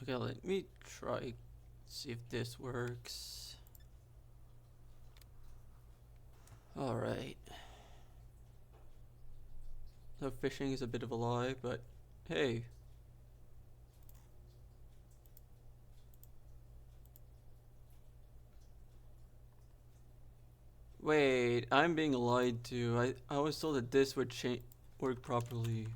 Okay, let me try see if this works. Alright. So phishing is a bit of a lie, but hey. Wait, I'm being lied to. I was told that this would work properly.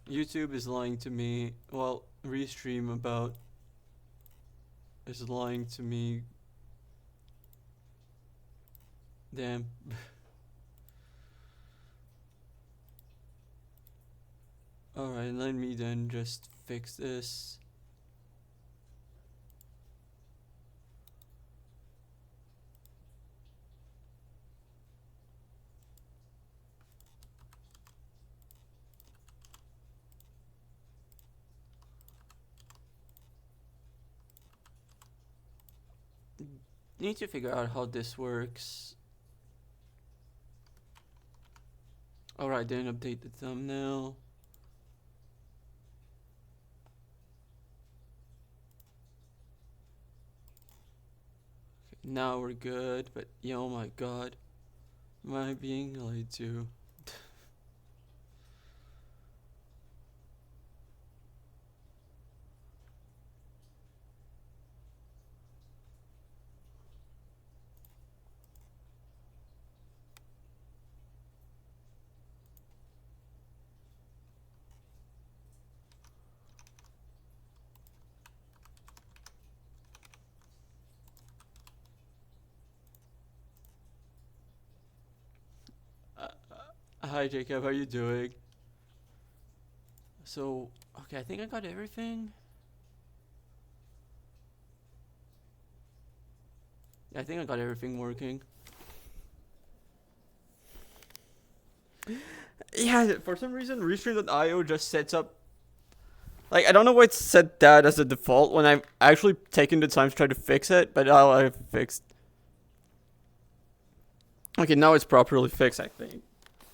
YouTube is lying to me. Well, Restream about is lying to me. Damn. Alright, let me then just fix this. Need to figure out how this works. Alright, didn't update the thumbnail. Okay, now we're good, but oh my god. Am I being lied to? Hi Jacob, how are you doing? So, okay, I think I got everything. Yeah, I think I got everything working. Yeah, for some reason, Restream.io just sets up. Like, I don't know why it set that as a default when I've actually taken the time to try to fix it, but now I've fixed. Okay, now it's properly fixed, I think.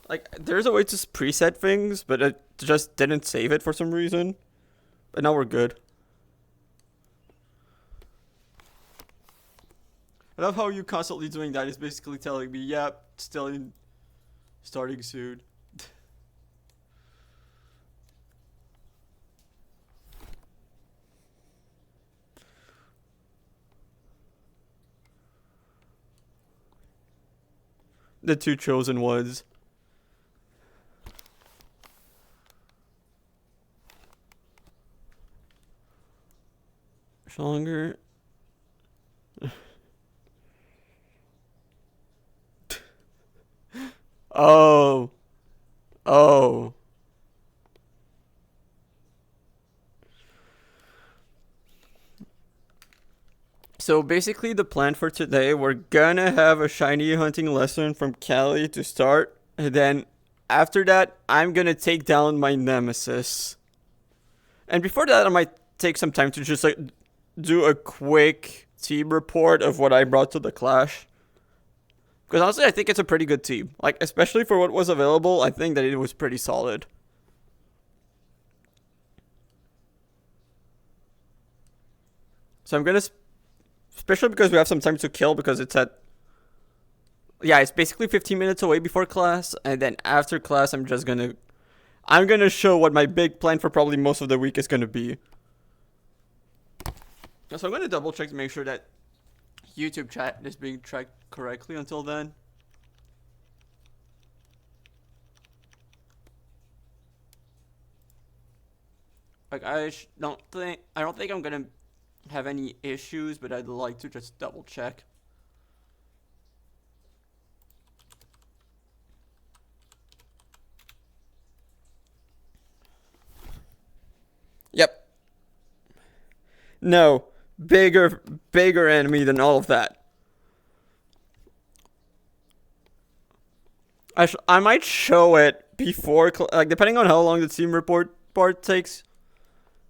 Like, there's a way to preset things, but it just didn't save it for some reason. But now we're good. I love how you constantly doing that. It's basically telling me, yep, still in starting soon. The two chosen ones. Longer. Oh. Oh. So basically the plan for today, we're gonna have a shiny hunting lesson from Callie to start. And then after that, I'm gonna take down my nemesis. And before that, I might take some time to just like do a quick team report of what I brought to the clash. Because honestly, I think it's a pretty good team. Like, especially for what was available, I think that it was pretty solid. So I'm gonna, especially because we have some time to kill, because it's at, yeah, it's basically 15 minutes away before class, and then after class, I'm gonna show what my big plan for probably most of the week is gonna be. So I'm gonna double check to make sure that YouTube chat is being tracked correctly until then. Like, I don't think I'm gonna have any issues, but I'd like to just double check. Yep. No, bigger enemy than all of that. I might show it before, like, depending on how long the team report part takes,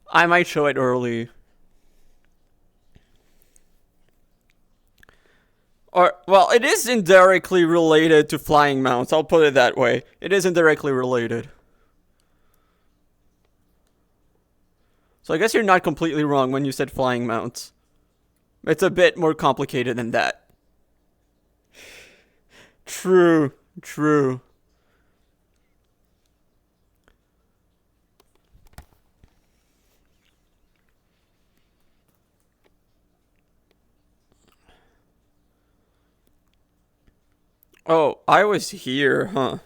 I might show it early. Or, well, it is indirectly related to flying mounts, I'll put it that way. It is indirectly related. So I guess you're not completely wrong when you said flying mounts. It's a bit more complicated than that. True, true. Oh, I was here, huh?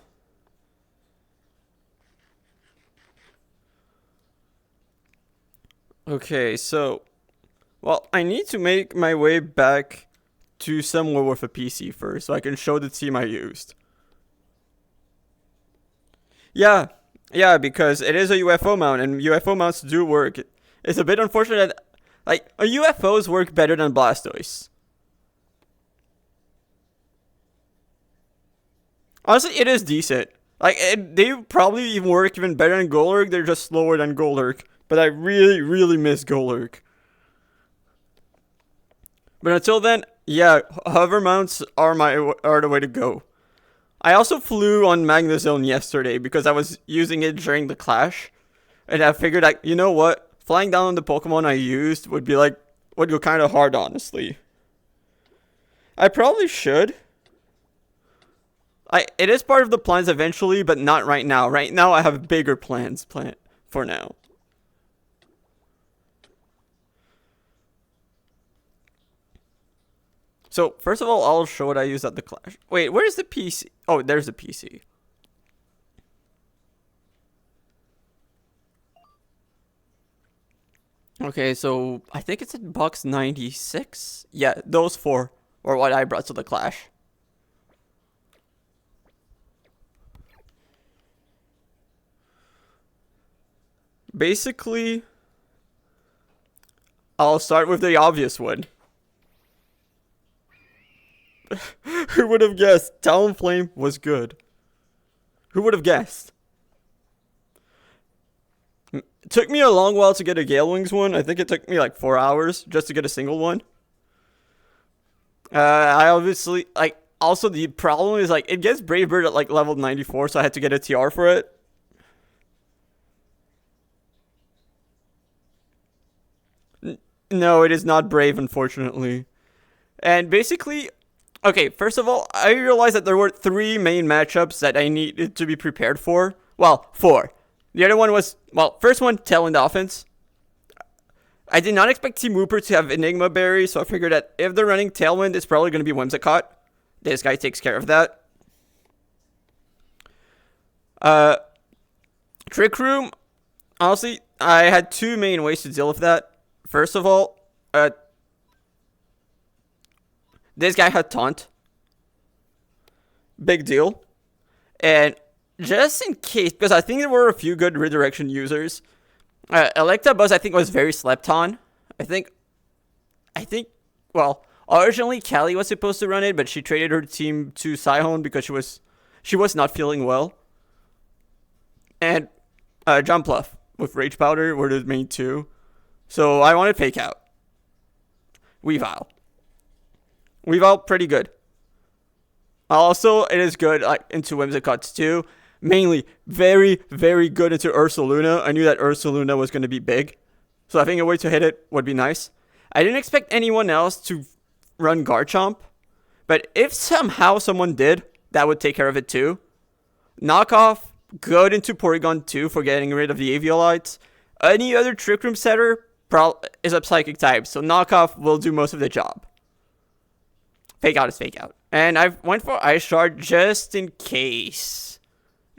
Okay, so, well, I need to make my way back to somewhere with a PC first so I can show the team I used. Yeah, yeah, because it is a UFO mount and UFO mounts do work. It's a bit unfortunate that, like, UFOs work better than Blastoise. Honestly, it is decent. Like, they probably even work even better than Golurk. They're just slower than Golurk. But I really, really miss Golurk. But until then, yeah, hover mounts are the way to go. I also flew on Magnezone yesterday because I was using it during the clash. And I figured, like, you know what? Flying down on the Pokemon I used would go kind of hard, honestly. I probably should. It is part of the plans eventually, but not right now. Right now, I have bigger plans for now. So, first of all, I'll show what I use at the clash. Wait, where's the PC? Oh, there's the PC. Okay, so I think it's in box 96. Yeah, those four were what I brought to the clash. Basically, I'll start with the obvious one. Who would have guessed Talonflame was good? Who would have guessed? It took me a long while to get a Gale Wings one. I think it took me like 4 hours just to get a single one. I obviously, like, also the problem is, like, it gets Brave Bird at like level 94, so I had to get a TR for it. No, it is not Brave, unfortunately. And basically, okay, first of all, I realized that there were 3 main matchups that I needed to be prepared for. Well, 4. The other one was, well, first one, Tailwind offense. I did not expect Team Wooper to have Enigma Berry, so I figured that if they're running Tailwind, it's probably going to be Whimsicott. This guy takes care of that. Trick Room, honestly, I had 2 main ways to deal with that. First of all, this guy had Taunt. Big deal. And just in case, because I think there were a few good redirection users, Electabuzz I think was very slept on. I think, well, originally Callie was supposed to run it, but she traded her team to Sihone because she was not feeling well. And Jumpluff with Rage Powder were the main 2. So I wanted Fake Out. Weavile, pretty good. Also, it is good into Whimsicott's too. Mainly, very, very good into Ursaluna. I knew that Ursaluna was going to be big. So I think a way to hit it would be nice. I didn't expect anyone else to run Garchomp. But if somehow someone did, that would take care of it too. Knockoff, good into Porygon 2 for getting rid of the Aviolites. Any other Trick Room setter is a Psychic type, so Knockoff will do most of the job. Fake Out is Fake Out. And I went for Ice Shard just in case.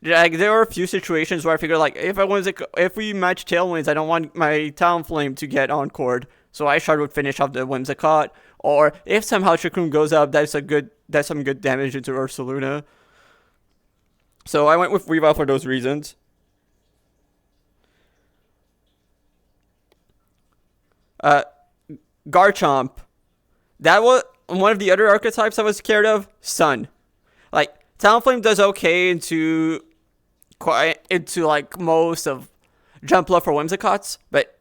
Like, there were a few situations where I figured, like, if we match Tailwinds, I don't want my Talonflame to get Encored, so Ice Shard would finish off the Whimsicott. Or if somehow Trick Room goes up, that's some good damage into Ursaluna. So I went with Weavile for those reasons. Garchomp. That was one of the other archetypes I was scared of. Sun. Like, Talonflame does okay into like most of Jumpluff or Whimsicotts, but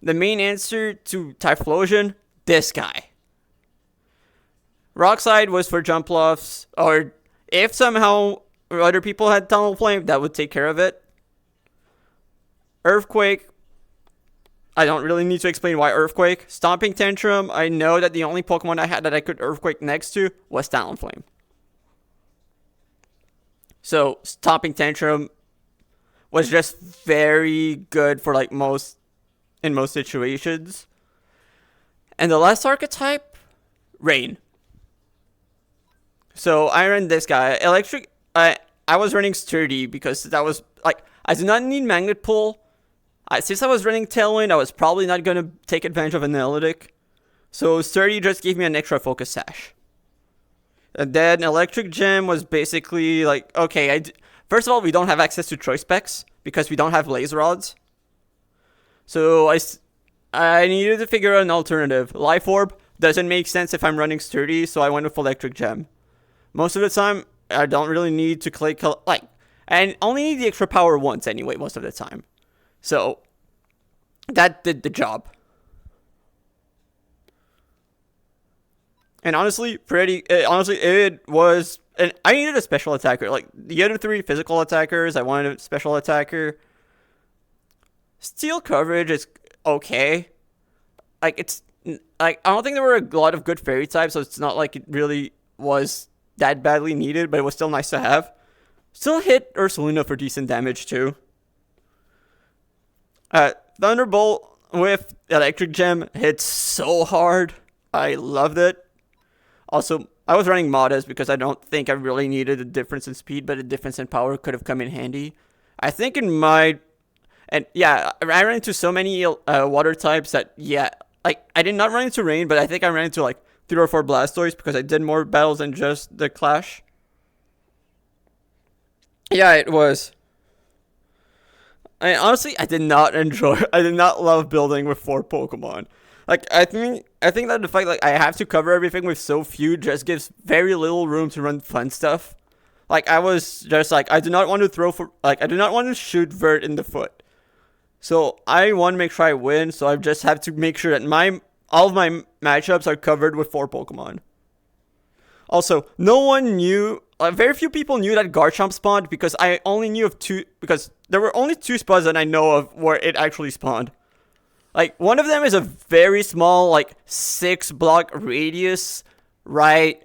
the main answer to Typhlosion, this guy. Rockslide was for Jumpluffs, or if somehow other people had Talonflame, that would take care of it. Earthquake, I don't really need to explain why Earthquake. Stomping Tantrum, I know that the only Pokemon I had that I could Earthquake next to was Talonflame. So Stomping Tantrum was just very good for like in most situations. And the last archetype, Rain. So I ran this guy. Electric, I was running Sturdy because that was like, I did not need Magnet Pull. Since I was running Tailwind, I was probably not going to take advantage of Analytic. So Sturdy just gave me an extra Focus Sash. And then Electric Gem was basically like, okay, first of all, we don't have access to Choice Specs because we don't have Laser Rods. So I needed to figure out an alternative. Life Orb doesn't make sense if I'm running Sturdy, so I went with Electric Gem. Most of the time, I don't really need to and only need the extra power once anyway, most of the time. So, that did the job. And honestly, it was, and I needed a special attacker. Like, the other 3 physical attackers, I wanted a special attacker. Steel coverage is okay. Like, I don't think there were a lot of good fairy types, so it's not like it really was that badly needed, but it was still nice to have. Still hit Ursaluna for decent damage, too. Thunderbolt with Electric Gem hits so hard. I loved it. Also, I was running Modest because I don't think I really needed a difference in speed, but a difference in power could have come in handy. I think I ran into so many water types that, like, I did not run into Rain, but I think I ran into, like, 3 or 4 Blastoise because I did more battles than just the Clash. Yeah, it was. Honestly, I did not love building with 4 Pokemon. Like, I think that the fact I have to cover everything with so few just gives very little room to run fun stuff. Like, I was just like, I do not want to shoot Vert in the foot. So, I want to make sure I win, so I just have to make sure that all of my matchups are covered with 4 Pokemon. Also, no one knew, very few people knew that Garchomp spawned because I only knew of 2, because there were only 2 spots that I know of where it actually spawned. Like, one of them is a very small, like, 6-block radius, right?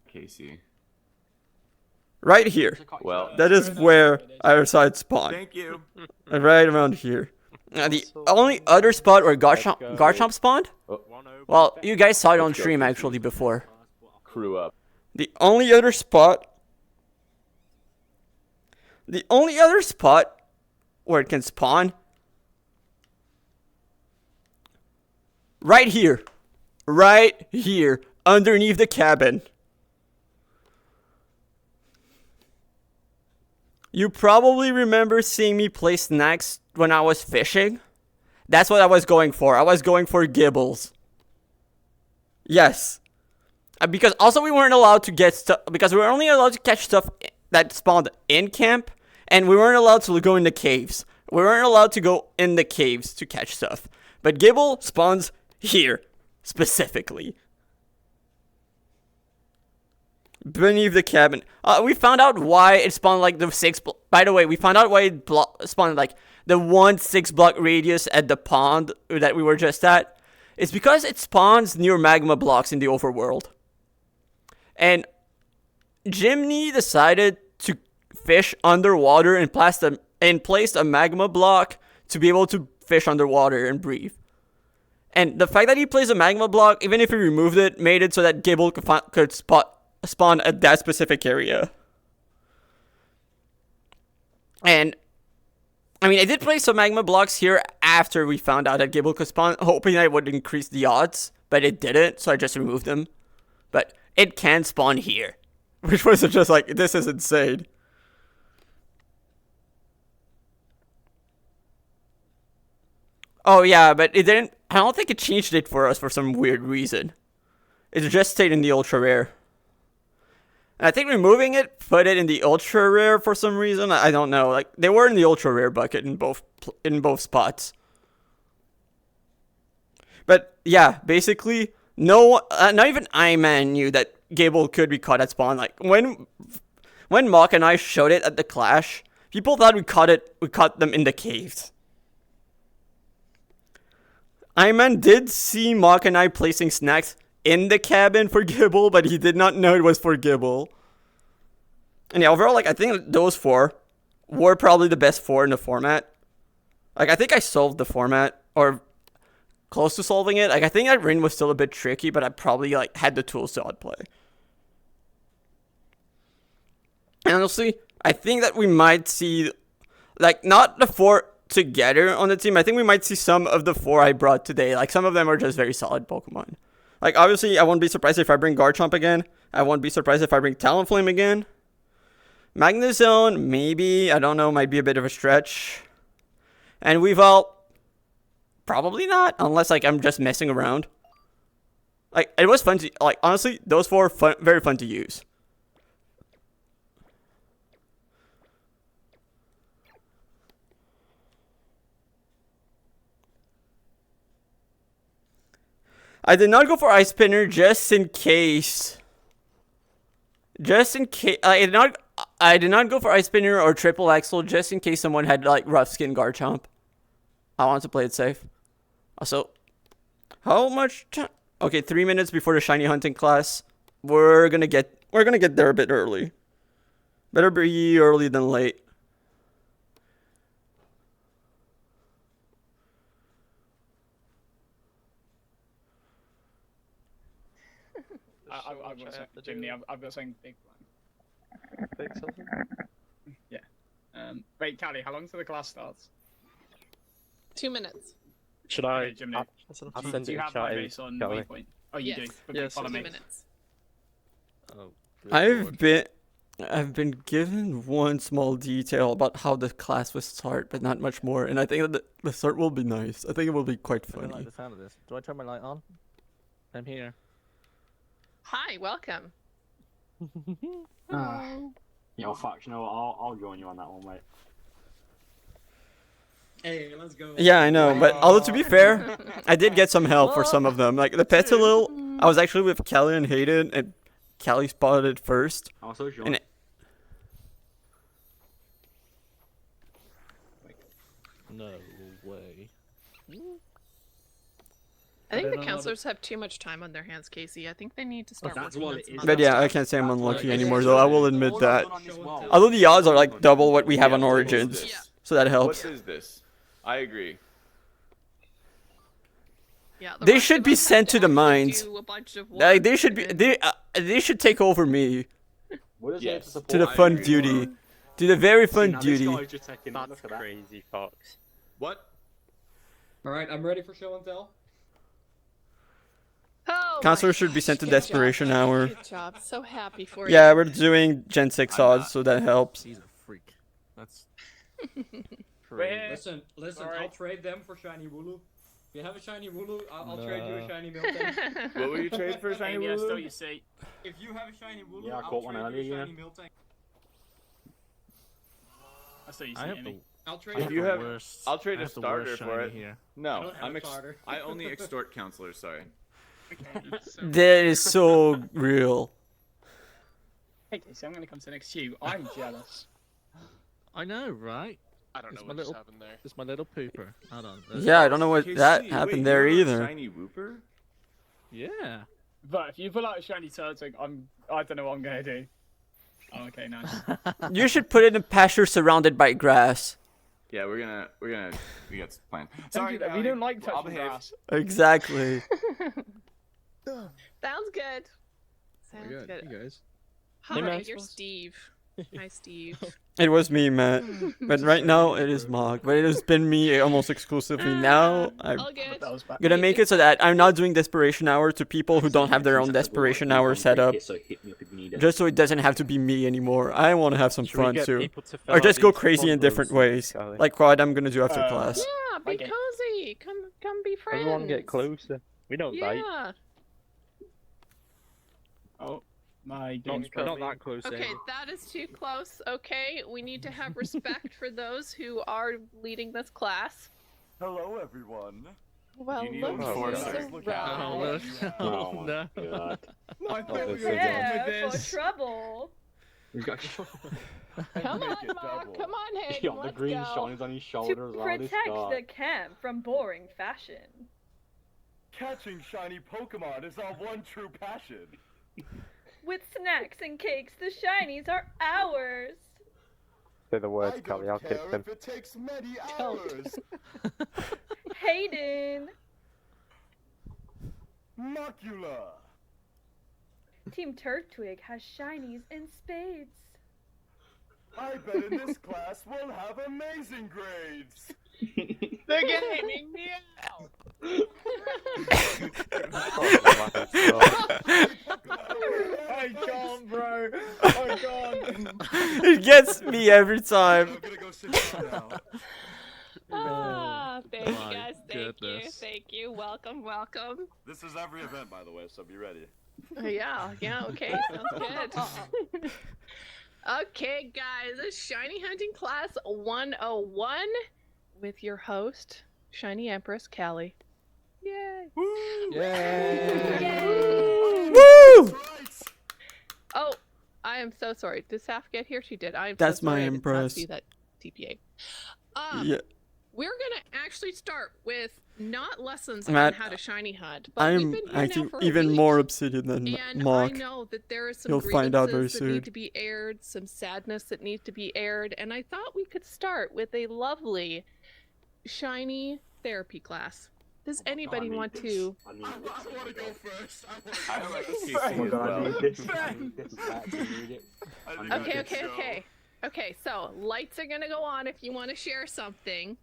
Casey. Right here. Well, that is where I saw it spawn. Thank you. Right around here. The only other spot where Garchomp spawned? Well, you guys saw it on stream actually before. Crew up. The only other spot where it can spawn, right here, underneath the cabin. You probably remember seeing me play snacks when I was fishing. That's what I was going for. I was going for Gibbles. Yes. Because also we weren't allowed to get stuff, because we were only allowed to catch stuff that spawned in camp, and we weren't allowed to go in the caves. We weren't allowed to go in the caves to catch stuff. But Gibble spawns here, specifically. Beneath the cabin. We found out why it spawned like the 6... By the way, we found out why it spawned like the 1 6-block radius at the pond that we were just at. It's because it spawns near magma blocks in the overworld. And Jimny decided to fish underwater and placed a magma block to be able to fish underwater and breathe. And the fact that he placed a magma block, even if he removed it, made it so that Gibble could spawn at that specific area. And I mean, I did place some magma blocks here after we found out that Gibble could spawn, hoping that it would increase the odds, but it didn't, so I just removed them. But it can spawn here, which was just like, this is insane. Oh yeah, but it didn't, I don't think it changed it for us for some weird reason. It just stayed in the ultra rare. And I think removing it put it in the ultra rare for some reason. I don't know. Like, they were in the ultra rare bucket in both spots. But yeah, basically, not even Iman knew that Gable could be caught at spawn. Like, when Mock and I showed it at the Clash, people thought we caught them in the caves. Ayman did see Mock and I placing snacks in the cabin for Gibble, but he did not know it was for Gibble. And yeah, overall, like, I think those 4 were probably the best 4 in the format. Like, I think I solved the format, or close to solving it. Like, I think that Rin was still a bit tricky, but I probably, like, had the tools to outplay. And honestly, I think that we might see, like, not the 4 together on the team. I think we might see some of the 4 I brought today. Like, some of them are just very solid Pokemon. Like, obviously, I won't be surprised if I bring Garchomp again. I won't be surprised if I bring Talonflame again. Magnezone, maybe. I don't know. Might be a bit of a stretch. And Weavile, probably not. Unless, like, I'm just messing around. Like, it was fun to... Like, honestly, those 4 very fun to use. I did not go for Ice Spinner just in case. Just in case. I did not go for Ice Spinner or Triple Axle just in case someone had, like, Rough Skin Garchomp. I wanted to play it safe. Also, how much time? Okay, 3 minutes before the shiny hunting class. We're gonna get there a bit early. Better be early than late. I've got something big planned. Big something? Yeah. Wait, Callie, how long till the class starts? 2 minutes. Should I? Jimmy, I'll do send you it have in my chat. base on Callie. Waypoint? Oh, you Yes. do. But Yes, follow 2 me. minutes. Oh, I've been given one small detail about how the class will start, but not much more. And I think that the start will be nice. I think it will be quite I don't like funny. the sound of this. Do I turn my light on? I'm here. Hi, welcome. Yo, fuck, you know what? I'll join you on that one, mate. Hey, let's go. Yeah, I know. But although to be fair, I did get some help for some of them. Like the Petilil, I was actually with Callie and Hayden, and Callie spotted it first. Also join. And No way. I think don't the know how counselors have too much time on their hands, Casey. I think they need to start That's working what on it some is. other But yeah, I stuff. can't say I'm unlucky Like, anymore, it's though. I just- will admit All that. I've done on this well. Although the odds are like double what we have on Yeah, what is Origins, this? so that helps. What is this? I agree. Yeah, the They rest should of be us have sent to the actually mines. do a bunch of Like work they should be, and then- they should take over me What is Yes. it to the I fun agree. duty, to the very See, fun now duty. This guy's just taking it. That's Look at that. crazy, Fox. What? Alright, I'm ready for show and tell. Oh, Counselor my should be sent to gosh, good desperation job. hour. Good job. So happy for Yeah, you. we're doing Gen 6 I'm odds, not. so that helps. He's a freak. That's Wait. Listen, I'll Alright. trade them for shiny Wooloo. If you have a shiny Wooloo, I'll trade you a No. shiny Miltank. What will you trade for a shiny Amy, I stole Wooloo? your seat. If you have a shiny Wooloo, Yeah, I I'll caught one trade earlier, you a yeah. shiny Miltank. I stole your I seat, have Amy. the. I'll trade I If have you the have- worst. I'll trade I a have the starter worst for shiny it. Here. I No, don't have I'm a starter. I only extort counselors. Sorry. Okay. That is so real. Hey, Casey, I'm going to come to next to you. I'm jealous. I know, right? I don't know It's what my just little- happened there. It's my little pooper. Hold on. Yeah, I don't know what Casey, that wait, happened there you're a either. Shiny Wooper? Yeah. But if you pull out a shiny Turtwig, I don't know what I'm going to do. Oh, okay, nice. You should put it in a pasture surrounded by grass. Yeah, we got plans. Don't Sorry, do that. We Callie. don't like I'll touching behave. grass. Exactly. Sounds good. Sounds good. You guys. Hi, man. you're Steve. Hi, Steve. It was me, Matt. But right now it is Mog. But it has been me almost exclusively. Now I'm All good. That was bad. gonna make it so that I'm not doing desperation hour to people who don't have their own desperation hour set up. So hit me up if you need it. Just so it doesn't have to be me anymore. I want to have some Should we fun get too. people to fill Or out just go these crazy in form different rules, ways. Callie? Like what I'm gonna do after Uh, class. Yeah, be Okay. cozy. Come be friends. Everyone get closer. We don't bite. Yeah. Oh, my game's Not that close. Okay, Amy. that is too close. Okay, we need to have respect for those who are leading this class. Hello, everyone. Well, You need look enforcers. who's Look Oh, around. oh, my no. God. I thought we were Prepare done with this. trouble. He's got Come Make on, it Mark. double. Come on, Hayden. Yo, the Let's green go. shines on his To shoulders. protect the camp from boring fashion. Catching shiny Pokemon is our one true passion. With snacks and cakes, the shinies are ours. Say the words, I Callie, don't I'll kick care them. if it takes many Don't. hours. Hayden. Macula. Team Turtwig has shinies in spades. I bet in this class we'll have amazing grades. They're gaming me out. I can't, bro. I can't. It gets me every time. I'm gonna go sit down now. Thank you My guys. goodness. Thank you. Welcome. This is every event, by the way, so be ready. Yeah, okay, sounds good. Okay, guys, it's Shiny Hunting Class 101 with your host, Shiny Empress Callie. Yay! Woo! Oh, I am so sorry. Did Saf get here? She did. I am That's so sorry. my I did not Empress. see that TPA. Yeah. We're gonna actually start with not lessons Matt, on how to shiny hunt, but we've I'm been here now acting for a even week. more obsidian than And Mock. I know that there are some You'll grievances find out very that soon. need to be aired, some sadness that needs to be aired, and I thought we could start with a lovely shiny therapy class. Does anybody want to? I need I this. want to go first. I like Casey Oh my as god, I well. need this. I need this. I actually need it. I think Okay, I okay, can okay. Okay, so lights are gonna go on if you want to share something.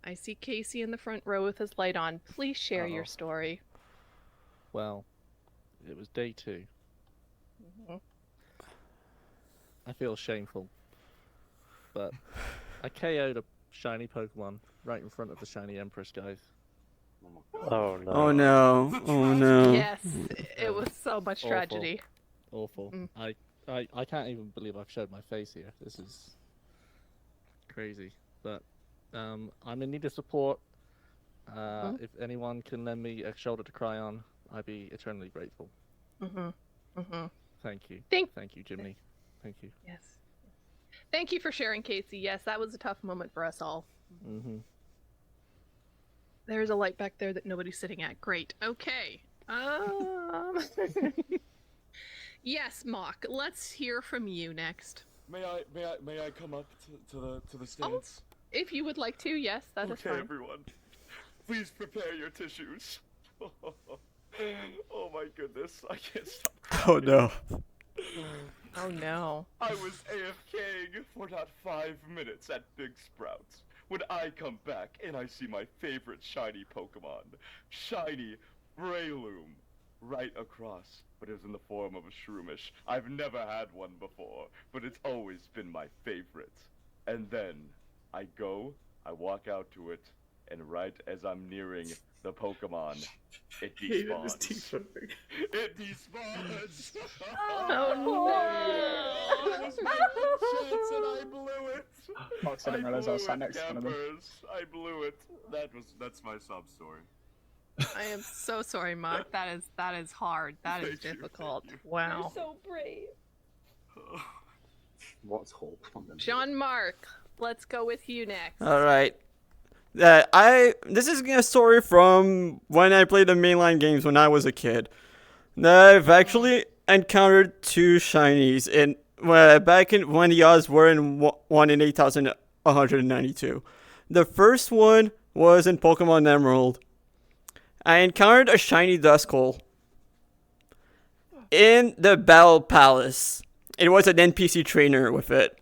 I see Casey in the front row with his light on. Please share your story. Well, it was day 2. Mhm. I feel shameful, but I KO'd a shiny Pokemon right in front of the shiny Empress, guys. Oh no. Oh no. Oh no. Yes, it was so much Awful. tragedy. Awful. Mm. I can't even believe I've showed my face here. This is crazy. But I'm in need of support. If anyone can lend me a shoulder to cry on, I'd be eternally grateful. Thank you. Thank you, Jimmy. Thank you. Yes. Thank you for sharing, Casey. Yes, that was a tough moment for us all. Mm-hmm. There's a light back there that nobody's sitting at. Great. Okay. Yes, Mock. Let's hear from you next. May I come up to the stands? If you would like to, yes, that is Okay, fine. everyone. Please prepare your tissues. Oh my goodness, I can't stop crying. Oh no. Oh no. I was AFKing for not 5 minutes at Big Sprouts when I come back and I see my favorite shiny Pokemon, shiny Breloom, right across, but it was in the form of a Shroomish. I've never had one before, but it's always been my favorite. And then I walk out to it, and right as I'm nearing the Pokemon, it despawns. It despawns! Oh It was my one chance and I blew it! Fox didn't realize I was sat next to one of them. Campers. I blew it. That's my sob story. I am so sorry, Mock. That is hard. That is Thank you, difficult. thank you. Wow. So brave. What's hope? Come on. Jean Marc, let's go with you next. All right. This is a story from when I played the mainline games when I was a kid. I've actually encountered 2 shinies back in when the odds were in 1 in 8,192. The first one was in Pokemon Emerald. I encountered a shiny Duskull in the Battle Palace. It was an NPC trainer with it.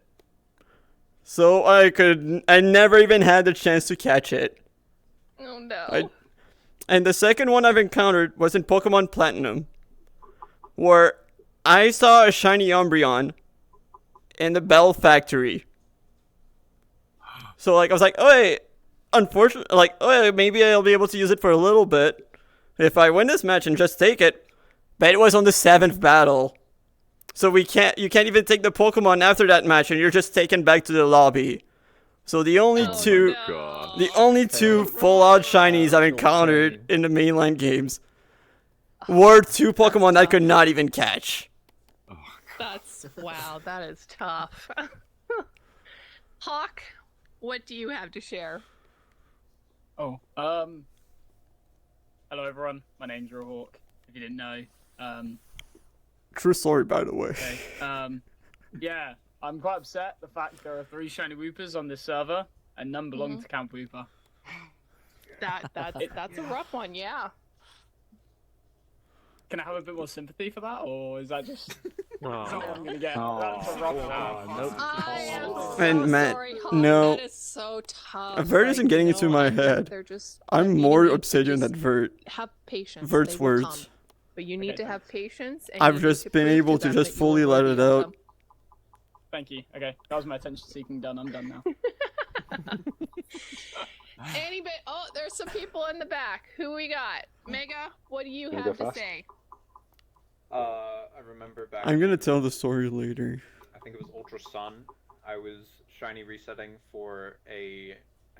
So I never even had the chance to catch it. Oh no. And the second one I've encountered was in Pokemon Platinum, where I saw a shiny Umbreon in the Bell Factory. So I was like, oh wait, unfortunately, maybe I'll be able to use it for a little bit if I win this match and just take it. But it was on the 7th battle. So you can't even take the Pokemon after that match, and you're just taken back to the lobby. So the only two full-out shinies I've encountered in the mainline games were 2 Pokemon I could not even catch. Wow, that is tough. Hawk, what do you have to share? Oh, Hello, everyone. My name's Hawk. If you didn't know. True story, by the way. Okay. Yeah, I'm quite upset. The fact there are 3 shiny Woopers on this server, and none belong to Camp Wooper. That's a rough one, yeah. Can I have a bit more sympathy for that, or is that just not what I'm gonna get? Oh. That's a rough one. Nope. I am so And Matt, sorry, Hawk. no. That is so tough. A Vert isn't getting into my I know head. they're just, I'm you more need to Obsidian just than Vert. Have patience. Vert's they will words. come. But you need Okay. to have patience. And I've you need just to been prove able to them just that you fully are let worthy it of out. them. Thank you. Okay, that was my attention seeking done. I'm done now. Oh, there's some people in the back. Who we got? Mega, what do you Can you have go to first? say? I remember back. I'm gonna tell the story later. I think it was Ultra Sun. I was shiny resetting for I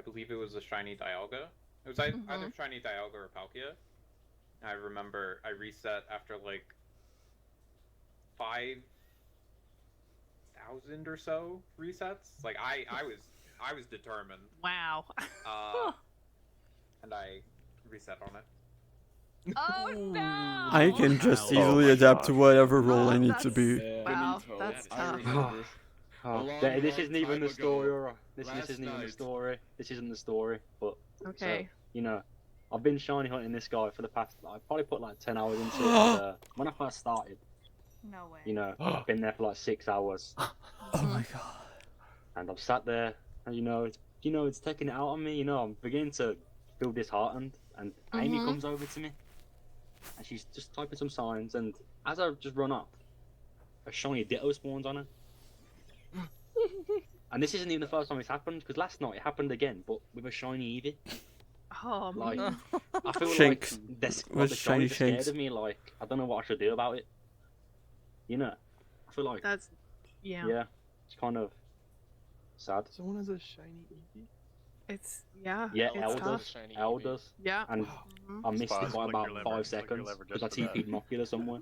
believe it was a shiny Dialga. It was either shiny Dialga or Palkia. I remember I reset after like 5,000 or so resets. Like I was determined. Wow. And I reset on it. Oh no! I can just Oh easily my adapt to gosh. whatever role I need to that's- be. Wow, that's tough. This isn't even the story, alright. This isn't even the story. This isn't the story, but Okay. so, you know, I've been shiny hunting this guy for the past. I probably put like 10 hours into it. And, when I first started, No way. you know, I've been there for like 6 hours, Oh my god. and I've sat there, and it's taking it out on me. You know, I'm beginning to feel disheartened, and Amy comes over to me, and she's just typing some signs, and as I just run up, a shiny Ditto spawns on her. And this isn't even the first time it's happened, because last night it happened again, but with a shiny Eevee. Oh Like, man. I feel Shanks. like the With shiny shinies are scared Shanks. of me. Like, I don't know what I should do about it. You know, I feel like That's yeah, it's kind of sad. Someone has a shiny Eevee? It's yeah. Yeah, it's tough. Elders, Yeah. and Mhm. I missed it Spaz, by click about your lever, 5 click your seconds lever because I just for that. TP'd Mocular somewhere.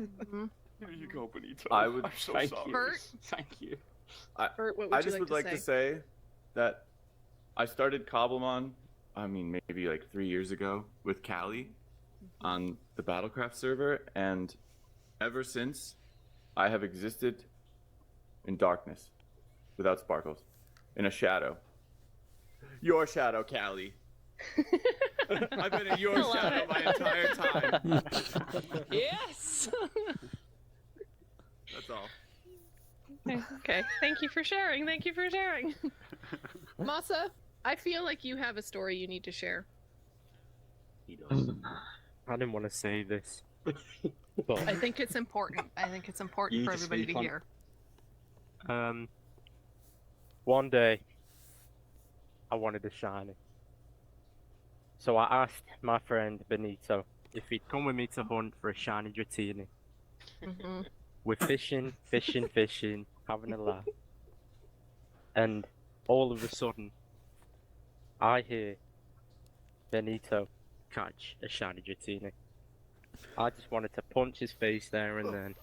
Mhm. Here you go, Benito. I would- I'm so Thank sorry. you. Bert? Thank you. Bert, what would I you just would like to say that I started Cobblemon, I mean, maybe like 3 years ago with Callie on the Battlecraft server, and ever since, I have existed in darkness, without sparkles, in a shadow. Your shadow, Callie. I've been in your Love shadow it. my entire time. Yes. That's all. Okay. Thank you for sharing. Thank you for sharing. Masa, I feel like you have a story you need to share. He does. I didn't want to say this. I But think it's important. I think it's important You for need to everybody to sleep on- hear. one day I wanted a shiny. So I asked my friend Benito if he'd come with me to hunt for a shiny Dratini. Hmm. We're fishing, having a laugh. And all of a sudden, I hear Benito catch a shiny Dratini. I just wanted to punch his face there and then.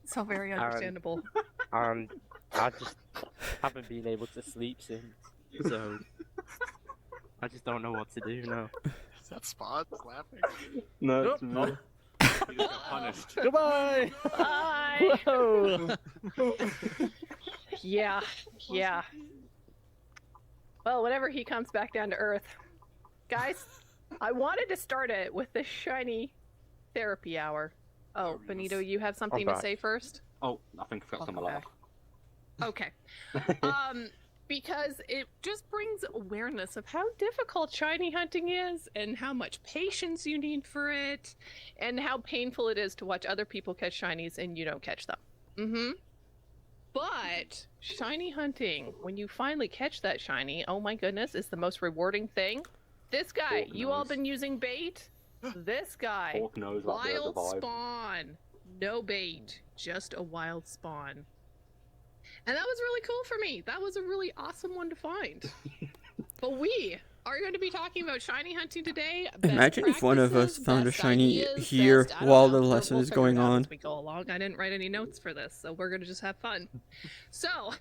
So very understandable. And I just haven't been able to sleep since. So I just don't know what to do now. Is that Spot laughing? No, it's Nope. me. You just got punished. Goodbye! Bye. Whoa! Yeah. Yeah. Well, whenever he comes back down to earth, guys, I wanted to start it with the shiny therapy hour. Oh, Benito, you have something to back. say first? Oh, I think I forgot something like Okay. Because it just brings awareness of how difficult shiny hunting is and how much patience you need for it and how painful it is to watch other people catch shinies and you don't catch them. Mm-hmm. But shiny hunting, when you finally catch that shiny, oh my goodness, is the most rewarding thing. This guy, Hawk you all knows. been using bait? This guy, Hawk knows like the wild vibe. spawn. No bait, just a wild spawn. And that was really cool for me. That was a really awesome one to find. But we are going to be talking about shiny hunting today. Best Imagine if one of us practices, found a best shiny ideas, here best- I don't while know. the lesson We'll is figure going it out on. As we go along. I didn't write any notes for this, so we're going to just have fun. So,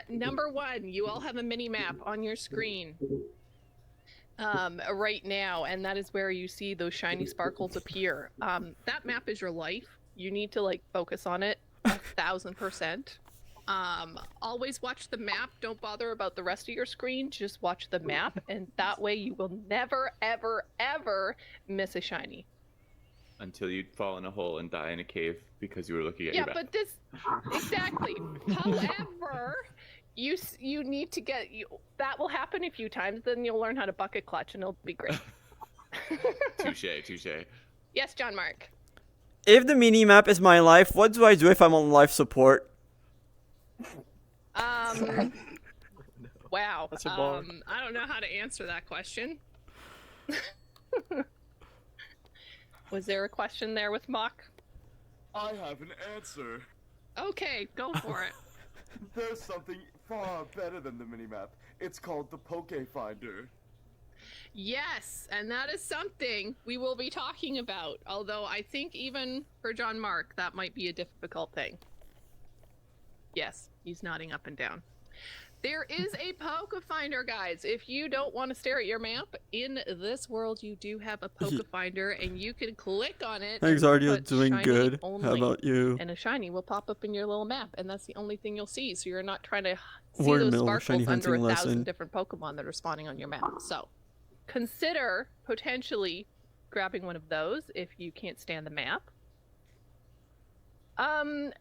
number one, you all have a mini map on your screen. right now, and that is where you see those shiny sparkles appear. That map is your life. You need to like focus on it 1,000%. Always watch the map. Don't bother about the rest of your screen. Just watch the map, and that way you will never, ever, ever miss a shiny. Until you fall in a hole and die in a cave because you were looking at your back. But this exactly. However, you need to get that will happen a few times. Then you'll learn how to bucket clutch, and it'll be great. Touche. Yes, John Mark. If the mini map is my life, what do I do if I'm on life support? Wow. That's a bar. I don't know how to answer that question. Was there a question there with Mock? I have an answer. Okay, go for it. There's something far better than the minimap. It's called the Poke Finder. Yes, and that is something we will be talking about. Although I think even for John Mark, that might be a difficult thing. Yes, he's nodding up and down. There is a Poke Finder, guys. If you don't want to stare at your map, in this world you do have a Poke Finder, and you can click on it. Thanks, and Ardio. put Doing shiny good. only, How about you? and a shiny will pop up in your little map, and that's the only thing you'll see. So you're not trying to see Word those mill, sparkles shiny under hunting 1,000 lesson. different Pokemon that are spawning on your map. So consider potentially grabbing one of those if you can't stand the map.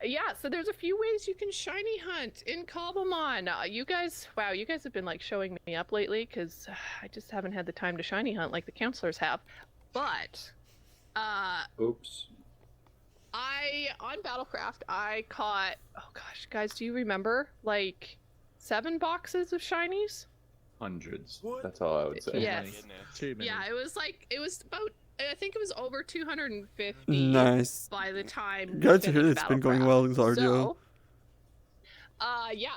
Yeah, so there's a few ways you can shiny hunt in Cobblemon. You guys have been like showing me up lately because I just haven't had the time to shiny hunt like the counselors have. But, Oops. on Battlecraft, I caught, oh gosh, guys, do you remember like 7 boxes of shinies? Hundreds. That's all I would say. Yes. Too many. Yeah, it was about, I think it was over 250 Nice. by the time we Glad to hear finished it's been going well, Battlecraft. Zardio.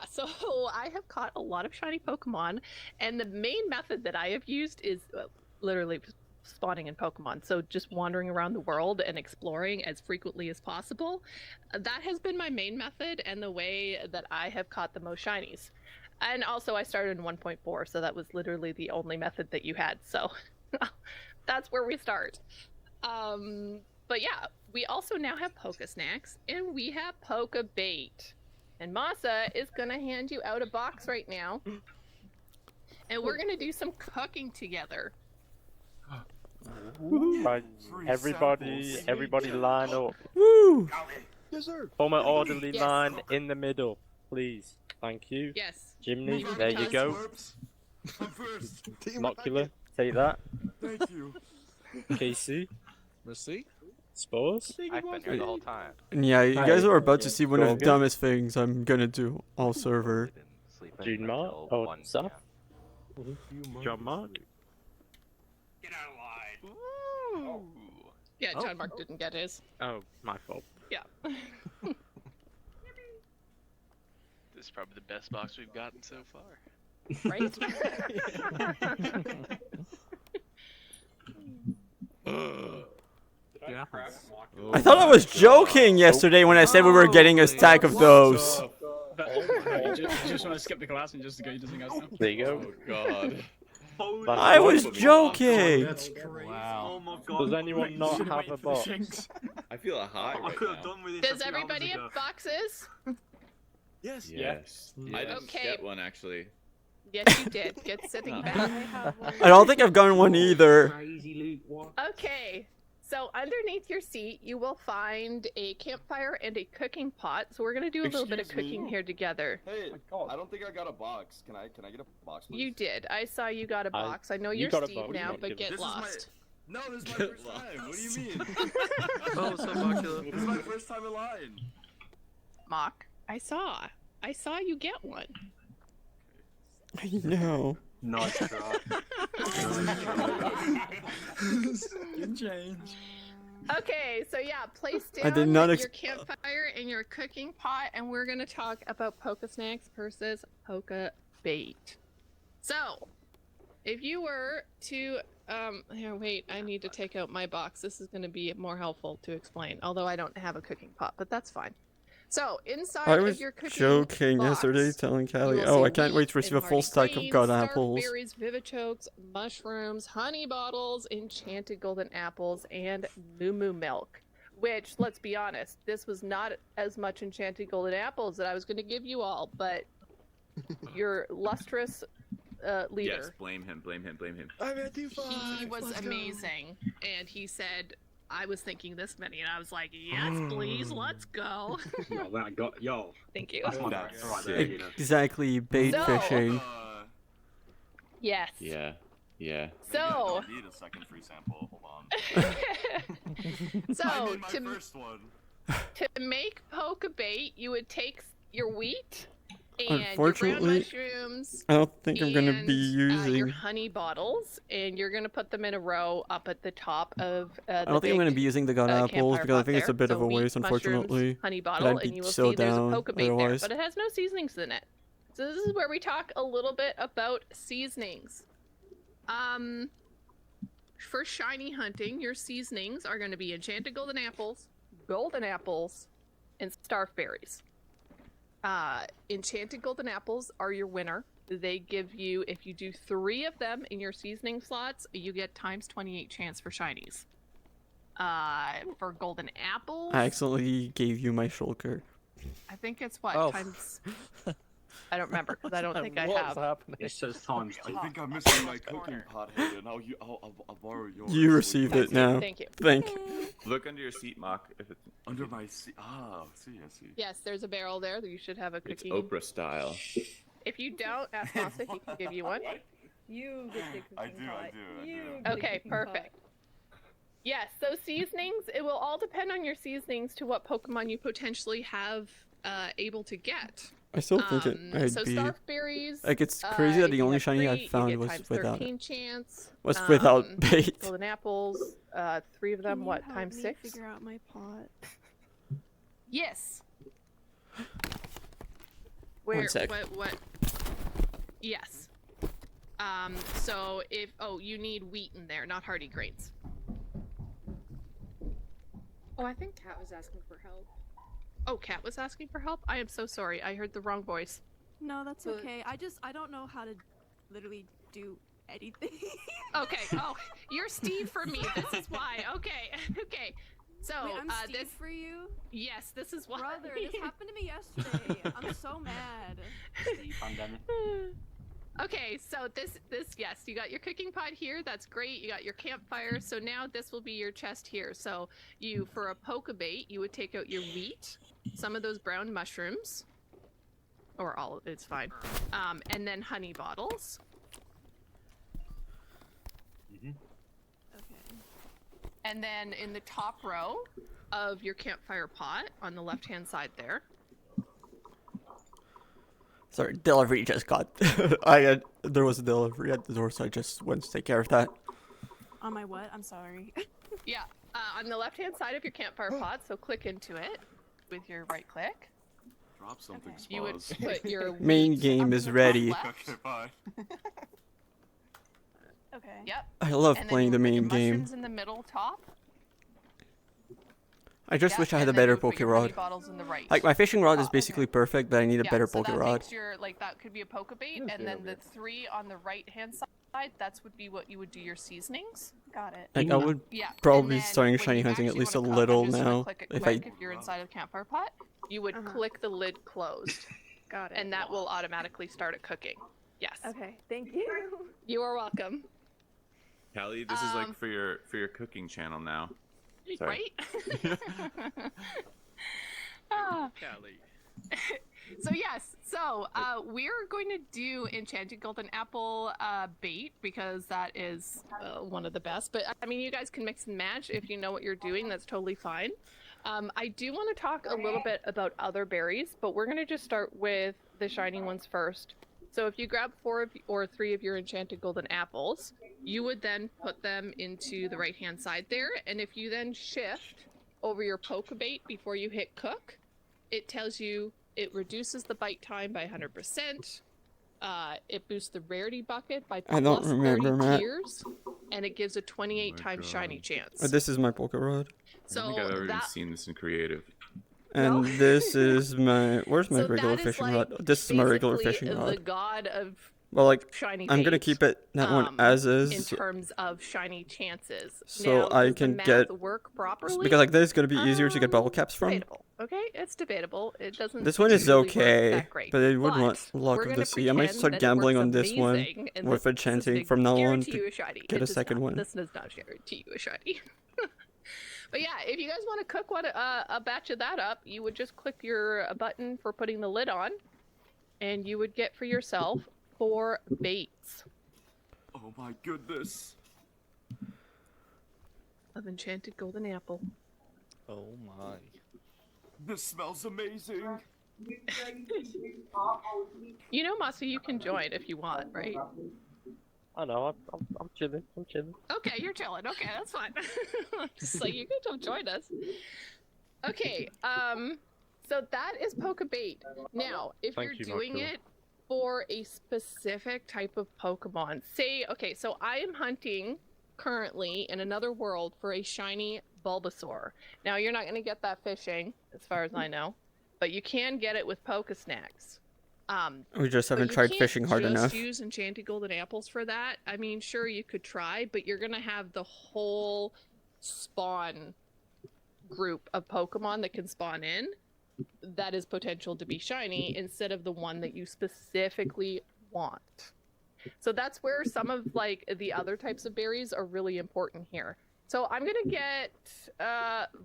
So, I have caught a lot of shiny Pokemon, and the main method that I have used is literally spawning in Pokemon. So just wandering around the world and exploring as frequently as possible. That has been my main method and the way that I have caught the most shinies. And also I started in 1.4, so that was literally the only method that you had. So that's where we start. But yeah, we also now have Poke Snacks and we have Poke Bait. And Masa is gonna hand you out a box right now. And we're gonna do some cooking together. Right, everybody line up. Woo! Yes, sir. Form an orderly Yes. line in the middle, please. Thank you. Yes. Jimny, Team there you Rocket. go. I'm first. Mocular, take that. Thank you. Casey, Merci. Spores. I've been here the whole time. Yeah, you guys are about to see one of the Good. dumbest things I'm gonna do all server. Didn't sleep in June Mark, until oh, 1 Saf, p.m. John Mark. Get out of line. Oh. Yeah, John Mark didn't get his. Oh, my fault. Yeah. This is probably the best box we've gotten so far. Right? Yeah. I thought I was joking yesterday when I said we were getting a stack of those. You just want to skip the class and just go do something else now? There you go. God. I was joking. That's crazy. Wow. Oh my god. Does anyone not have a box? I feel a high I right could have now. done with this. Does a few hours everybody ago. have boxes? Yes. Yes. I didn't Okay. get one actually. Yes, you did. Get sitting back. I don't think I've gotten one either. Crazy loot. What? Okay. So underneath your seat, you will find a campfire and a cooking pot. So we're gonna do a little bit of Excuse me? cooking here together. Hey, I don't think I got a box. Can I get a box, please? You did. I saw you got a I- box. I know you you're got a Steve box, now, not but given. get This is my- lost. No, this is my first time. What do you mean? Oh, so Mocular. This is my first time in line. Mock. I saw you get one. I know. Nice try. Good change. Okay, so yeah, place I down did not your campfire and your cooking pot, and we're gonna talk about Poke Snacks versus Poke Bait. So, if you were to, here, wait, I need to take out my box. This is gonna be more helpful to explain, although I don't have a cooking pot, but that's fine. So inside I of was your cooking joking box, yesterday, telling you Callie, will "Oh, see I can't wait to wheat receive a and full hardy stack of grains, god starved apples." berries, vivichokes, mushrooms, honey bottles, enchanted golden apples, and moo milk. Which, let's be honest, this was not as much enchanted golden apples that I was going to give you all, but your lustrous leader. Yes, blame him, blame him, blame him. I'm at D5. He was Let's go. amazing, and he said, "I was thinking this many," and I was like, "Yes, please, let's go." Yo, that got yo. Thank you. That's my That's bad. Right there, you know. Exactly, bait So- fishing. Yes. Yeah, yeah. So, I need a second free sample. Hold on. so I'm in my to first one. to make poke bait, you would take your wheat and your brown Unfortunately, mushrooms. I don't think I'm gonna be your using. honey bottles, and you're gonna put them in a row up at the top of I don't think I'm gonna be using the god apples campfire because I pot think it's a there. bit of So a wheat, waste, mushrooms, unfortunately. honey And bottle, I'd be and you will so see there's a down poke bait there, otherwise. but it has no seasonings in it. So this is where we talk a little bit about seasonings. For shiny hunting, your seasonings are going to be enchanted golden apples, and starf berries. Enchanted golden apples are your winner. They give you, if you do 3 of them in your seasoning slots, you get times 28 chance for shinies. For golden apples, I accidentally gave you my shulker. I think it's what Oh. times. I don't remember because I don't think I What's have. happening? It says times two. I think I'm missing my cooking pot here, and I'll borrow yours. You received it now. Thank you. Thank you. Look under your seat, Mock. If it's Under my seat. Ah, I see. Yes, there's a barrel there that you should have a it's cookie. Oprah style. If you don't, ask Masa, he can give you one. You get the cooking I do. pot. I You do. get the Okay, cooking pot. perfect. Yes, so seasonings, it will all depend on your seasonings to what Pokemon you potentially have able to get. I still think I'd so be. starf berries. Like, it's crazy that if the you only have shiny I 3, you found get was times without 13 chance. was without bait. Golden apples, 3 of them, Can you what, help times me 6? Figure out my pot. Yes. Where, sec. what? Yes. So if, you need wheat in there, not hardy grains. Oh, I think Kat was asking for help. Oh, Kat was asking for help? I am so sorry. I heard the wrong voice. No, that's But- okay. I don't know how to literally do anything. Okay. Oh, you're Steve for me. This is why. Okay. Okay. So, Wait, I'm Steve this. for you? Yes, this is why. Brother, this happened to me yesterday. I'm so mad. Steve Pandemic. Okay, so this, yes, you got your cooking pot here. That's great. You got your campfire. So now this will be your chest here. So you, for a Pokebait, you would take out your wheat, some of those brown mushrooms, or all of it's fine, and then honey bottles. Okay. And then in the top row of your campfire pot, on the left-hand side there, Sorry, delivery just got. There was a delivery at the door, so I just went to take care of that. On my what? I'm sorry. yeah, on the left-hand side of your campfire pot. So click into it with your right click. Drop something, Okay. You would Spaz. put your Main wheat game up in is the top ready. left. Okay, bye. Okay. Yep. I love And then playing you the would put your main game. mushrooms in the middle top. I just Yep, wish I had and a then you better would put poke your honey rod. bottles in the right. Like, my fishing rod is top. basically perfect, but I need a Yeah, better so poke that rod. makes your, like, that could be a poke bait, Yes, and then yeah, the 3 on the right-hand side, that's would be what you would do your seasonings. Got it. Like, I would Yeah. probably and be then starting when shiny you hunting at actually least a wanna little I'm just gonna now. click it If quick if you're inside of the campfire pot, you would Uh-huh. click the lid closed, Got it. and that will automatically start it cooking. Yes. Okay. Thank you. You are welcome. Callie, this is like for your cooking channel now. Sorry. Right? Ah. Callie. So yes, so we're going to do enchanted golden apple bait because that is one of the best. But I mean, you guys can mix and match if you know what you're doing. That's totally fine. I do want to talk a little bit about other berries, but we're going to just start with the shiny ones first. So if you grab 4 or 3 of your enchanted golden apples, you would then put them into the right-hand side there, and if you then shift over your poke bait before you hit cook, it tells you it reduces the bite time by 100%. It boosts the rarity bucket by I don't plus remember, 30 Matt. tiers, and it gives a 28 times shiny chance. This is my poke rod. I don't think I've ever even that seen this in creative. And No. this is my. Where's my So regular that is, fishing like, rod? This is my regular basically fishing the rod. god of Well, like, shiny I'm gonna bait, keep it that one as in is, terms of shiny chances. so Now, I does the can math get work properly? because like this is gonna be easier to get bubble caps from. Debatable. Okay, it's debatable. It doesn't. This one is usually work okay, that great. but it would want But luck we're of gonna the sea. I might pretend start that it gambling works on this one amazing, and with this enchanting is from now on guarantee to you a shiny. get It a does second not. one. This does not guarantee you a shiny. But yeah, if you guys want to cook a batch of that up, you would just click your button for putting the lid on, and you would get for yourself 4 baits Oh my goodness. of enchanted golden apple. Oh my. This smells amazing. You know, Masa, you can join if you want, right? I know, I'm chilling, I'm chilling. Okay, you're chilling. Okay, that's fine. Just like you can come join us. Okay, so that is poke a bait. Now, if Thank you're you, doing Marco. it for a specific type of Pokemon, say, okay, so I am hunting currently in another world for a shiny Bulbasaur. Now, you're not going to get that fishing, as far as I know, but you can get it with Pokesnacks. We just But haven't you tried can't fishing hard just enough. use enchanted golden apples for that. I mean, sure, you could try, but you're gonna have the whole spawn group of Pokemon that can spawn in that is potential to be shiny instead of the one that you specifically want. So that's where some of like the other types of berries are really important here. So I'm gonna get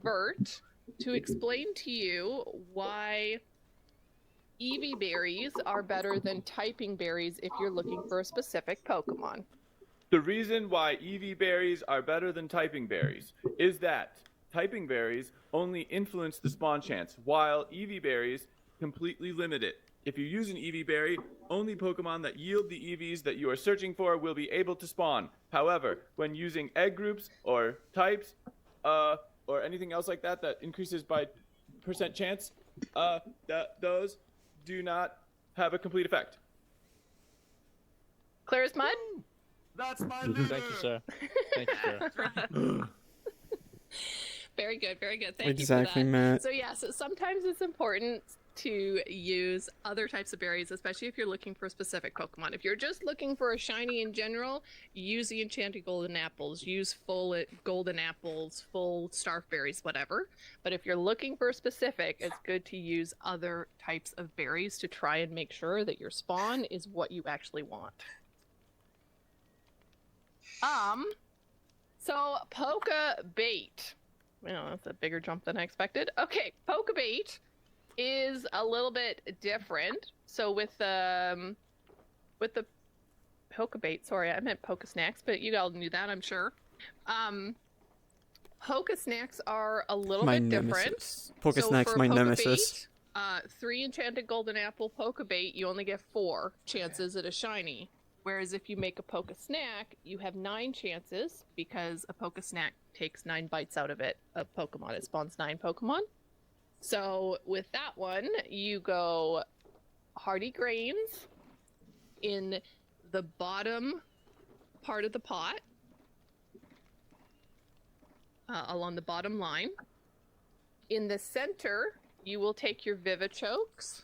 Vert to explain to you why Eevee berries are better than typing berries if you're looking for a specific Pokemon. The reason why EV berries are better than typing berries is that typing berries only influence the spawn chance, while EV berries completely limit it. If you use an EV berry, only Pokemon that yield the EVs that you are searching for will be able to spawn. However, when using egg groups or types, or anything else like that that increases by percent chance, those do not have a complete effect. Clear as mud? That's my Thank you, sir. Thank you, sir. Very good, very good. Thank Exactly, you for that. Matt. So yeah, so sometimes it's important to use other types of berries, especially if you're looking for a specific Pokemon. If you're just looking for a shiny in general, use the enchanted golden apples, use full golden apples, full starf berries, whatever. But if you're looking for a specific, it's good to use other types of berries to try and make sure that your spawn is what you actually want. So Poke Bait. Well, that's a bigger jump than I expected. Okay, Poke Bait is a little bit different. So with the Poke Bait, sorry, I meant Poke Snacks, but you all knew that, I'm sure. Poke Snacks are a little My bit nemesis. different. Poke So Snacks, for my Poke nemesis. Bait, 3 enchanted golden apple Poke Bait, you only get 4 chances at a shiny. Whereas if you make a Poke Snack, you have 9 chances because a Poke Snack takes 9 bites out of it of Pokemon. It spawns 9 Pokemon. So with that one, you go Hardy Grains in the bottom part of the pot, along the bottom line. In the center, you will take your Vivichokes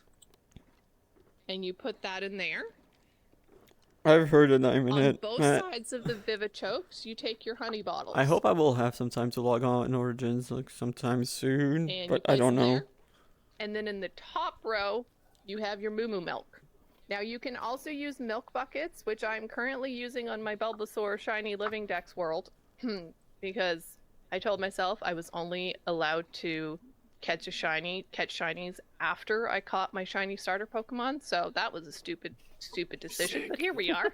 and you put that in there. I've heard a 9-minute. On both Matt. sides of the Vivichokes, you take your honey bottles. I hope I will have some time to log on in Origins like sometime soon, And but you I don't place them know. there. And then in the top row, you have your Moo Moo milk. Now you can also use milk buckets, which I'm currently using on my Bulbasaur Shiny Living Dex world, because I told myself I was only allowed to catch shinies after I caught my shiny starter Pokemon, so that was a stupid decision, but here we are.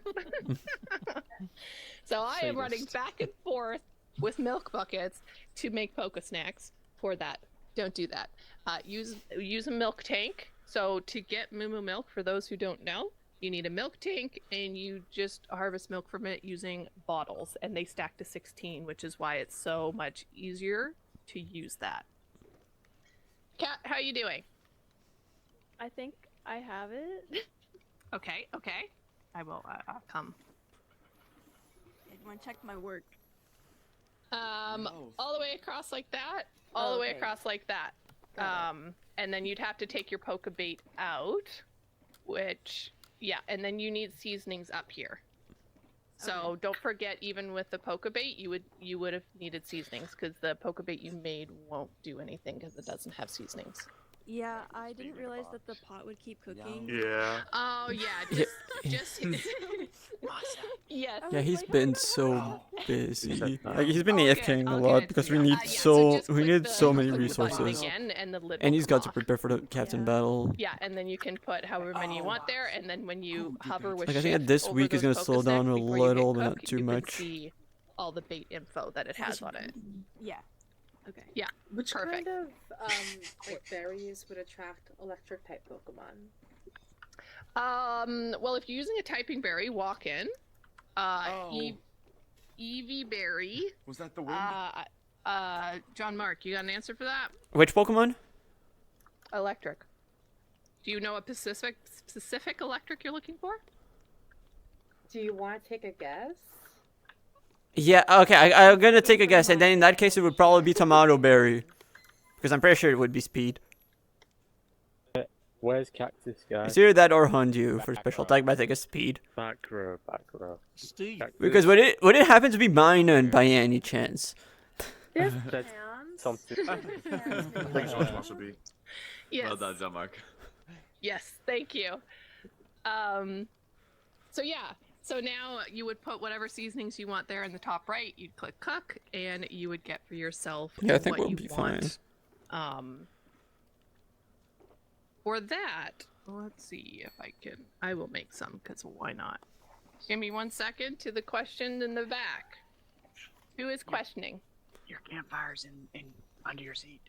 So I am running back and forth with milk buckets to make Poke Snacks for that. Don't do that. Use a milk tank. So to get Moo Moo milk, for those who don't know, you need a milk tank and you just harvest milk from it using bottles, and they stack to 16, which is why it's so much easier to use that. Kat, how you doing? I think I have it. Okay. I will I'll come. I want to check my work. All the way across like that. All the way Okay. across like that. And then you'd have to take your poke bait out, which, yeah, and then you need seasonings up here. So don't forget, even with the poke bait, you would have needed seasonings because the poke bait you made won't do anything because it doesn't have seasonings. Yeah, I didn't realize that the pot would keep cooking. Yeah. Oh yeah, Yeah. just yes. Yeah, he's been so busy. that? Like he's been Oh, AFKing good. a Oh, lot good. because we Yeah. need Yeah, so just we click need the- so many click the button resources. again, and the lid And will he's come got to off. prepare for the captain Yeah. battle. Yeah, and then you can put however many you want there, and then when you hover with Like I think shift that this over week is those gonna slow focus down necks a before you hit little, but cook, not too you much. can see all the bait info that it has on it. Yeah. Okay. Yeah, Which perfect. kind of like berries would attract electric type Pokemon? Well, if you're using a typing berry, walk in. Eevee berry. Was that the wind? John Mark, you got an answer for that? Which Pokemon? Electric. Do you know a specific electric you're looking for? Do you want to take a guess? Yeah, okay, I'm gonna take a guess, and then in that case it would probably be Tomato Berry. Because I'm pretty sure it would be speed. Where's Cactus Guy? It's either that or Hondu for special attack, but I think it's speed. Back row, back row. Steve. Cactus. Because would it happen to be Minun by any chance? There's That's hands. something. Thanks so much, Muscle B. Yes. Well done, John Mark. Yes, thank you. So yeah, so now you would put whatever seasonings you want there in the top right. You'd click cook, and you would get for yourself Yeah, I think what we'll you be want. fine. For that, let's see if I will make some, because why not? Give me 1 second to the question in the back. Who is questioning? Your campfire's in under your seat.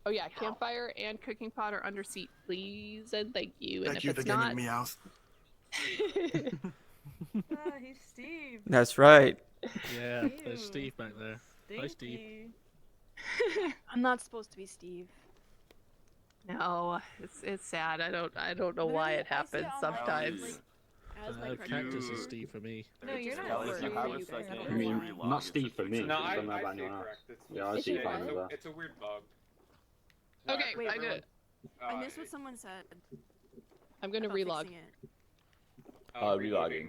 Oh yeah, campfire and cooking pot are under seat, please and thank you. And Thank you if for it's getting not, me out. He's Steve. That's right. Yeah, there's Steve back there. Hi, Steve. I'm not supposed to be Steve. no, it's sad. I don't know why Literally, it happens I see it on my, sometimes. like, as my Cactus pregnancy. is Steve for me. No, you're not. Kelly, for you me, have a you guys. second. I don't I know mean, why. not Steve for me. No, I don't know I about stay anyone else. correct. It's, Yeah, I Is see it fine what? as well. it's a weird bug. Okay, Wait, I good. I missed what someone said. I'm gonna about relog. fixing it. Relogging.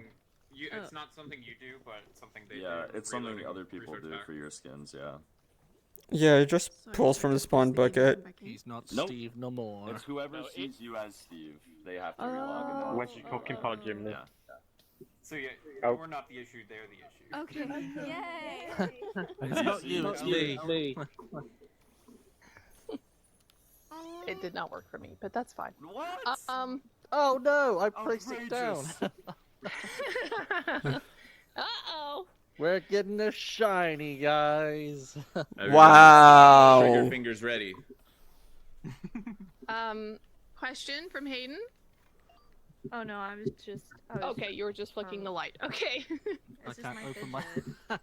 It's not something you do, but it's something they do. Yeah, it's something Reloading other people research do back. for your skins, yeah. Yeah, it just Sorry, pulls so from the just spawn press the bucket. back in. He's not Nope. Steve no more. It's whoever No, sees you as Steve. They have to relog and then Where's your cooking pot, Jim? Yeah. So yeah, Oh. we're not the issue, they're the issue. Okay. Yay. It's not you, it's me. It did not work for me, but that's fine. What? Oh no, I placed it down. Outrageous. Uh-oh. We're getting a shiny, guys. Everyone, Wow. Trigger fingers ready. Question from Hayden. Oh no, I was just. Okay, you were just flicking the light. Okay. I This is can't my open my. fidget. Click,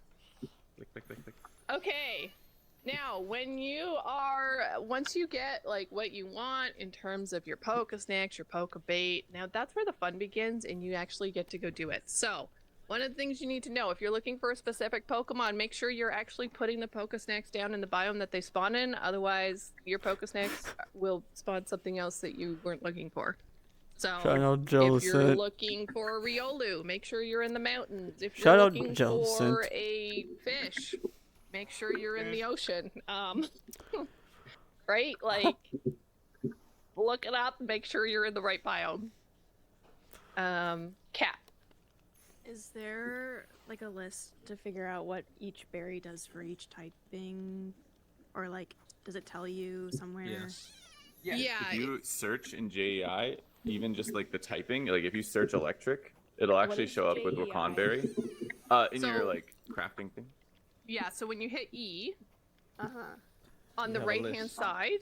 click, click, click. Okay. Now, once you get like what you want in terms of your poke snacks, your poke bait, now that's where the fun begins and you actually get to go do it. So, one of the things you need to know, if you're looking for a specific Pokemon, make sure you're actually putting the poke snacks down in the biome that they spawn in. Otherwise, your poke snacks will spawn something else that you weren't looking for. So, Shout out if Jellicent. you're looking for a Riolu, make sure you're in the mountains. If you're Shout out looking Jellicent. for a fish, make sure you're in the ocean. Right? Like, look it up and make sure you're in the right biome. Cat. Is there like a list to figure out what each berry does for each typing, or like does it tell you somewhere? Yes. Yeah. If you search in JEI, even just like the typing, like if you search electric, it'll actually is show up with JEI? Wakanberry. In your So- like crafting thing. Yeah, so when you hit E, Uh huh. on the have a right-hand list. side,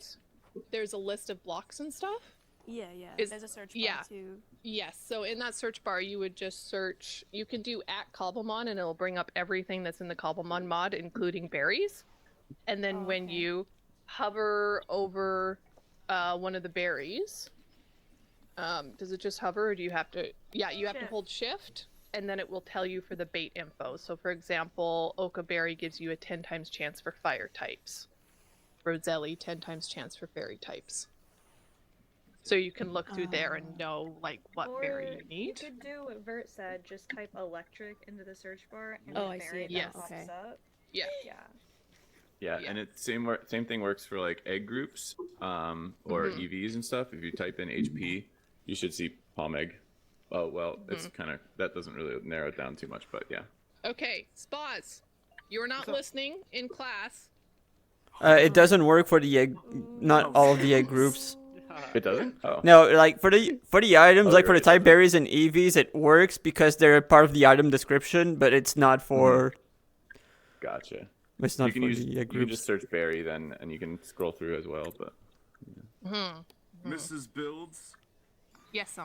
there's a list of blocks and stuff. Yeah, yeah. Is- There's a search bar yeah. too. Yes, so in that search bar, you would just search. You can do @Cobblemon, and it'll bring up everything that's in the Cobblemon mod, including berries. And then when okay. you hover over one of the berries, does it just hover, or do you have to? Yeah, you have to Shift. hold Shift, and then it will tell you for the bait info. So, for example, Oka Berry gives you a 10 times chance for fire types. Roselli, 10 times chance for fairy types. So you can look through there and know like what berry you You need. could do what Vert said, just type electric into the search bar and Oh, the I see berry it that now, pops okay. up. Yeah. Yeah. Yeah, and it same thing works for like egg groups, or EVs and stuff. If you type in HP, you should see palm egg. Oh well, it's kind of that doesn't really narrow it down too much, but yeah. Okay, Spaz, you're not listening in class. It doesn't work for the egg, not all of the egg groups. It doesn't? Oh. No, like for the items, Oh, like for you're the right, type berries and EVs, it works because they're part of the item description, but it's not for. Gotcha. It's not you can for use the egg you can groups. just search berry then, and you can scroll through as well. But Mrs. Builds, Yes,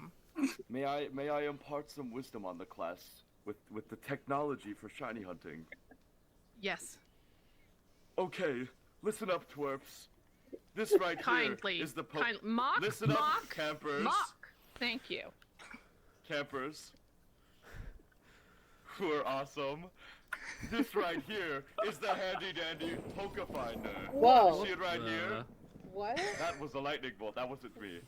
may I impart some wisdom on the class with the technology for shiny hunting? Yes. Okay, listen up, twerps. This right Kindly. here is the Mock. Listen up, Mock. campers. Mock. Thank you. Campers, who are awesome. This right here is the handy dandy Poke Finder. Whoa. You see it right here? What? That was a lightning bolt. That wasn't me.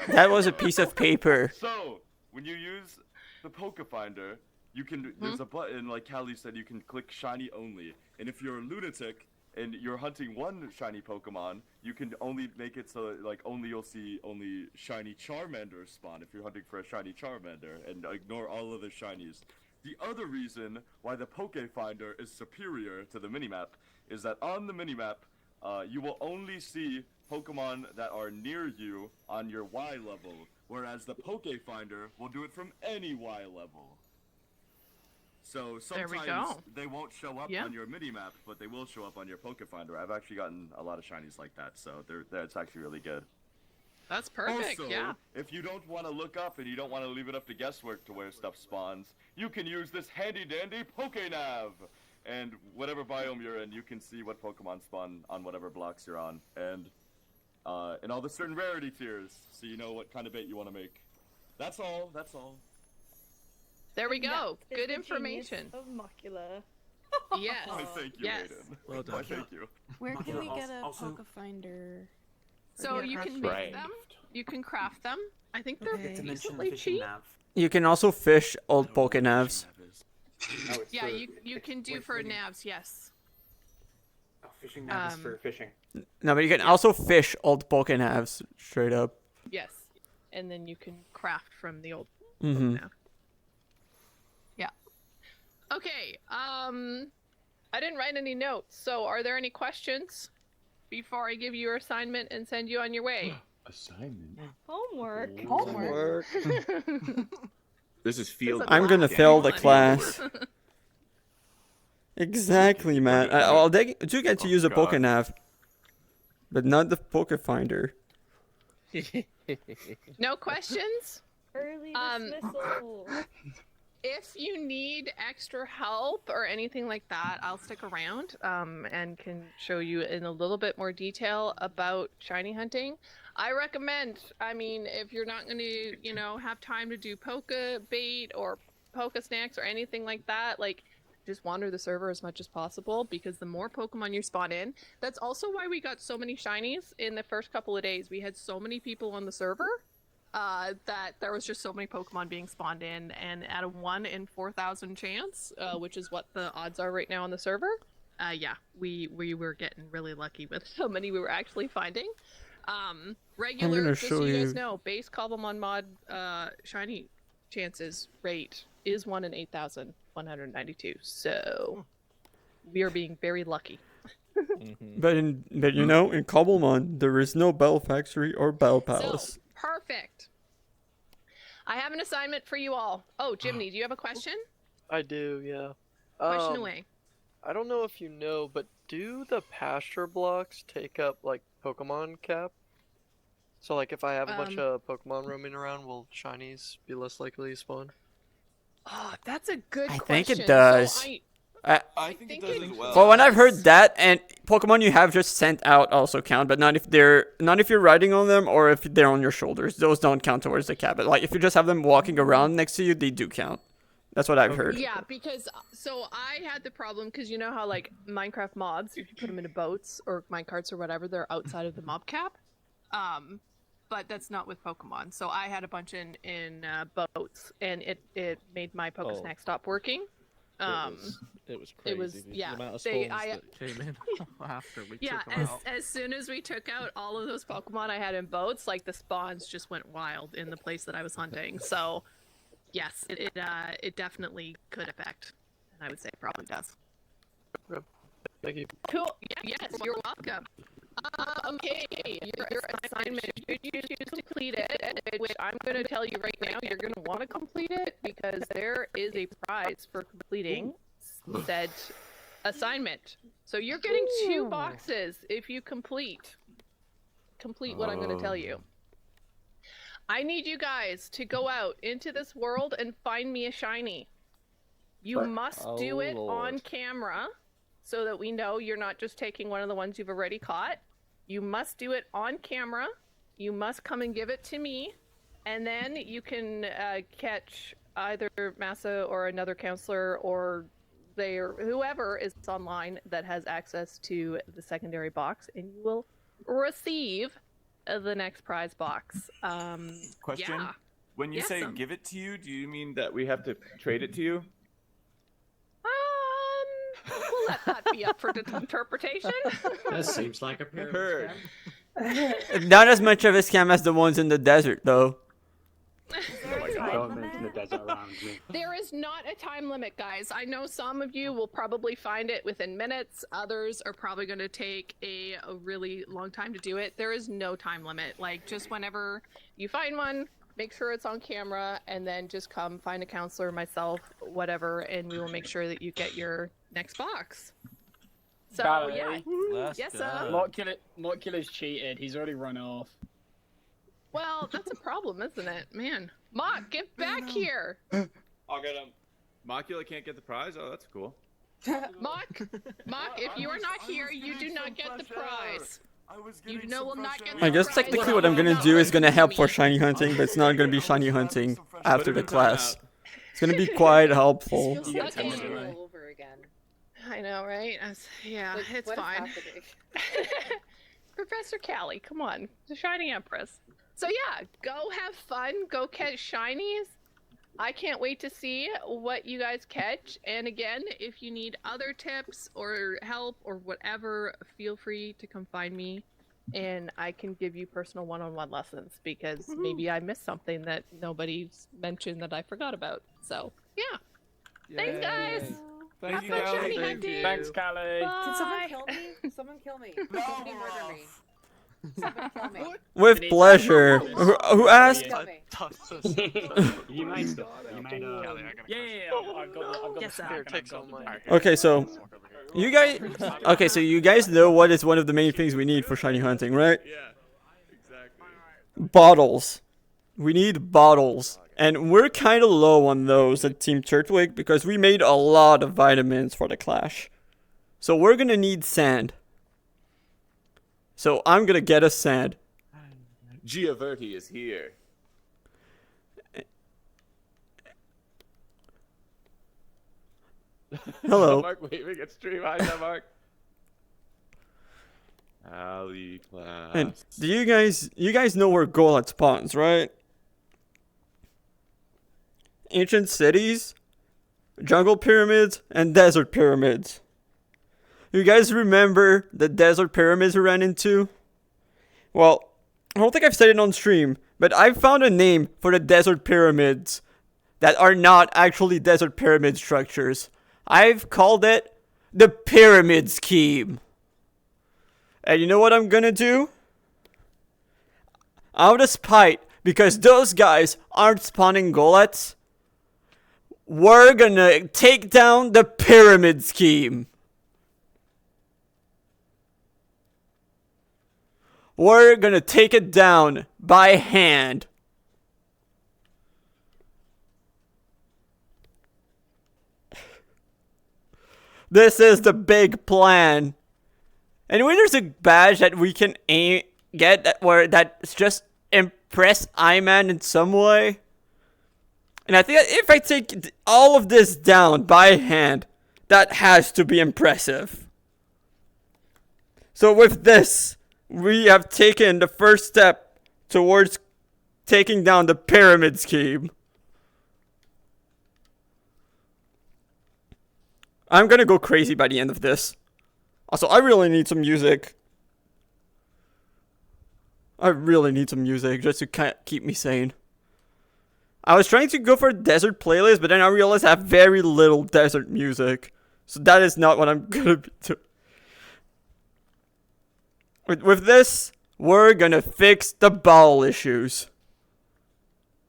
That was a piece of paper. So, when you use the Poke Finder, you can. There's a button, like Callie said, you can click shiny only. And if you're a lunatic and you're hunting one shiny Pokemon, you can only make it so like you'll see only shiny Charmander spawn if you're hunting for a shiny Charmander, and ignore all of the shinies. The other reason why the Poke Finder is superior to the minimap is that on the minimap, you will only see Pokemon that are near you on your Y level, whereas the Poke Finder will do it from any Y level. So sometimes they won't show up on your minimap, but they will show up on your Poke Finder. I've actually gotten a lot of shinies like that, so that's actually really good. That's perfect. Also, yeah. if you don't want to look up and you don't want to leave it up to guesswork to where stuff spawns, you can use this handy dandy Pokenav. And whatever biome you're in, you can see what Pokemon spawn on whatever blocks you're on. And all the certain rarity tiers, so you know what kind of bait you want to make. That's all. That's all. There we go. That is Good the information. genius of Mocula. Yes. Why, thank you, Yes. Aiden. Well done. Why, thank you. Where can we get a Also- Poke Finder? So you can make them. You can craft them. I think they're Okay. To mention the decently fishing cheap. nav. You can also fish old Pokenavs. Yeah, you can do for navs. Yes. Oh, fishing nav is for fishing. No, but you can also fish old Pokenavs straight up. Yes. And then you can craft from the old Mm-hmm. nav. Yeah. Okay. I didn't write any notes. So are there any questions before I give you your assignment and send you on your way? Assignment. Homework. Homework. This is field. I'm gonna work, fail the Daniel. class. Exactly, man. They do get to use a God. Pokenav, but not the Poke Finder. No questions? Early Um, dismissal. If you need extra help or anything like that, I'll stick around and can show you in a little bit more detail about shiny hunting. I recommend, I mean, if you're not going to, have time to do Poke bait or Poke snacks or anything like that, like, just wander the server as much as possible, because the more Pokemon you spawn in, that's also why we got so many shinies in the first couple of days. We had so many people on the server that there was just so many Pokemon being spawned in, and at a 1 in 4,000 chance, which is what the odds are right now on the server, yeah, we were getting really lucky with how many we were actually finding. Regular, just so you guys know, base Cobblemon mod shiny chances rate is 1 in 8,192, so we are being very lucky. But in Cobblemon, there is no Bell Factory or Bell Palace. So, perfect. I have an assignment for you all. Oh, Jimmy, do you have a question? I do, yeah. Question away. I don't know if you know, but do the pasture blocks take up, like, Pokemon cap? So, like, if I have a bunch of Pokemon roaming around, will shinies be less likely to spawn? Oh, that's a good question. I think it does. So I think it does as well. Well, when I've heard that, and Pokemon you have just sent out also count, but not if you're riding on them or if they're on your shoulders. Those don't count towards the cap. But like if you just have them walking around next to you, they do count. That's what I've heard. Yeah, because so I had the problem because you know how like Minecraft mobs, if you put them into boats or minecarts or whatever, they're outside of the mob cap. But that's not with Pokemon. So I had a bunch in boats, and it made my Pokesnack stop working. It was crazy. It was the amount of spawns that came in after we took them out. as soon as we took out all of those Pokemon I had in boats, like the spawns just went wild in the place that I was hunting. So yes, it definitely could affect, and I would say probably does. Thank you. Cool. Yeah, yes, you're welcome. Okay, your assignment, should you choose to complete it, which I'm going to tell you right now, you're going to want to complete it because there is a prize for completing said assignment. So you're getting 2 boxes if you complete what I'm going to tell you. I need you guys to go out into this world and find me a shiny. You must do it on camera so that we know you're not just taking one of the ones you've already caught. You must do it on camera. You must come and give it to me. And then you can catch either Massa or another counselor or whoever is online that has access to the secondary box, and you will receive the next prize box. Question? Yeah. When you Yes, say give it to you, do you mean that we have to trade it to you? We'll let that be up for interpretation. That seems like a pyramid Heard. scam. Not as much of a scam as the ones in the desert, though. Don't mention the desert around me. There is not a time limit, guys. I know some of you will probably find it within minutes. Others are probably going to take a really long time to do it. There is no time limit. Like, just whenever you find one, make sure it's on camera, and then just come find a counselor, myself, whatever, and we will make sure that you get your next box. So, Valerie, yeah. Yes, sir. Mocula's cheated. He's already run off. Well, that's a problem, isn't it? Man. Mock, get back here! I'll get him. Mocula can't get the prize? Oh, that's cool. Mock, if you are not here, you do not get the prize. You will not get the I guess prize. technically what I'm gonna do is gonna help for shiny hunting, but it's not gonna be shiny hunting after the class. It's gonna be quite helpful. Feels like all over again. I know, right? Yeah, Like, it's what is fine. happening? Professor Callie, come on. The Shiny Empress. So yeah, go have fun. Go catch shinies. I can't wait to see what you guys catch. And again, if you need other tips or help or whatever, feel free to come find me. And I can give you personal one-on-one lessons because maybe I missed something that nobody's mentioned that I forgot about. So yeah. Thanks, guys. Thank you, Have fun Callie. shiny hunting. Thanks, Callie. Bye. Can someone kill me? Someone kill me. Somebody murder me. Someone kill me. With pleasure. Who asked? Kill me. You made the. I've got the Here, stack take and some I've of got mine. Okay, so you guys. Okay, so you guys know what is one of the main things we need for shiny hunting, right? Yeah, exactly. Bottles. We need bottles. And we're kind of low on those at Team Turtwig because we made a lot of vitamins for the clash. So we're gonna need sand. So I'm gonna get us sand. Giaverti is here. Hello. Mark waving at stream. Hi, there, Mark. Alley class. And do you guys know where Golem spawns, right? Ancient cities, jungle pyramids, and desert pyramids. You guys remember the desert pyramids we ran into? Well, I don't think I've said it on stream, but I found a name for the desert pyramids that are not actually desert pyramid structures. I've called it the Pyramid Scheme. And you know what I'm gonna do? Out of spite, because those guys aren't spawning Golets, we're gonna take down the Pyramid Scheme. We're gonna take it down by hand. This is the big plan. And when there's a badge that we can get that's just impress Iman in some way, And I think that if I take all of this down by hand, that has to be impressive. So with this, we have taken the first step towards taking down the pyramid scheme. I'm gonna go crazy by the end of this. Also, I really need some music. I really need some music just to keep me sane. I was trying to go for a desert playlist, but then I realized I have very little desert music. So that is not what I'm gonna be doing. With this, we're gonna fix the bowel issues.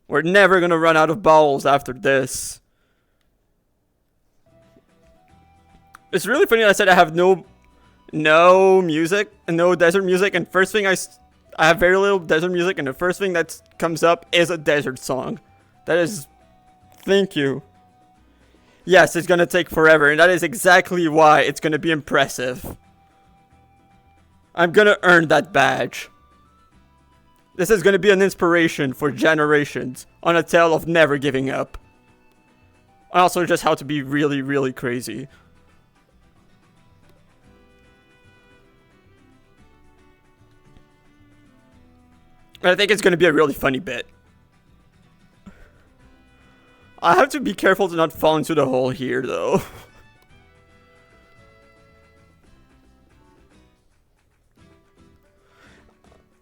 We're never gonna run out of bowels after this. It's really funny that I said I have no music, no desert music, and first thing I have very little desert music, and the first thing that comes up is a desert song. That is, thank you. Yes, it's gonna take forever, and that is exactly why it's gonna be impressive. I'm gonna earn that badge. This is gonna be an inspiration for generations on a tale of never giving up. And also just how to be really, really crazy. I think it's gonna be a really funny bit. I have to be careful to not fall into the hole here, though.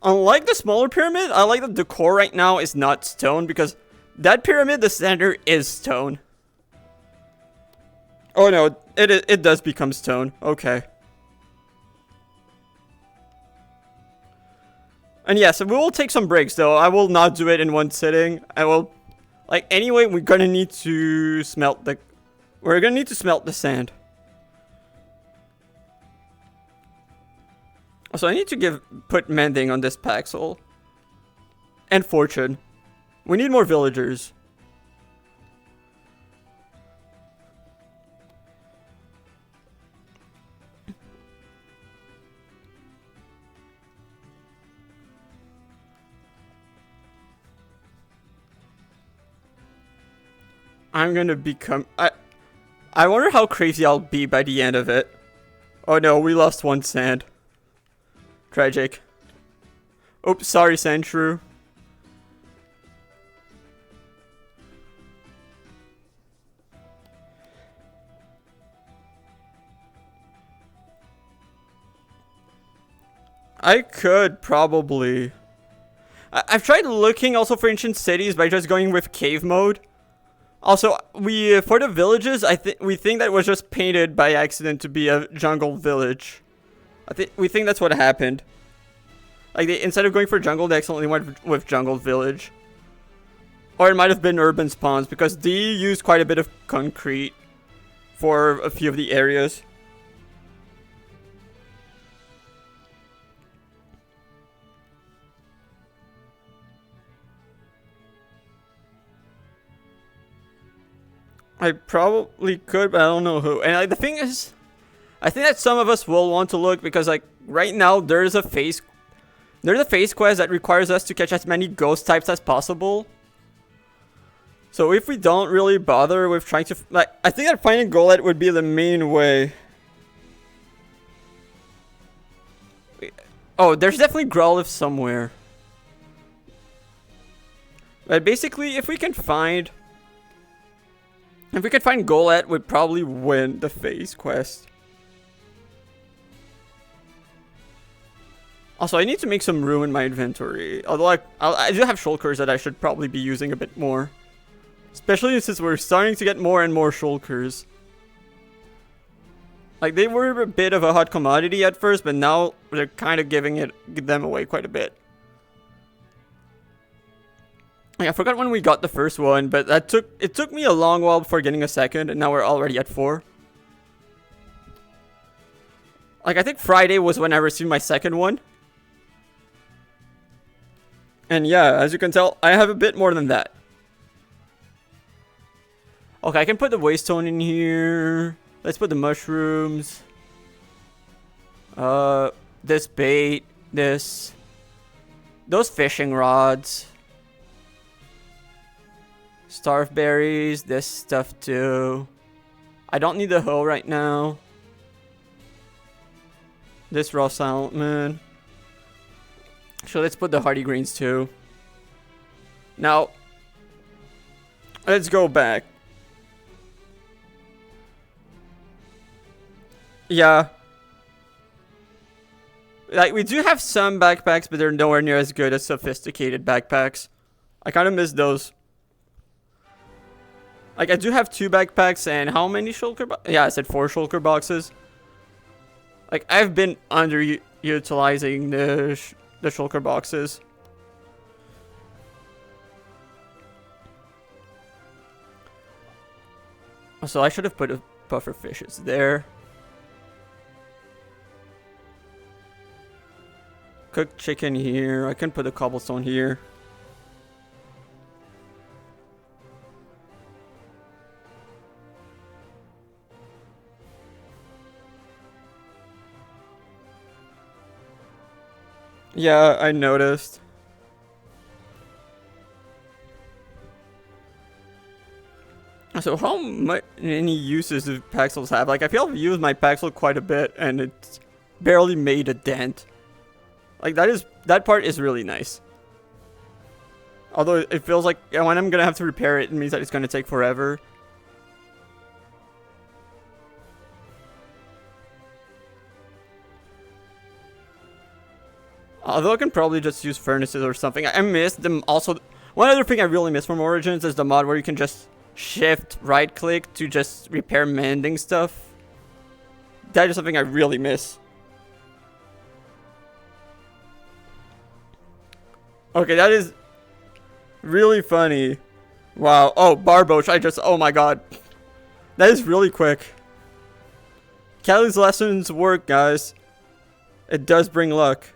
Unlike the smaller pyramid, I like that the core right now is not stone, because that pyramid, the center, is stone. Oh no, it does become stone. Okay. And yes, we will take some breaks, though. I will not do it in one sitting. I will... Like, anyway, we're gonna need to smelt the... We're gonna need to smelt the sand. Also, I need to put mending on this Paxel. And fortune. We need more villagers. I'm gonna become... I wonder how crazy I'll be by the end of it. Oh no, we lost one sand. Tragic. Oops, sorry, Sandshrew. I could probably... I've tried looking also for ancient cities by just going with cave mode. Also, for the villages, we think that was just painted by accident to be a jungle village. We think that's what happened. Like, instead of going for jungle, they accidentally went with jungle village. Or it might have been urban spawns, because they used quite a bit of concrete for a few of the areas. I probably could, but I don't know who. And the thing is, I think that some of us will want to look, because like right now there's a phase quest that requires us to catch as many ghost types as possible. So if we don't really bother with trying to I think that finding Golett would be the main way. Oh, there's definitely Growlithe somewhere. But basically, if we can find Golett, we'd probably win the phase quest. Also, I need to make some room in my inventory. Although I do have shulkers that I should probably be using a bit more. Especially since we're starting to get more and more shulkers. Like, they were a bit of a hot commodity at first, but now they're kind of giving them away quite a bit. I forgot when we got the first one, but it took me a long while before getting a second, and now we're already at 4. Like, I think Friday was when I received my second one. And yeah, as you can tell, I have a bit more than that. Okay, I can put the waystone in here. Let's put the mushrooms. This bait, those fishing rods. Starve berries, this stuff too. I don't need the hoe right now. This raw salmon. So let's put the hardy greens too. Now, let's go back. Yeah. Like, we do have some backpacks, but they're nowhere near as good as sophisticated backpacks. I kind of miss those. Like, I do have 2 backpacks and how many shulker boxes? Yeah, I said 4 shulker boxes. Like, I've been underutilizing the shulker boxes. So I should have put a puffer fishes there. Cooked chicken here. I can put a cobblestone here. Yeah, I noticed. So how many uses do Paxels have? Like, I feel I've used my Paxel quite a bit and it's barely made a dent. Like, that part is really nice. Although it feels like when I'm gonna have to repair it, it means that it's gonna take forever. Although I can probably just use furnaces or something. I miss them also. One other thing I really miss from Origins is the mod where you can just shift right click to just repair mending stuff. That is something I really miss. Okay, that is really funny. Wow. Oh, Barboach, oh my god. That is really quick. Callie's lessons work, guys. It does bring luck.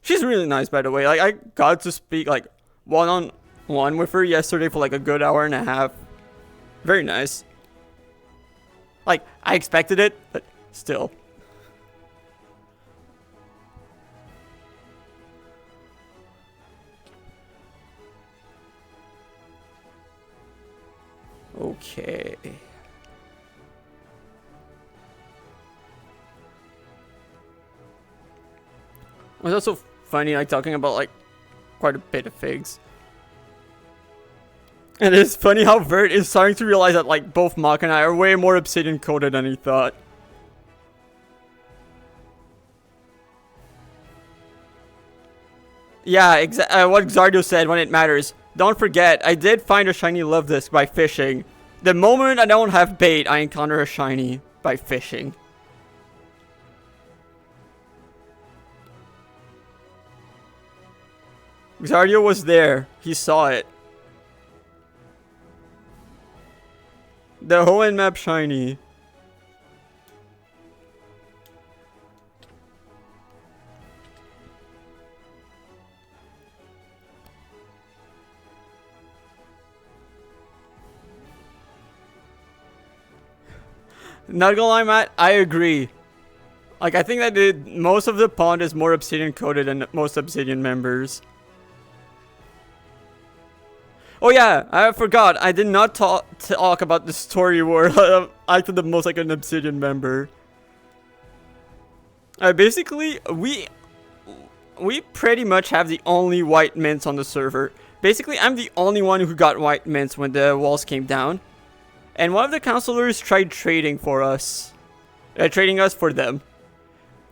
She's really nice, by the way. Like, I got to speak, like, one-on-one with her yesterday for, like, a good hour and a half. Very nice. Like, I expected it, but still. Okay. It was also funny, like, talking about, like, quite a bit of figs. And it's funny how Vert is starting to realize that, like, both Mach and I are way more obsidian coated than he thought. Yeah, what Xardio said when it matters. Don't forget, I did find a shiny love disc by fishing. The moment I don't have bait, I encounter a shiny by fishing. Xardio was there. He saw it. The Hoenn map shiny. Not gonna lie, Matt, I agree. Like, I think that most of the pond is more obsidian coated than most obsidian members. Oh yeah, I forgot. I did not talk about the story where I acted the most like an obsidian member. Basically, we pretty much have the only white mints on the server. Basically, I'm the only one who got white mints when the walls came down. And one of the counselors tried trading for us. Trading us for them.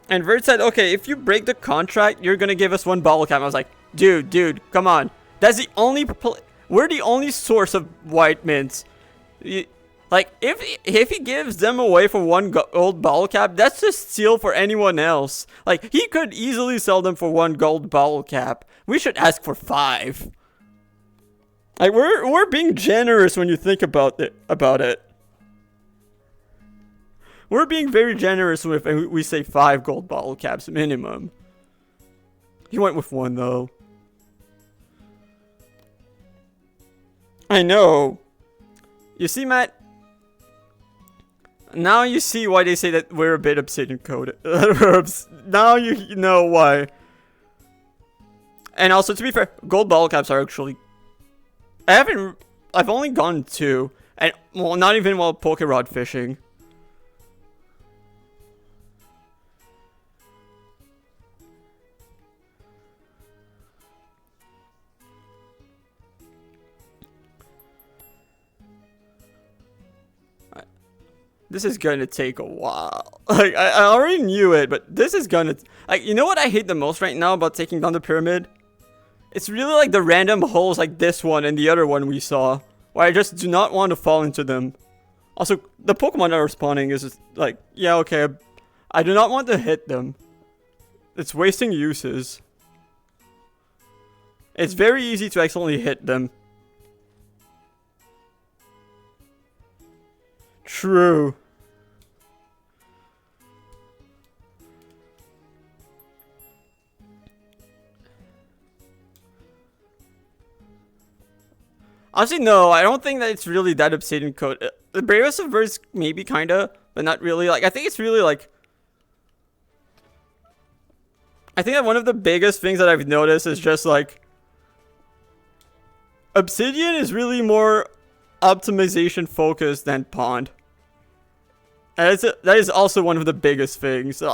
And Vert said, okay, if you break the contract, you're gonna give us 1 bottle cap. I was like, dude, come on. That's the only... We're the only source of white mints. Like, if he gives them away for 1 gold bottle cap, that's just steal for anyone else. Like, he could easily sell them for 1 gold bottle cap. We should ask for 5. Like, we're being generous when you think about it. We're being very generous if we say 5 gold bottle caps minimum. He went with 1 though. I know. You see, Matt? Now you see why they say that we're a bit obsidian coded. Now you know why. And also, to be fair, gold bottle caps are actually... I've only gone 2. And, well, not even while poke rod fishing. This is gonna take a while. Like, I already knew it, but this is gonna... Like, you know what I hate the most right now about taking down the pyramid? It's really like the random holes like this one and the other one we saw. Where I just do not want to fall into them. Also, the Pokemon that are spawning is just like... Yeah, okay. I do not want to hit them. It's wasting uses. It's very easy to accidentally hit them. True. Honestly, no, I don't think that it's really that obsidian code. The bravest of birds, maybe, kinda, but not really. Like, I think it's really like... I think that one of the biggest things that I've noticed is just like... Obsidian is really more optimization focused than Pond. And that is also one of the biggest things. So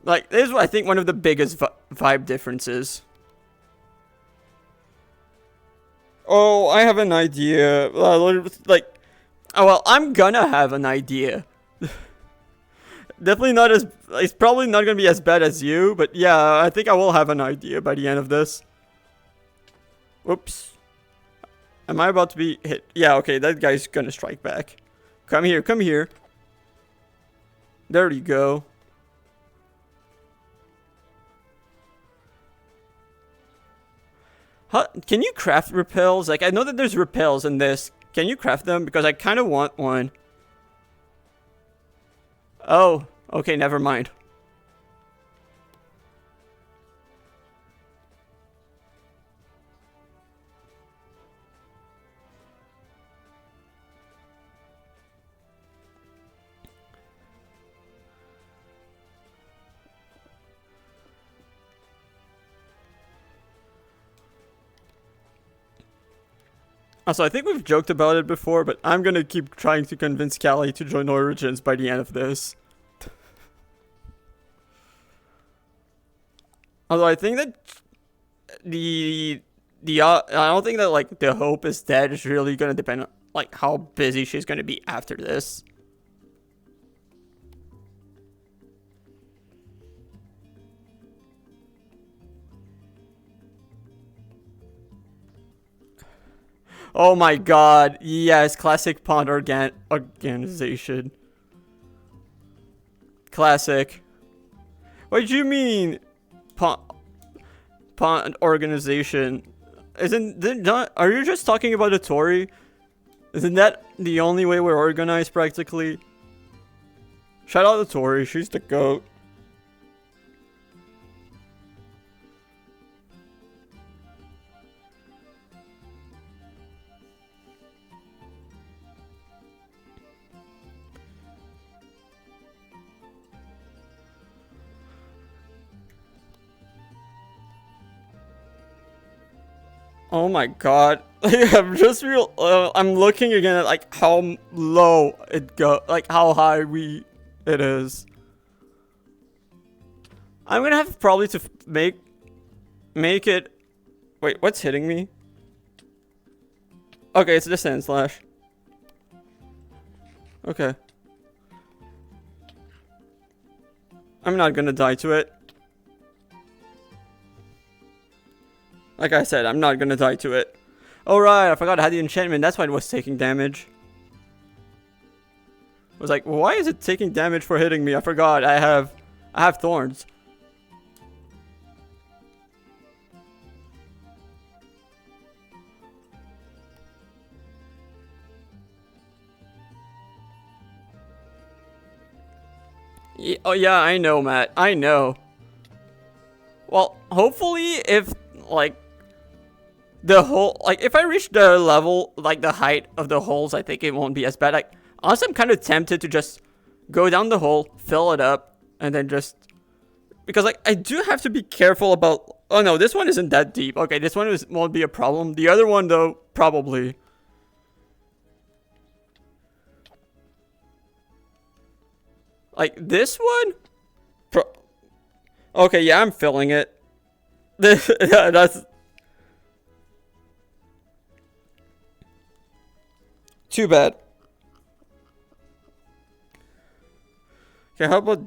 like, this is, I think, one of the biggest vibe differences. Oh, I have an idea. Like, oh, well, I'm gonna have an idea. Definitely not as... It's probably not gonna be as bad as you, but yeah, I think I will have an idea by the end of this. Whoops. Am I about to be hit? Yeah, okay, that guy's gonna strike back. Come here, come here. There you go. Huh, can you craft repels? Like, I know that there's repels in this. Can you craft them? Because I kind of want one. Oh, okay, never mind. Also, I think we've joked about it before, but I'm gonna keep trying to convince Callie to join Origins by the end of this. Although I think that I don't think that like the hope is dead. It's really gonna depend on like how busy she's gonna be after this. Oh my god, yes, classic Pond organization. Classic. What do you mean, Pond organization? Isn't that not? Are you just talking about a Tori? Isn't that the only way we're organized practically? Shout out to Tori, she's the GOAT. Oh my god. I'm just I'm looking again at like how low it like how high it is. I'm gonna have probably to make it. Wait, what's hitting me? Okay, it's the Sand Slash. Okay. I'm not gonna die to it. Like I said, I'm not gonna die to it. Oh right, I forgot I had the enchantment. That's why it was taking damage. I was like, why is it taking damage for hitting me? I forgot. I have thorns. Yeah, oh yeah, I know, Matt. I know. Well, hopefully, if like the hole, like if I reach the level, like the height of the holes, I think it won't be as bad. Like Honestly, I'm kind of tempted to just go down the hole, fill it up, and then just... Because, like, I do have to be careful about... Oh, no, this one isn't that deep. Okay, this one won't be a problem. The other one, though, probably. Like, this one? Okay, yeah, I'm filling it. Yeah, that's... Too bad. Okay, how about...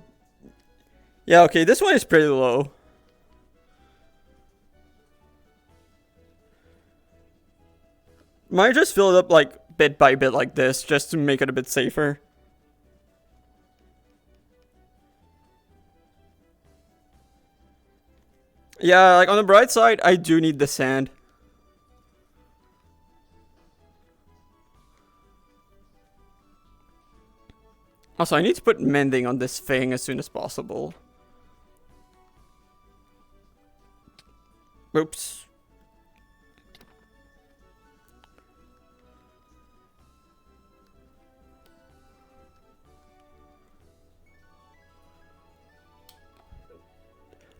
Yeah, okay, this one is pretty low. Might just fill it up, like, bit by bit like this, just to make it a bit safer. Yeah, like, on the bright side, I do need the sand. Also, I need to put mending on this thing as soon as possible. Oops.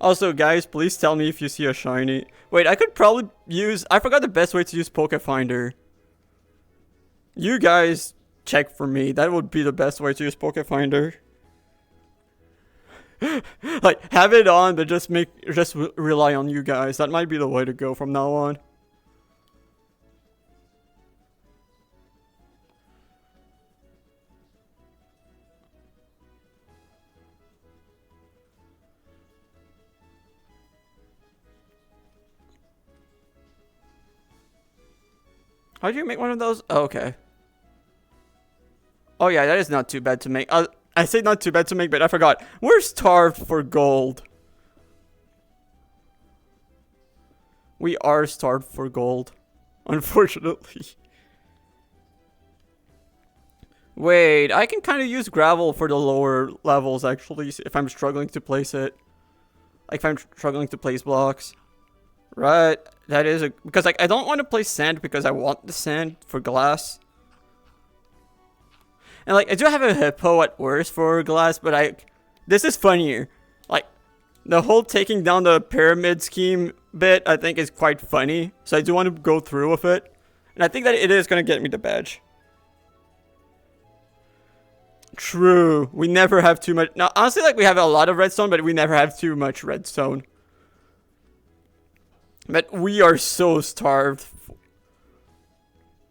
Also, guys, please tell me if you see a shiny. Wait, I could probably use... I forgot the best way to use Pokefinder. You guys check for me. That would be the best way to use Pokefinder. Like, have it on, but just rely on you guys. That might be the way to go from now on. How do you make one of those? Oh, okay. Oh yeah, that is not too bad to make. I say not too bad to make, but I forgot. We're starved for gold. We are starved for gold. Unfortunately. Wait, I can kind of use gravel for the lower levels, actually, if I'm struggling to place it. Like, if I'm struggling to place blocks. Right, that is a... Because, like, I don't want to place sand because I want the sand for glass. And, like, I do have a hippo at worst for glass, but this is funnier. Like, the whole taking down the pyramid scheme bit, I think, is quite funny. So I do want to go through with it. And I think that it is going to get me the badge. True. We never have too much... Now, honestly, like, we have a lot of redstone, but we never have too much redstone. But we are so starved.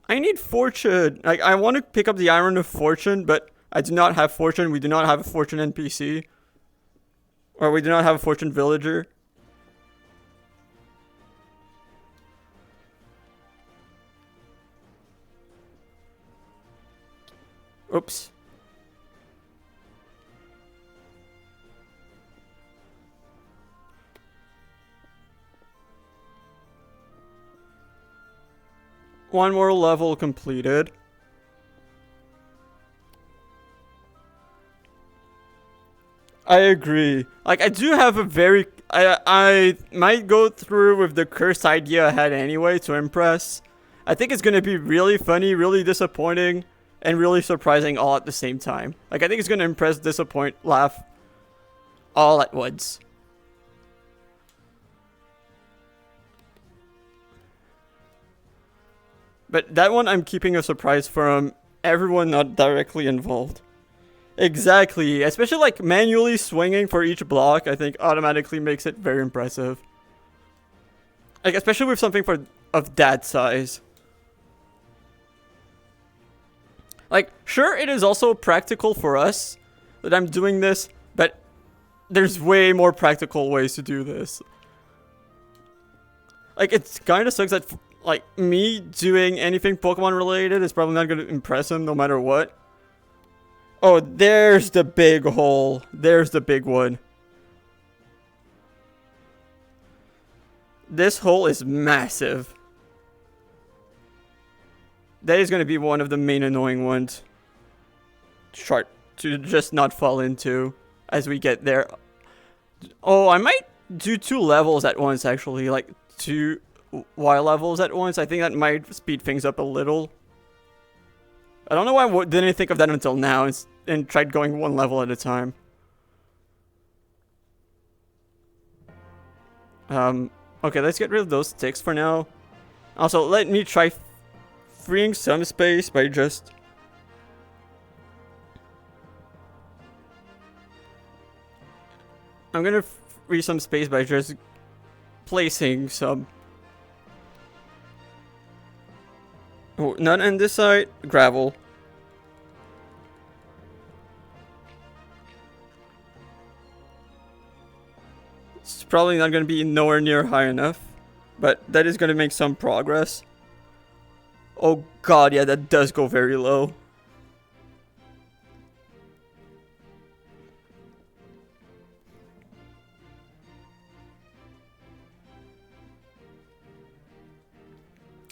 I need fortune. Like, I want to pick up the iron of fortune, but I do not have fortune. We do not have a fortune NPC. Or we do not have a fortune villager. Oops. One more level completed. I agree. Like, I do have a very... I might go through with the cursed idea ahead anyway to impress. I think it's going to be really funny, really disappointing, and really surprising all at the same time. Like, I think it's going to impress, disappoint, laugh all at once. But that one I'm keeping a surprise from everyone not directly involved. Exactly. Especially like manually swinging for each block, I think automatically makes it very impressive. Like especially with something of that size. Like sure it is also practical for us that I'm doing this, but there's way more practical ways to do this. Like it kind of sucks that like, me doing anything Pokemon related is probably not going to impress him no matter what. Oh, there's the big hole. There's the big one. This hole is massive. That is going to be one of the main annoying ones. To just not fall into as we get there. Oh, I might do 2 levels at once, actually. Like, 2... Y levels at once. I think that might speed things up a little. I don't know why I didn't think of that until now and tried going one level at a time. Okay, let's get rid of those sticks for now. Also, let me try freeing some space by just... I'm gonna free some space by just placing some... Oh, not on this side, gravel. It's probably not gonna be nowhere near high enough, but that is gonna make some progress. Oh god, yeah, that does go very low.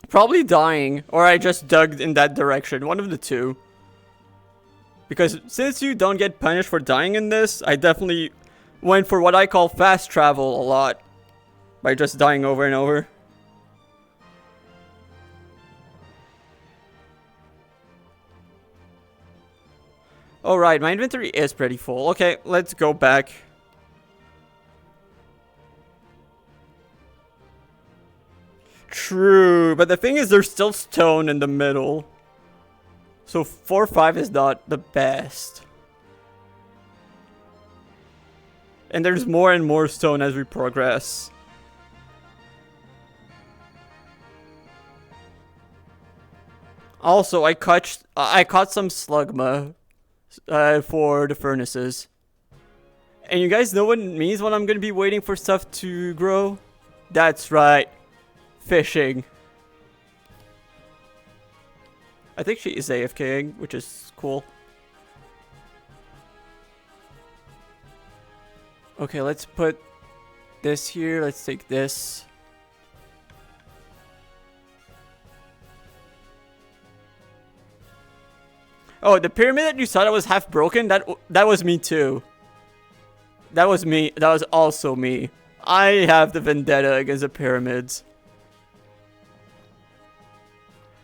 Probably dying, or I just dug in that direction, one of the two. Because since you don't get punished for dying in this, I definitely went for what I call fast travel a lot. By just dying over and over. Alright, my inventory is pretty full. Okay, let's go back. True, but the thing is there's still stone in the middle. So 4-5 is not the best. And there's more and more stone as we progress. Also, I caught some slugma for the furnaces. And you guys know what it means when I'm gonna be waiting for stuff to grow? That's right. Fishing. I think she is AFKing, which is cool. Okay, let's put this here. Let's take this. Oh, the pyramid that you saw that was half broken, that was me too. That was me. That was also me. I have the vendetta against the pyramids.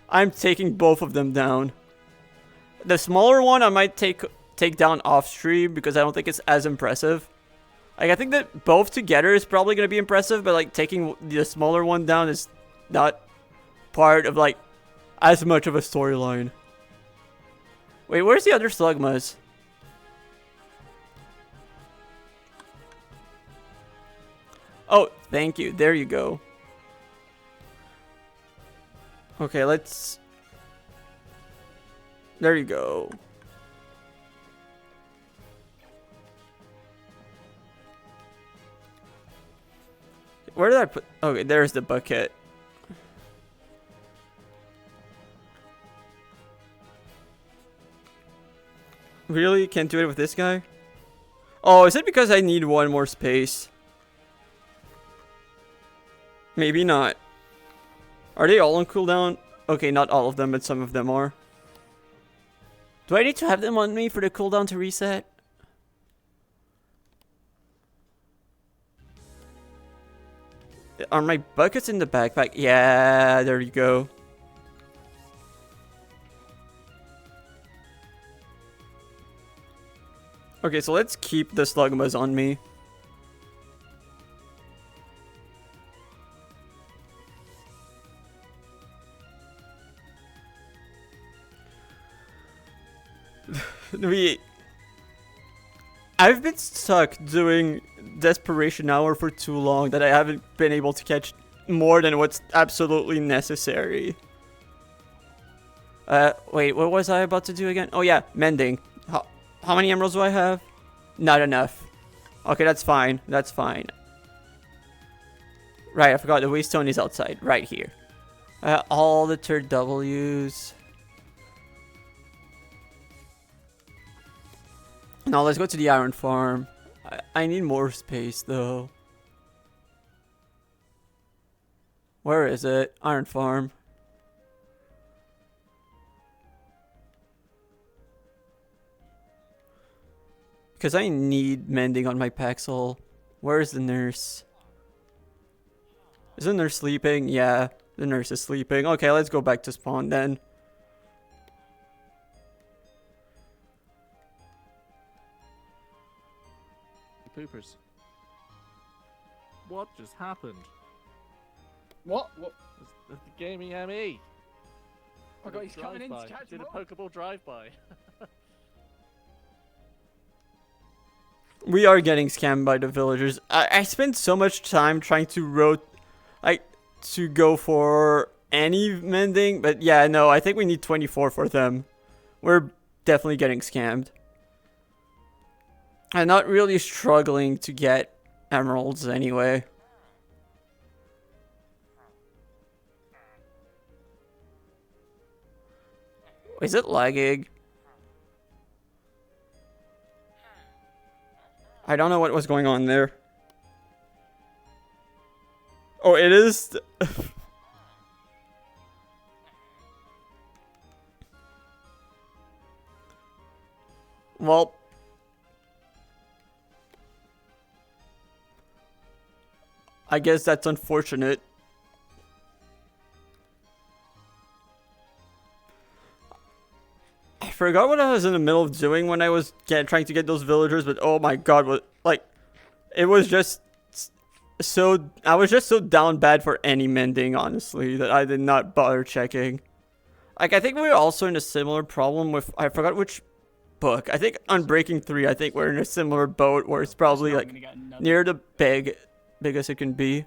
I'm taking both of them down. The smaller one I might take down off stream because I don't think it's as impressive. Like, I think that both together is probably going to be impressive, but like taking the smaller one down is not part of like as much of a storyline. Wait, where's the other slugmas? Oh, thank you. There you go. Okay, let's... There you go. Where did I put... Okay, there's the bucket. Really? Can't do it with this guy? Oh, is it because I need one more space? Maybe not. Are they all on cooldown? Okay, not all of them, but some of them are. Do I need to have them on me for the cooldown to reset? Are my buckets in the backpack? Yeah, there you go. Okay, so let's keep the slugmas on me. I've been stuck doing Desperation Hour for too long that I haven't been able to catch more than what's absolutely necessary. Wait, what was I about to do again? Oh yeah, mending. How many emeralds do I have? Not enough. Okay, that's fine. That's fine. Right, I forgot the waystone is outside. Right here. All the third W's. Now let's go to the iron farm. I need more space though. Where is it? Iron farm. Because I need mending on my Paxel. Where is the nurse? Is the nurse sleeping? Yeah, the nurse is sleeping. Okay, let's go back to spawn then. poopers. What just happened? What? The gaming ME. Oh god, he's coming in to catch Did him a up. Pokeball drive-by. We are getting scammed by the villagers. I spent so much time trying to to go for any mending, but yeah, no, I think we need 24 for them. We're definitely getting scammed. I'm not really struggling to get emeralds anyway. Is it lagging? I don't know what was going on there. Oh, it is? Well, I guess that's unfortunate. I forgot what I was in the middle of doing when I was trying to get those villagers, but oh my god, it was just so, I was just so down bad for any mending, honestly, that I did not bother checking. Like, I think we were also in a similar problem with, I forgot which book. I think Unbreaking 3, I think we're in a similar boat where it's probably like near the biggest it can be.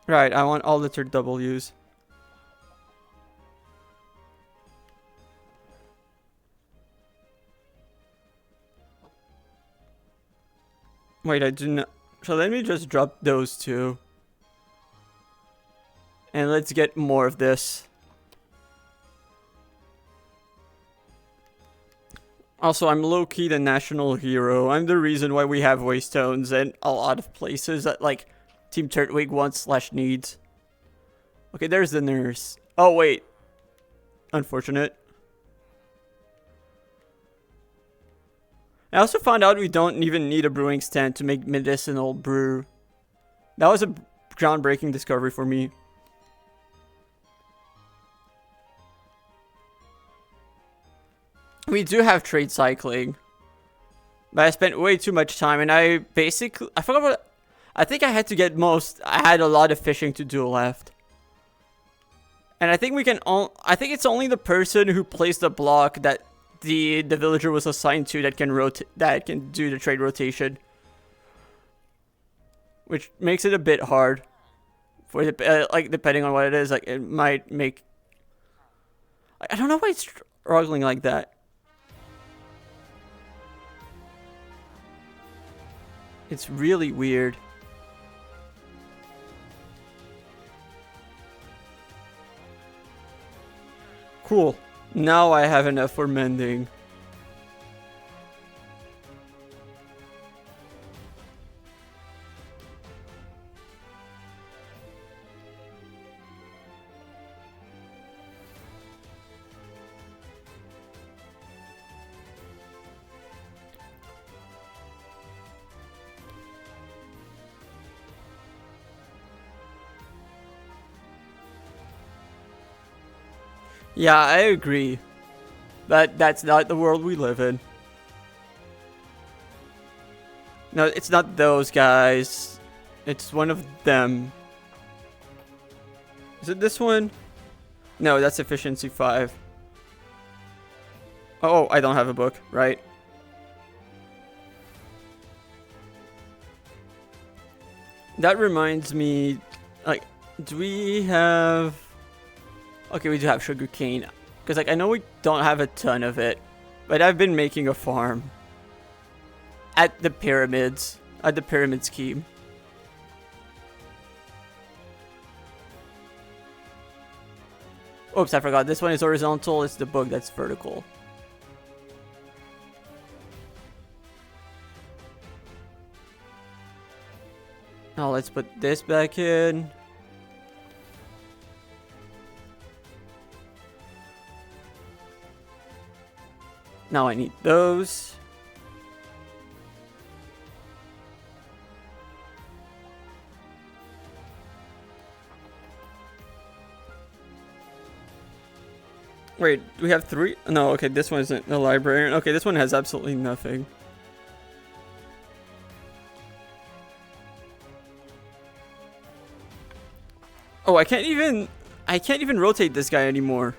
Right, I want all the W's. Wait, I do not. So let me just drop those two. And let's get more of this. Also, I'm low-key the national hero. I'm the reason why we have waystones in a lot of places that, like, Team Turtwig wants/needs. Okay, there's the nurse. Oh, wait. Unfortunate. I also found out we don't even need a brewing stand to make medicinal brew. That was a groundbreaking discovery for me. We do have trade cycling. But I spent way too much time and I forgot what, I think I had to get I had a lot of fishing to do left. And I think I think it's only the person who placed the block that the villager was assigned to that can do the trade rotation, which makes it a bit hard for like, depending on what it is, like, it might make, I don't know why it's struggling like that. It's really weird. Cool. Now I have enough for mending. Yeah, I agree. But that's not the world we live in. No, it's not those guys. It's one of them. Is it this one? No, that's efficiency 5. Oh, I don't have a book, right? That reminds me, like, do we have... Okay, we do have sugarcane. Because, like, I know we don't have a ton of it. But I've been making a farm. At the pyramids. At the pyramid scheme. Oops, I forgot. This one is horizontal. It's the book that's vertical. Now let's put this back in. Now I need those. Wait, do we have 3? No, okay, this one isn't the librarian. Okay, this one has absolutely nothing. Oh, I can't even rotate this guy anymore.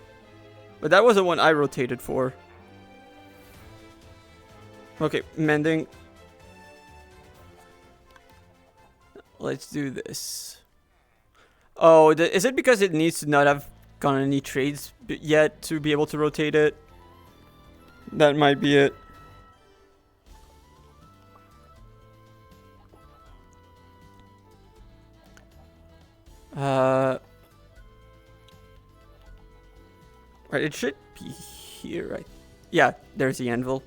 But that was the one I rotated for. Okay, mending. Let's do this. Oh, is it because it needs to not have gotten any trades yet to be able to rotate it? That might be it. Right, it should be here, right? Yeah, there's the anvil.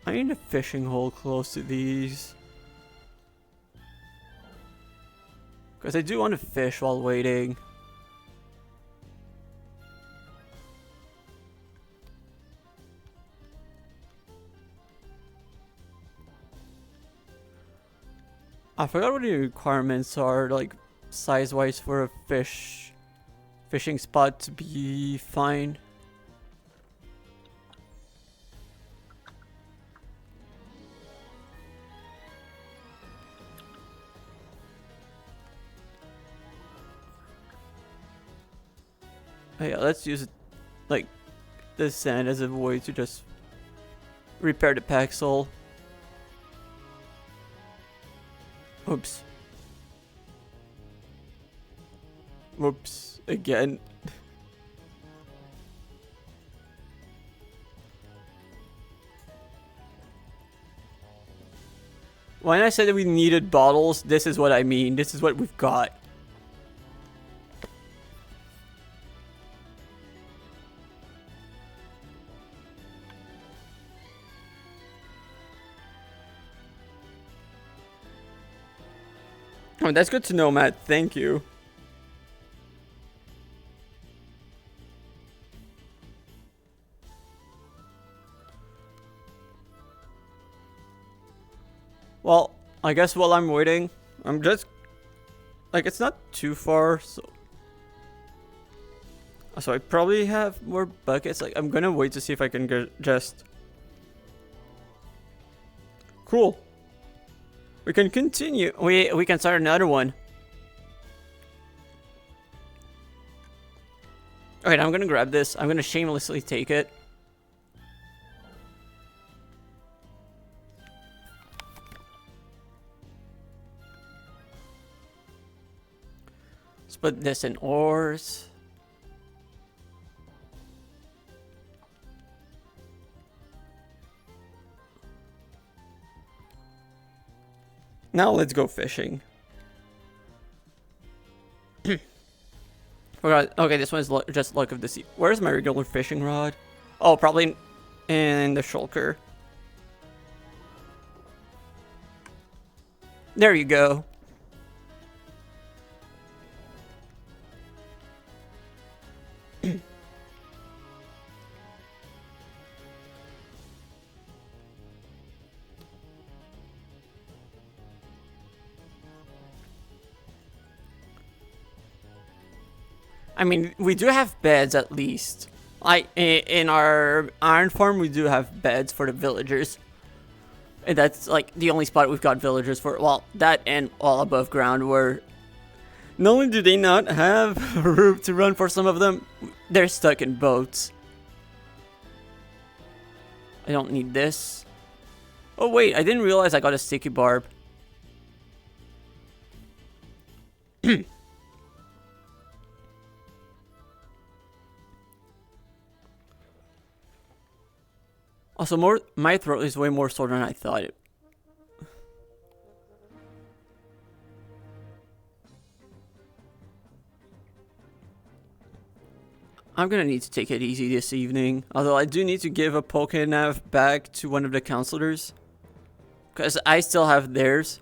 I need a fishing hole close to these. Because I do want to fish while waiting. I forgot what the requirements are, like, size-wise for a fishing spot to be fine. Oh yeah, let's use, like, the sand as a way to just repair the paxel. Oops. Whoops. Again. When I said that we needed bottles, this is what I mean. This is what we've got. Oh, that's good to know, Matt. Thank you. Well, I guess while I'm waiting, I'm just... Like, it's not too far, so... So I probably have more buckets. Like, I'm gonna wait to see if I can just... Cool. We can continue. We can start another one. Alright, I'm gonna grab this. I'm gonna shamelessly take it. Let's put this in ores. Now let's go fishing. Forgot. Okay, this one's just luck of the sea. Where's my regular fishing rod? Oh, probably in the shulker. There you go. I mean, we do have beds at least. Like, in our iron farm, we do have beds for the villagers. And that's, like, the only spot we've got villagers for. Well, that and all above ground where... Not only do they not have room to run for some of them, they're stuck in boats. I don't need this. Oh, wait, I didn't realize I got a sticky barb. Also, my throat is way more sore than I thought it. I'm gonna need to take it easy this evening. Although I do need to give a Pokénav back to one of the counselors. Because I still have theirs.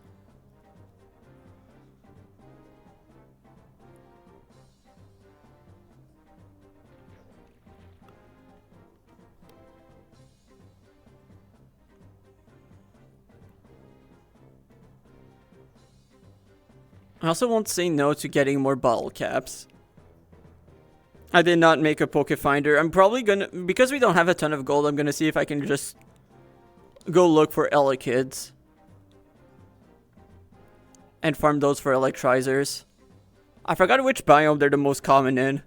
I also won't say no to getting more bottle caps. I did not make a Poke Finder. I'm probably gonna, because we don't have a ton of gold, I'm gonna see if I can just go look for Elekkids. And farm those for Electrizers. I forgot which biome they're the most common in.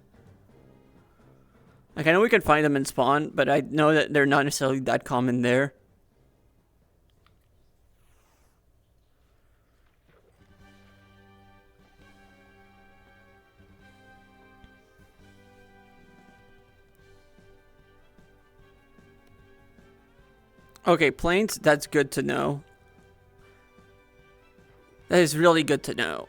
Like, I know we can find them in spawn, but I know that they're not necessarily that common there. Okay, plains, that's good to know. That is really good to know.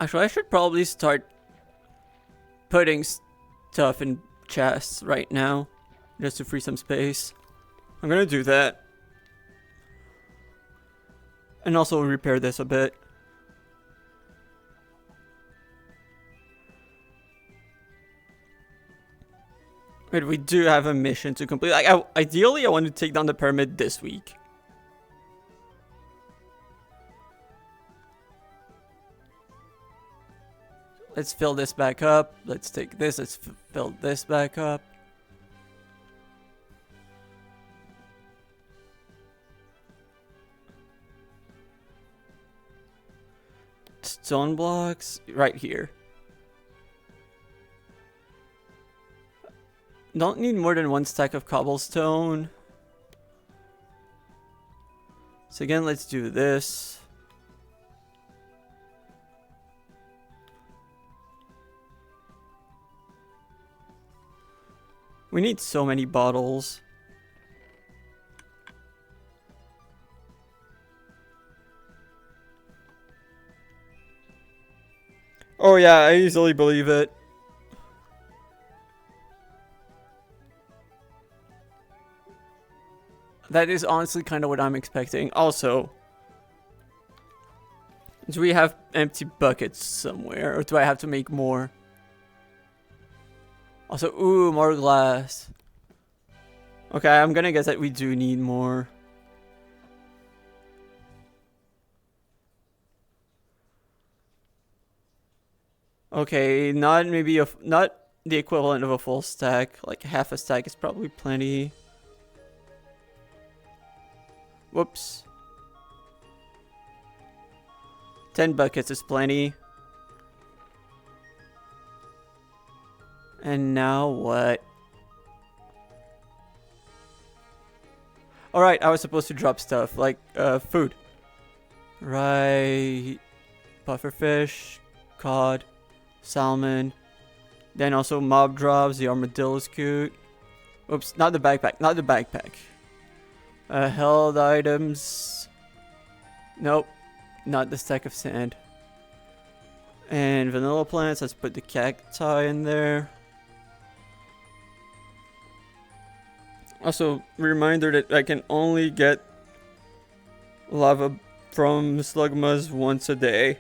Actually, I should probably start putting stuff in chests right now, just to free some space. I'm gonna do that. And also repair this a bit. But we do have a mission to complete. Like, ideally, I want to take down the pyramid this week. Let's fill this back up. Let's take this. Let's fill this back up. Stone blocks right here. Don't need more than one stack of cobblestone. So again, let's do this. We need so many bottles. Oh yeah, I easily believe it. That is honestly kind of what I'm expecting. Also, do we have empty buckets somewhere, or do I have to make more? Also, ooh, more glass. Okay, I'm gonna guess that we do need more. Okay, not maybe not the equivalent of a full stack. Like half a stack is probably plenty. Whoops. 10 buckets is plenty. And now what? Alright, I was supposed to drop stuff like food. Right. Pufferfish, cod, salmon. Then also mob drops, the armadillo scoot. Oops, not the backpack, not the backpack. Held items. Nope, not the stack of sand. And vanilla plants, let's put the cacti in there. Also, reminder that I can only get lava from slugmas once a day.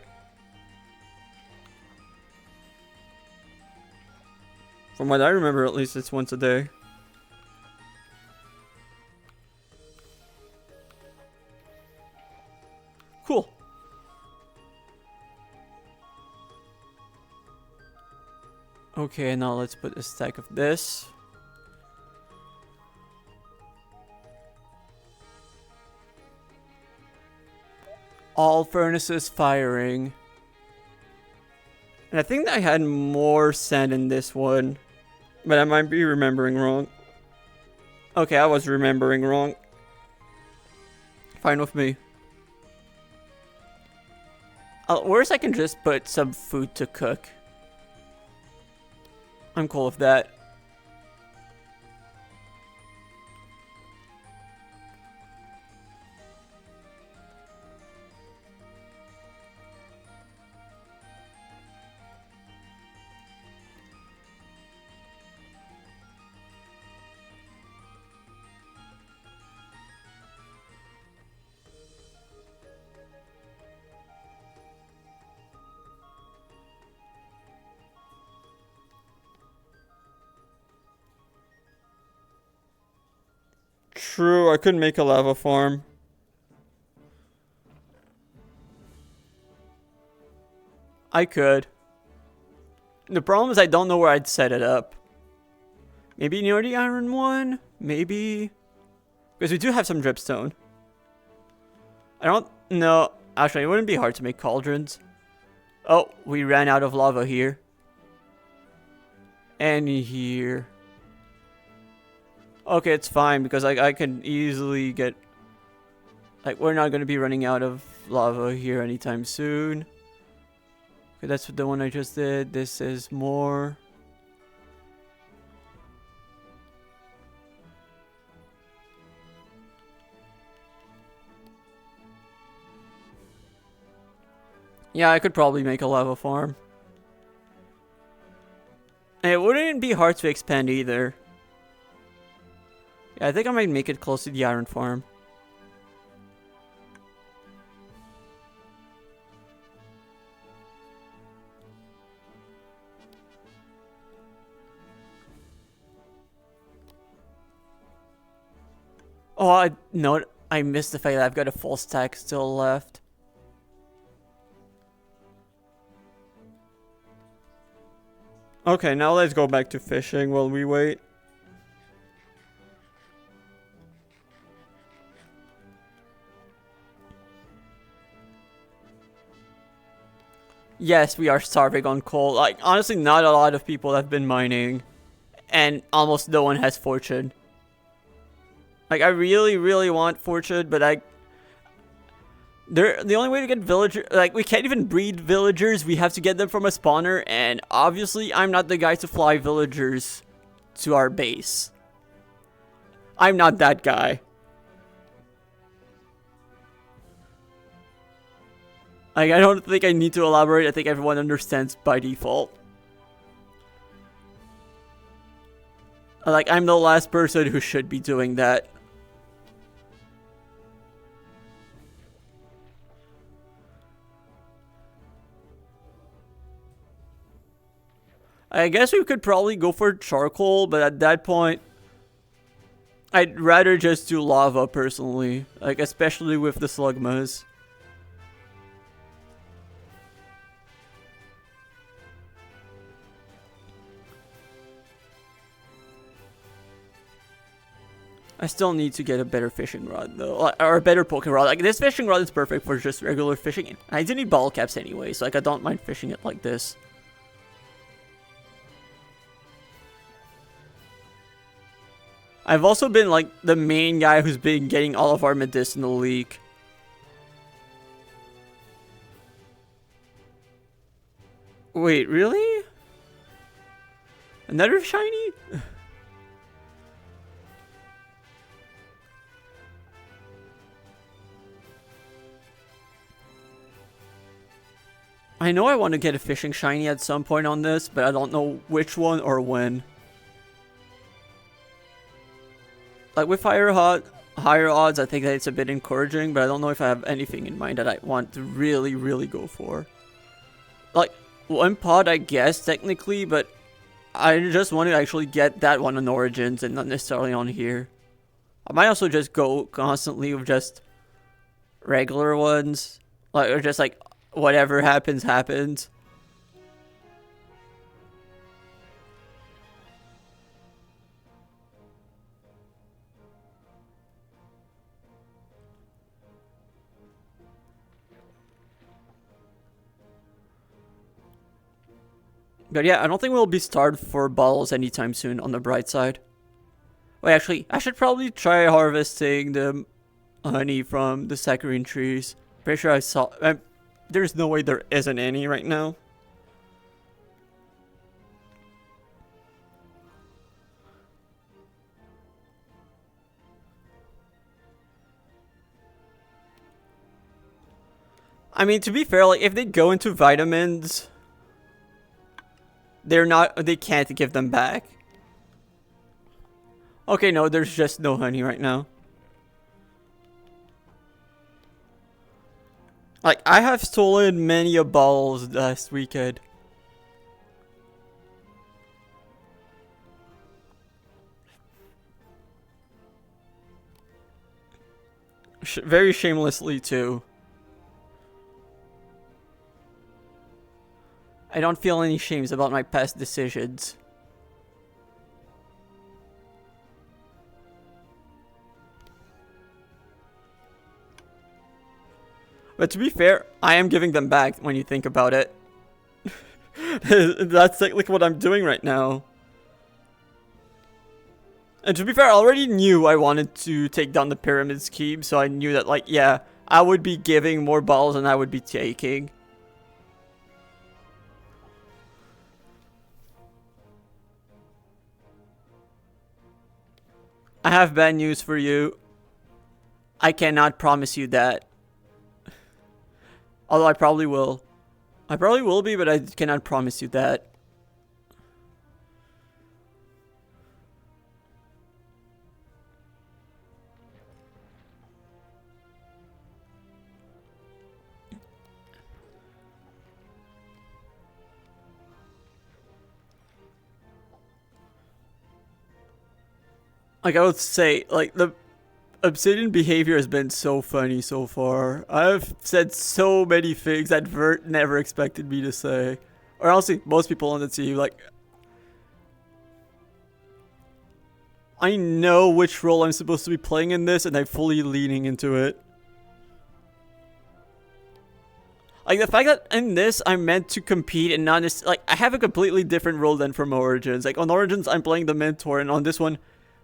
From what I remember, at least it's once a day. Cool. Okay, now let's put a stack of this. All furnaces firing. And I think I had more sand in this one. But I might be remembering wrong. Okay, I was remembering wrong. Fine with me. Worse, I can just put some food to cook. I'm cool with that. true. I could make a lava farm. I could. The problem is I don't know where I'd set it up. Maybe near the iron one? Maybe... Because we do have some dripstone. I don't know. Actually, it wouldn't be hard to make cauldrons. Oh, we ran out of lava here. And here. Okay, it's fine because I can easily get... Like, we're not going to be running out of lava here anytime soon. Okay, that's the one I just did. This is more. Yeah, I could probably make a lava farm. And it wouldn't be hard to expand either. Yeah, I think I might make it close to the iron farm. Oh, no, I missed the fact that I've got a full stack still left. Okay, now let's go back to fishing while we wait. Yes, we are starving on coal. Like, honestly, not a lot of people have been mining. And almost no one has fortune. Like, I really, really want fortune, but the only way to get villagers, like, we can't even breed villagers. We have to get them from a spawner, and obviously, I'm not the guy to fly villagers to our base. I'm not that guy. Like, I don't think I need to elaborate. I think everyone understands by default. Like, I'm the last person who should be doing that. I guess we could probably go for charcoal, but at that point, I'd rather just do lava personally. Like, especially with the slugmas. I still need to get a better fishing rod though, or a better poking rod. Like, this fishing rod is perfect for just regular fishing. I do need ball caps anyway, so like I don't mind fishing it like this. I've also been like the main guy who's been getting all of our medicinal leak. Wait, really? Another shiny? I know I want to get a fishing shiny at some point on this, but I don't know which one or when. Like, with higher odds, I think that it's a bit encouraging, but I don't know if I have anything in mind that I want to really, really go for. Like, one pod, I guess, technically, but I just want to actually get that one on Origins and not necessarily on here. I might also just go constantly with just regular ones. Like, or just like, whatever happens, happens. But yeah, I don't think we'll be starved for bottles anytime soon on the bright side. Wait, actually, I should probably try harvesting the honey from the saccharine trees. Pretty sure I saw... there's no way there isn't any right now. I mean, to be fair, like, if they go into vitamins... they can't give them back. Okay, no, there's just no honey right now. Like, I have stolen many a balls last weekend. Very shamelessly too. I don't feel any shames about my past decisions. But to be fair, I am giving them back when you think about it. That's like what I'm doing right now. And to be fair, I already knew I wanted to take down the pyramid scheme, so I knew that, like, yeah, I would be giving more balls than I would be taking. I have bad news for you. I cannot promise you that. Although I probably will. I probably will be, but I cannot promise you that. Like, I would say, like, the Obsidian behavior has been so funny so far. I've said so many things that Vert never expected me to say. Or honestly, most people on the team, like... I know which role I'm supposed to be playing in this, and I'm fully leaning into it. Like, the fact that in this, I'm meant to compete and not just... Like, I have a completely different role than from Origins. Like, on Origins, I'm playing the Mentor, and on this one,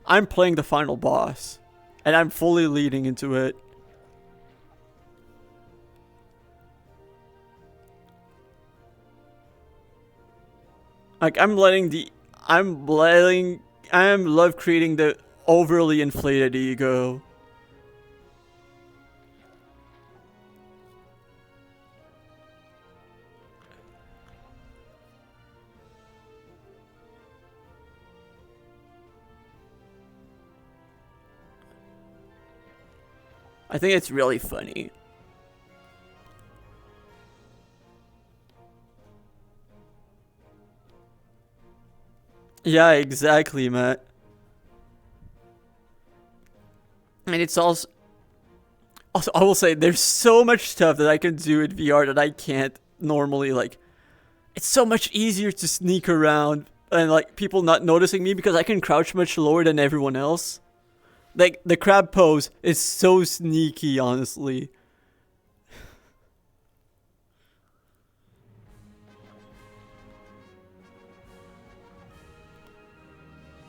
I'm playing the final boss. And I'm fully leading into it. Like, I am love creating the overly inflated ego. I think it's really funny. Yeah, exactly, Matt. And it's also, I will say, there's so much stuff that I can do in VR that I can't normally, like, it's so much easier to sneak around and, like, people not noticing me because I can crouch much lower than everyone else. Like, the crab pose is so sneaky, honestly.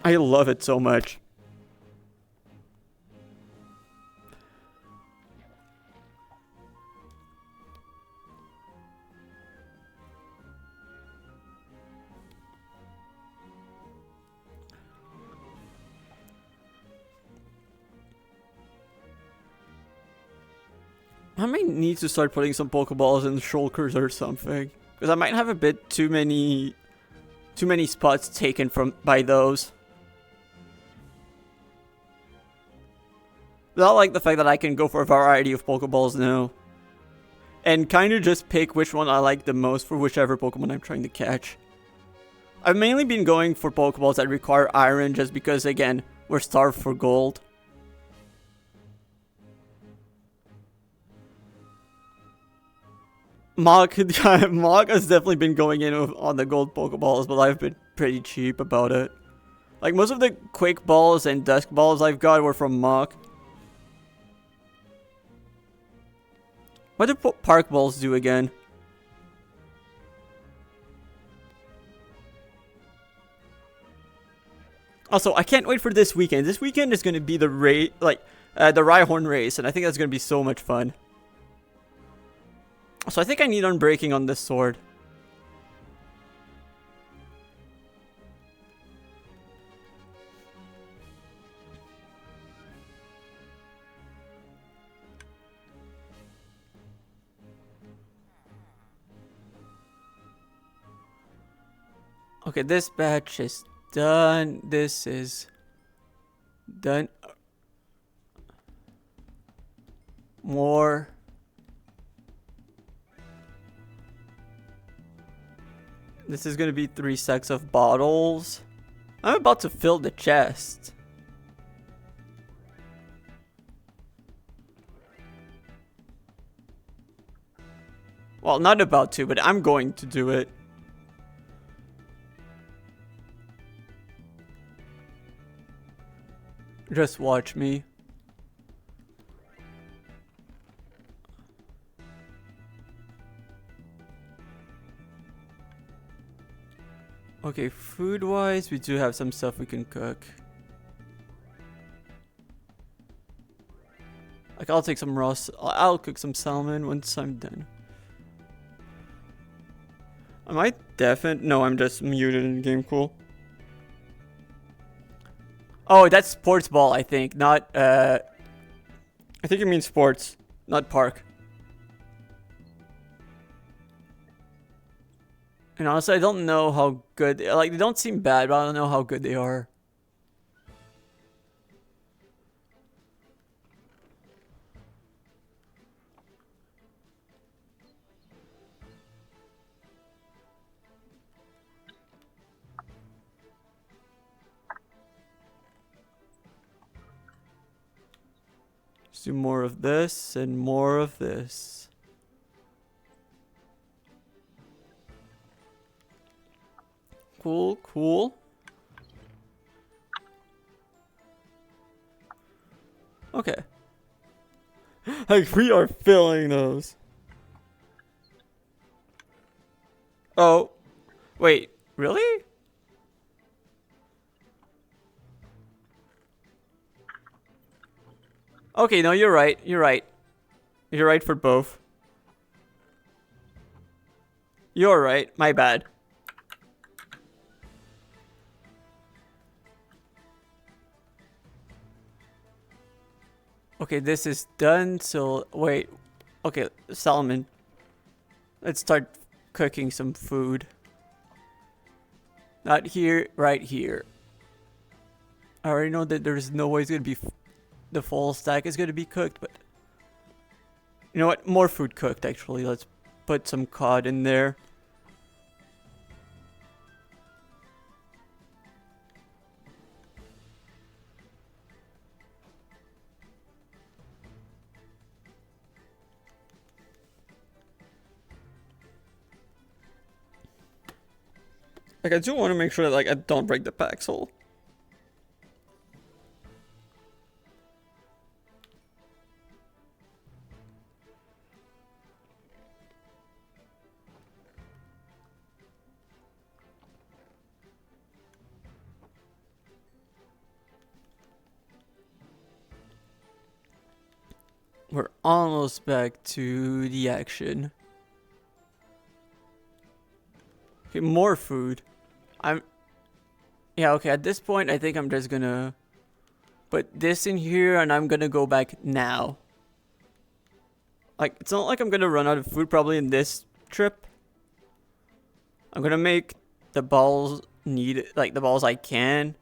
I love it so much. I might need to start putting some Pokeballs in shulkers or something. Because I might have a bit too many spots taken by those. But I like the fact that I can go for a variety of Pokeballs now. And kind of just pick which one I like the most for whichever Pokemon I'm trying to catch. I've mainly been going for Pokeballs that require Iron just because, again, we're starved for gold. Mach has definitely been going in on the gold Pokeballs, but I've been pretty cheap about it. Like, most of the Quick Balls and Dusk Balls I've got were from Mach. What do Park Balls do again? Also, I can't wait for this weekend. This weekend is going to be the Rhyhorn race, and I think that's going to be so much fun. So I think I need Unbreaking on this sword. Okay, this batch is done. This is done. More. This is going to be 3 sets of bottles. I'm about to fill the chest. Well, not about to, but I'm going to do it. Just watch me. Okay, food-wise, we do have some stuff we can cook. Like, I'll take some raw... I'll cook some salmon once I'm done. Am I deafened? No, I'm just muted in game. Cool. Oh, that's sports ball, I think. Not, I think it means sports, not park. And honestly, I don't know how good... Like, they don't seem bad, but I don't know how good they are. Let's do more of this and more of this. Cool, cool. Okay. Like, we are filling those. Oh. Wait, really? Okay, no, you're right. You're right. You're right for both. You're right. My bad. Okay, this is done, so wait. Okay, salmon. Let's start cooking some food. Not here, right here. I already know that there's no way it's gonna be the full stack is gonna be cooked, but you know what? More food cooked actually. Let's put some cod in there. Like, I do want to make sure that, like, I don't break the paxel. We're almost back to the action. Okay, more food. Yeah, okay, at this point, I think I'm just gonna put this in here and I'm gonna go back now. Like, it's not like I'm gonna run out of food probably in this trip. I'm gonna make the balls needed, like the balls I can.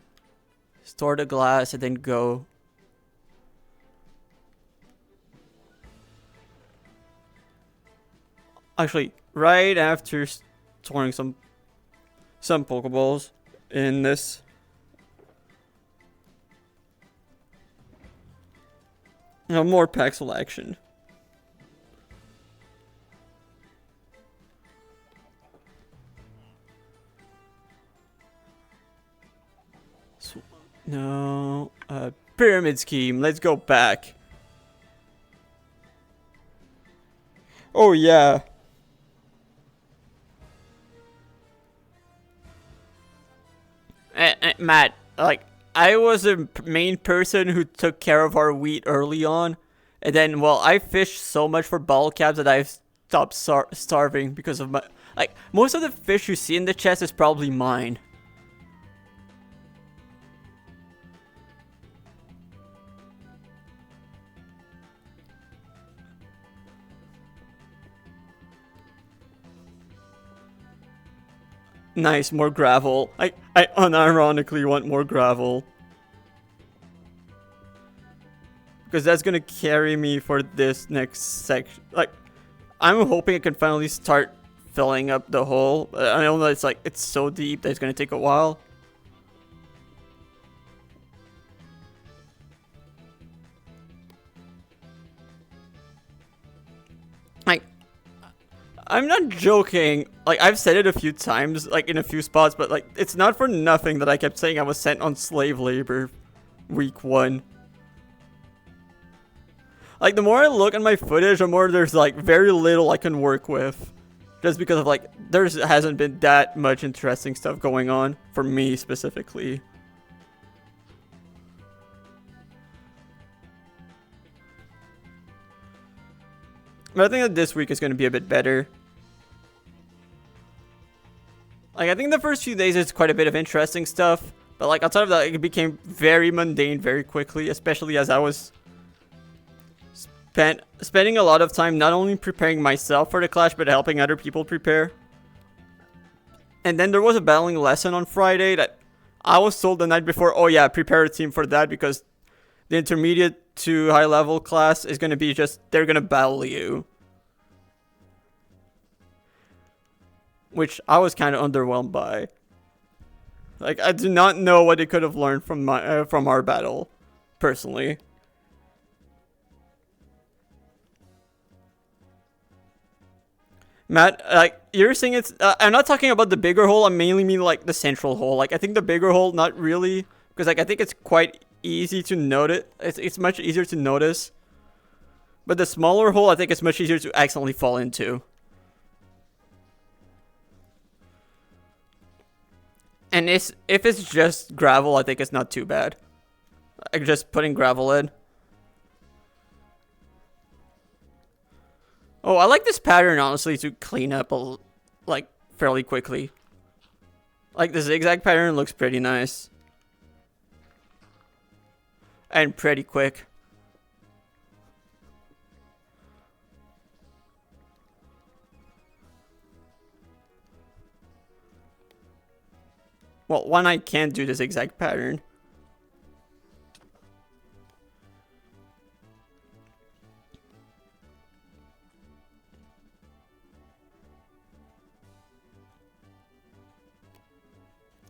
Store the glass and then go. Actually, right after storing some Pokeballs in this. No more Paxel action. So, no, pyramid scheme. Let's go back. Oh yeah. Matt, like, I was a main person who took care of our wheat early on. And then, well, I fished so much for bottle caps that I've stopped starving because of my... Like, most of the fish you see in the chest is probably mine. Nice, more gravel. I unironically want more gravel. Because that's gonna carry me for this next section. Like, I'm hoping I can finally start filling up the hole. I know that it's so deep that it's gonna take a while. I'm not joking. Like, I've said it a few times, like, in a few spots, but, like, it's not for nothing that I kept saying I was sent on slave labor week 1. Like, the more I look at my footage, the more there's, like, very little I can work with. Just because of, like, there hasn't been that much interesting stuff going on, for me specifically. But I think that this week is going to be a bit better. Like, I think the first few days is quite a bit of interesting stuff. But, like, outside of that, it became very mundane very quickly. Especially as I was spending a lot of time not only preparing myself for the clash, but helping other people prepare. And then there was a battling lesson on Friday that I was told the night before, oh yeah, prepare a team for that because the intermediate to high level class is going to be just, they're going to battle you. Which I was kind of underwhelmed by. Like, I do not know what they could have learned from from our battle, personally. Matt, like, you're saying it's... I'm not talking about the bigger hole, I mainly mean, like, the central hole. Like, I think the bigger hole, not really, because, like, I think it's quite easy to notice. It's much easier to notice. But the smaller hole, I think it's much easier to accidentally fall into. And if it's just gravel, I think it's not too bad. Like, just putting gravel in. Oh, I like this pattern, honestly, to clean up, like, fairly quickly. Like, the zigzag pattern looks pretty nice. And pretty quick. Well, one I can't do the zigzag pattern.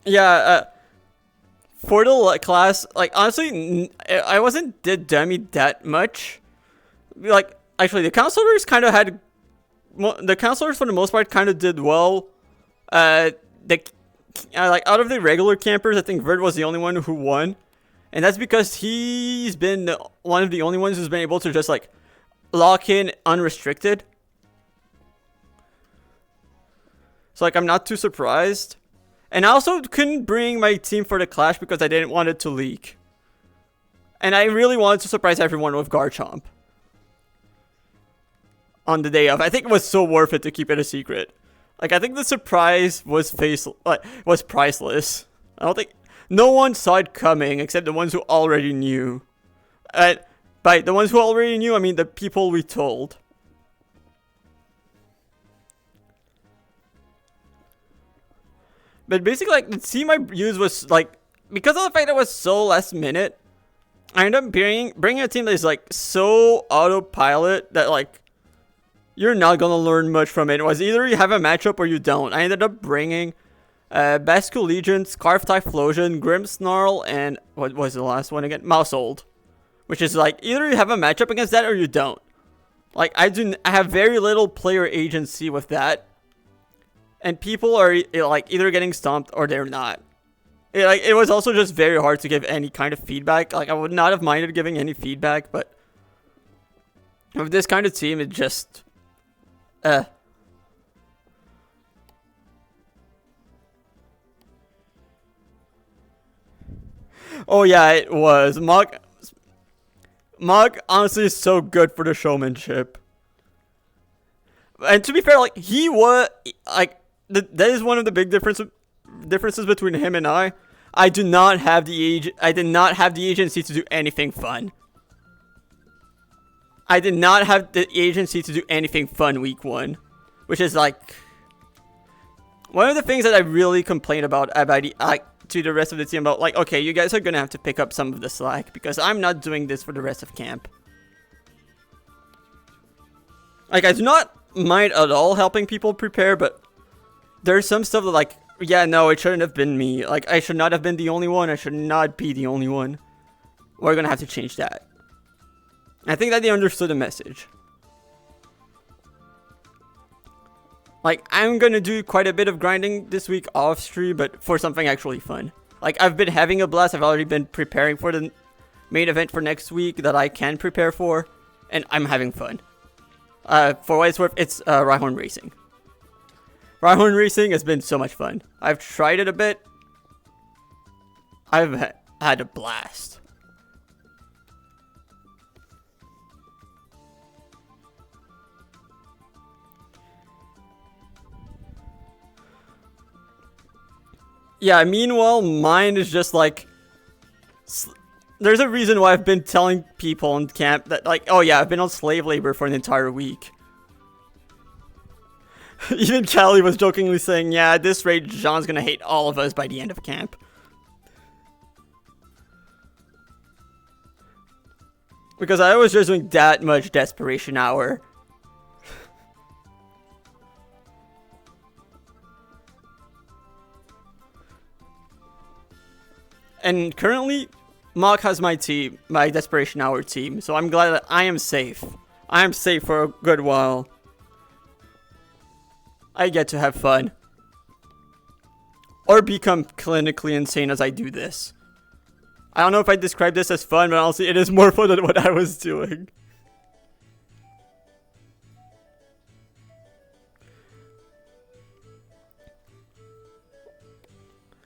Yeah, for the class, like, honestly, I wasn't did dummy that much. Like, actually, the counselors kind of had... The counselors, for the most part, kind of did well. Like, out of the regular campers, I think Vert was the only one who won. And that's because he's been one of the only ones who's been able to just, like, lock in unrestricted. So, like, I'm not too surprised. And I also couldn't bring my team for the clash because I didn't want it to leak. And I really wanted to surprise everyone with Garchomp. On the day of. I think it was so worth it to keep it a secret. Like, I think the surprise was priceless. I don't think... No one saw it coming except the ones who already knew. By the ones who already knew, I mean the people we told. But basically, like, the team I used was, like, because of the fact that it was so last minute, I ended up bringing a team that is, like, so autopilot that, like, you're not gonna learn much from it. It was either you have a matchup or you don't. I ended up bringing Basque Legion, Scarf Typhlosion, Grimmsnarl, and what was the last one again? Mousehold. Which is, like, either you have a matchup against that or you don't. Like, I have very little player agency with that. And people are, like, either getting stomped or they're not. It was also just very hard to give any kind of feedback. Like, I would not have minded giving any feedback, but with this kind of team, it just... Oh yeah, it was. Mog honestly is so good for the showmanship. And to be fair, like, he was, like, that is one of the big differences between him and I. I did not have the agency to do anything fun. I did not have the agency to do anything fun week 1. Which is, like, one of the things that I really complain about to the rest of the team about, like, okay, you guys are gonna have to pick up some of the slack because I'm not doing this for the rest of camp. Like, I do not mind at all helping people prepare, but there's some stuff that, like, yeah, no, it shouldn't have been me. Like, I should not have been the only one. I should not be the only one. We're gonna have to change that. I think that they understood the message. Like, I'm gonna do quite a bit of grinding this week off stream, but for something actually fun. Like, I've been having a blast. I've already been preparing for the main event for next week that I can prepare for, and I'm having fun. For what it's worth, it's Rhyhorn Racing. Rhyhorn Racing has been so much fun. I've tried it a bit. I've had a blast. Yeah, meanwhile, mine is just like... There's a reason why I've been telling people in camp that, like, oh yeah, I've been on slave labor for an entire week. Even Callie was jokingly saying, yeah, at this rate, Jean's gonna hate all of us by the end of camp. Because I was just doing that much desperation hour. And currently, Mock has my team, my Desperation Hour team, so I'm glad that I am safe. I am safe for a good while. I get to have fun. Or become clinically insane as I do this. I don't know if I describe this as fun, but honestly, it is more fun than what I was doing.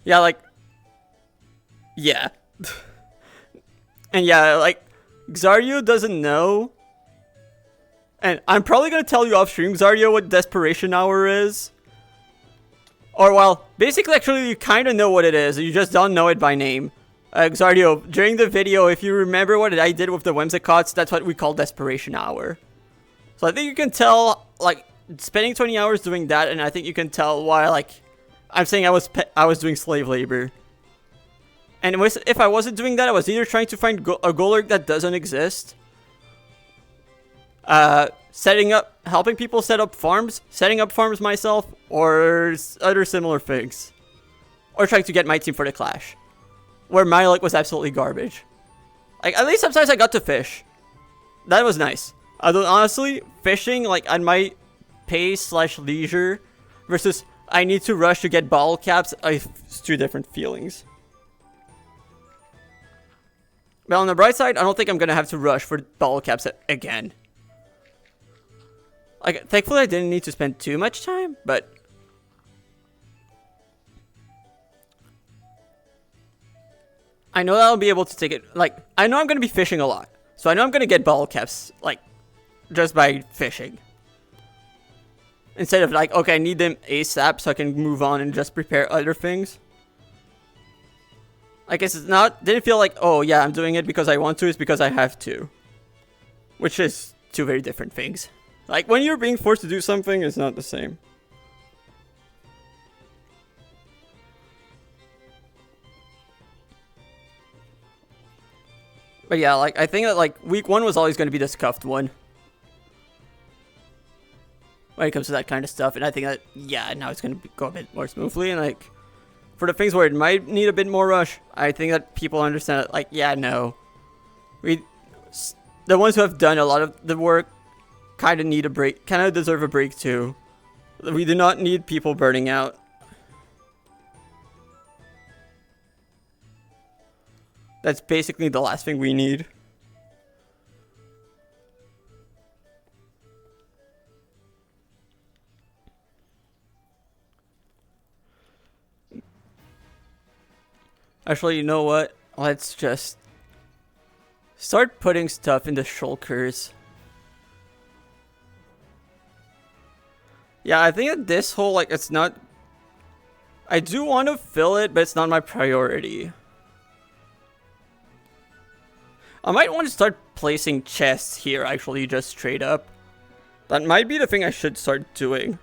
Yeah, like... Yeah. And yeah, like, Xardio doesn't know. And I'm probably gonna tell you off stream, Xardio, what Desperation Hour is. Or, well, basically, actually, you kind of know what it is. You just don't know it by name. Xardio, during the video, if you remember what I did with the Whimsicots, that's what we call Desperation Hour. So I think you can tell, like, spending 20 hours doing that, and I think you can tell why, like, I'm saying I was doing slave labor. And if I wasn't doing that, I was either trying to find a Golurk that doesn't exist, helping people set up farms, setting up farms myself, or other similar things. Or trying to get my team for the clash, where my luck was absolutely garbage. Like, at least sometimes I got to fish. That was nice. Although, honestly, fishing, like, on my pace/leisure versus I need to rush to get bottle caps, it's two different feelings. But on the bright side, I don't think I'm gonna have to rush for bottle caps again. Like, thankfully I didn't need to spend too much time, but... I know that I'll be able to take it, like, I know I'm gonna be fishing a lot. So I know I'm gonna get bottle caps, like, just by fishing. Instead of like, okay, I need them ASAP so I can move on and just prepare other things. I guess it's not, didn't feel like, oh yeah, I'm doing it because I want to, it's because I have to. Which is two very different things. Like, when you're being forced to do something, it's not the same. But yeah, like, I think that, like, week 1 was always going to be the scuffed one. When it comes to that kind of stuff, and I think that, yeah, now it's going to go a bit more smoothly, and, like, for the things where it might need a bit more rush, I think that people understand it, like, yeah, no. The ones who have done a lot of the work kind of need a break, kind of deserve a break too. We do not need people burning out. That's basically the last thing we need. Actually, you know what? Let's just start putting stuff into shulkers. Yeah, I think that this whole, like, it's not... I do want to fill it, but it's not my priority. I might want to start placing chests here, actually, just straight up. That might be the thing I should start doing.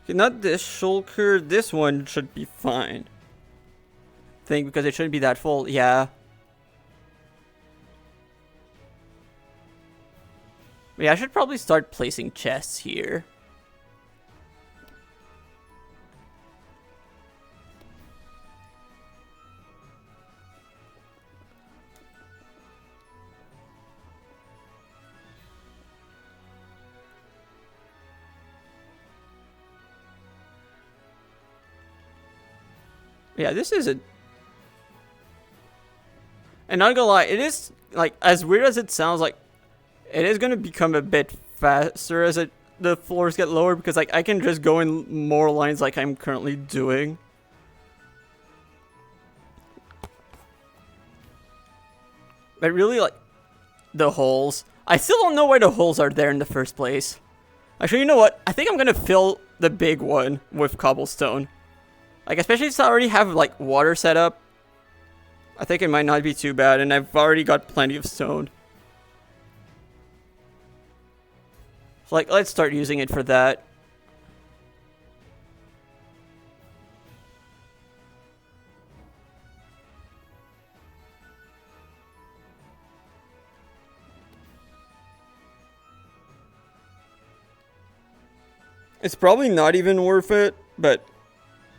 Okay, not this shulker, this one should be fine. I think, because it shouldn't be that full, yeah. Yeah, I should probably start placing chests here. Yeah, this is a... And not gonna lie, it is, like, as weird as it sounds, like, it is gonna become a bit faster as the floors get lower, because, like, I can just go in more lines like I'm currently doing. But really, like, the holes... I still don't know why the holes are there in the first place. Actually, you know what? I think I'm gonna fill the big one with cobblestone. Like, especially since I already have, like, water set up. I think it might not be too bad, and I've already got plenty of stone. So, like, let's start using it for that. It's probably not even worth it, but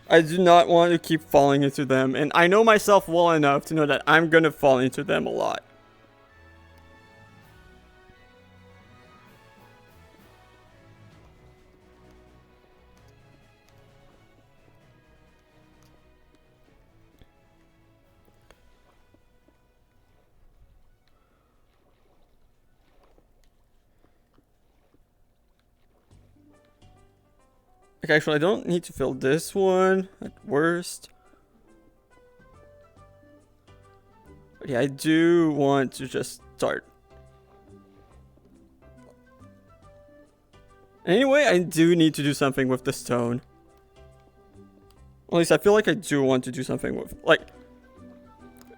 I do not want to keep falling into them. And I know myself well enough to know that I'm gonna fall into them a lot. Okay, actually, I don't need to fill this one at worst. But yeah, I do want to just start. Anyway, I do need to do something with the stone. At least I feel like I do want to do something with, like,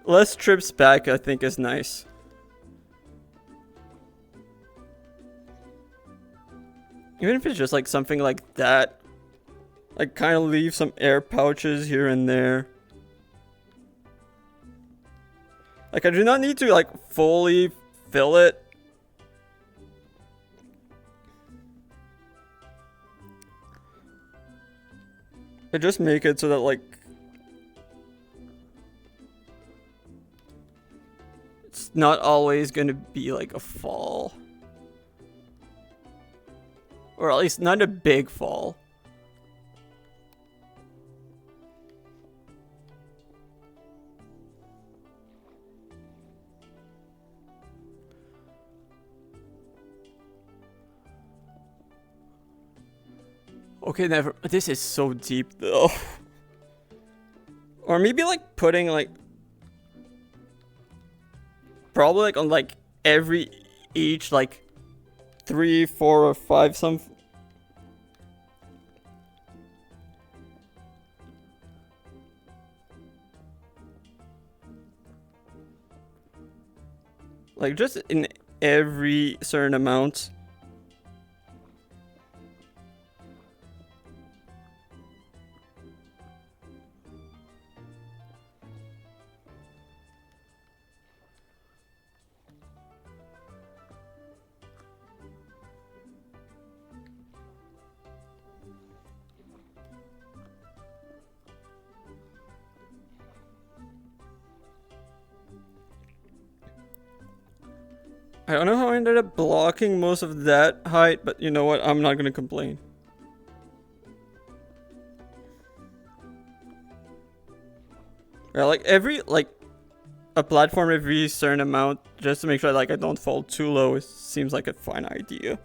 less trips back, I think, is nice. Even if it's just like something like that. Like, kind of leave some air pouches here and there. Like, I do not need to, like, fully fill it. I just make it so that, like, it's not always gonna be, like, a fall. Or at least not a big fall. Okay, never. This is so deep, though. Or maybe, like, putting, like... Probably, like, on, like, each, like, 3, 4, or 5, some... Like, just in every certain amount. I don't know how I ended up blocking most of that height, but you know what? I'm not gonna complain. Yeah, like a platform every certain amount, just to make sure like I don't fall too low, it seems like a fine idea.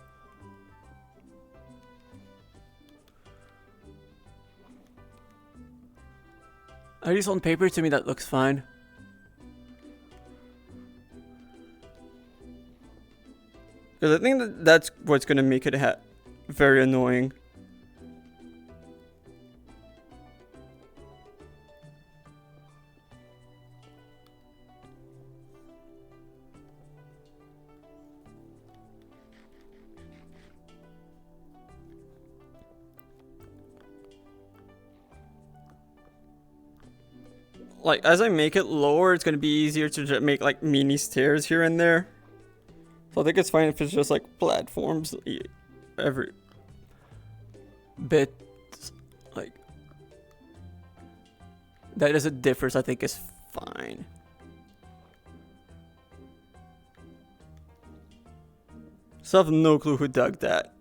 At least on paper, to me, that looks fine. Because I think that's what's gonna make it very annoying. Like, as I make it lower, it's gonna be easier to just make like mini stairs here and there. So I think it's fine if it's just like platforms every bit. Like, that is a difference I think is fine. So I have no clue who dug that.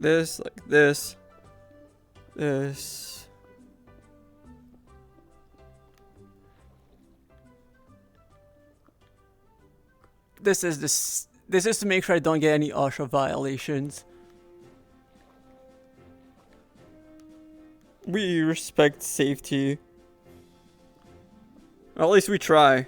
this, like this, this. This is to make sure I don't get any OSHA violations. We respect safety. Or at least we try.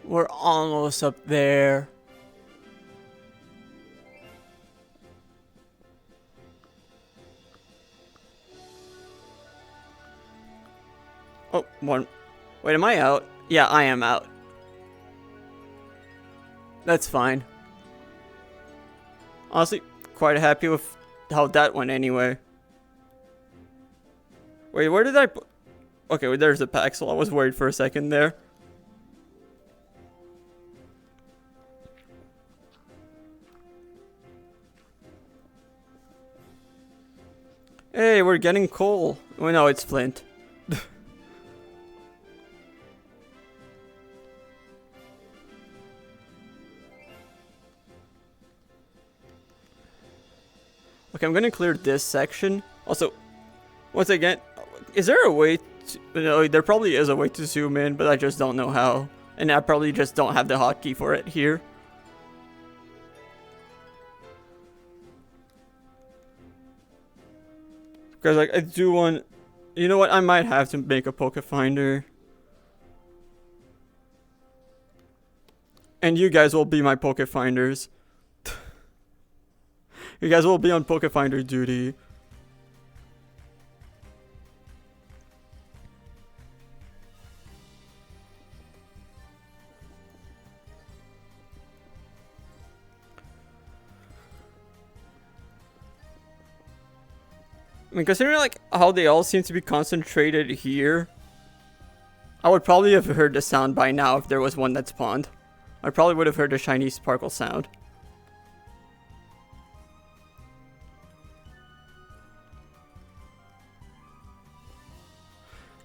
We're almost up there. Oh, one. Wait, am I out? Yeah, I am out. That's fine. Honestly, quite happy with how that went anyway. Wait, where did I put... Okay, well, there's the Paxel. I was worried for a second there. Hey, we're getting coal. Oh no, it's flint. Okay, I'm gonna clear this section. Also, once again, is there a way to... No, there probably is a way to zoom in, but I just don't know how. And I probably just don't have the hotkey for it here. Because, like, I do want... You know what? I might have to make a Poke Finder. And you guys will be my Poke Finders. You guys will be on Poke Finder duty. I mean, considering like how they all seem to be concentrated here, I would probably have heard the sound by now if there was one that spawned. I probably would have heard the shiny sparkle sound.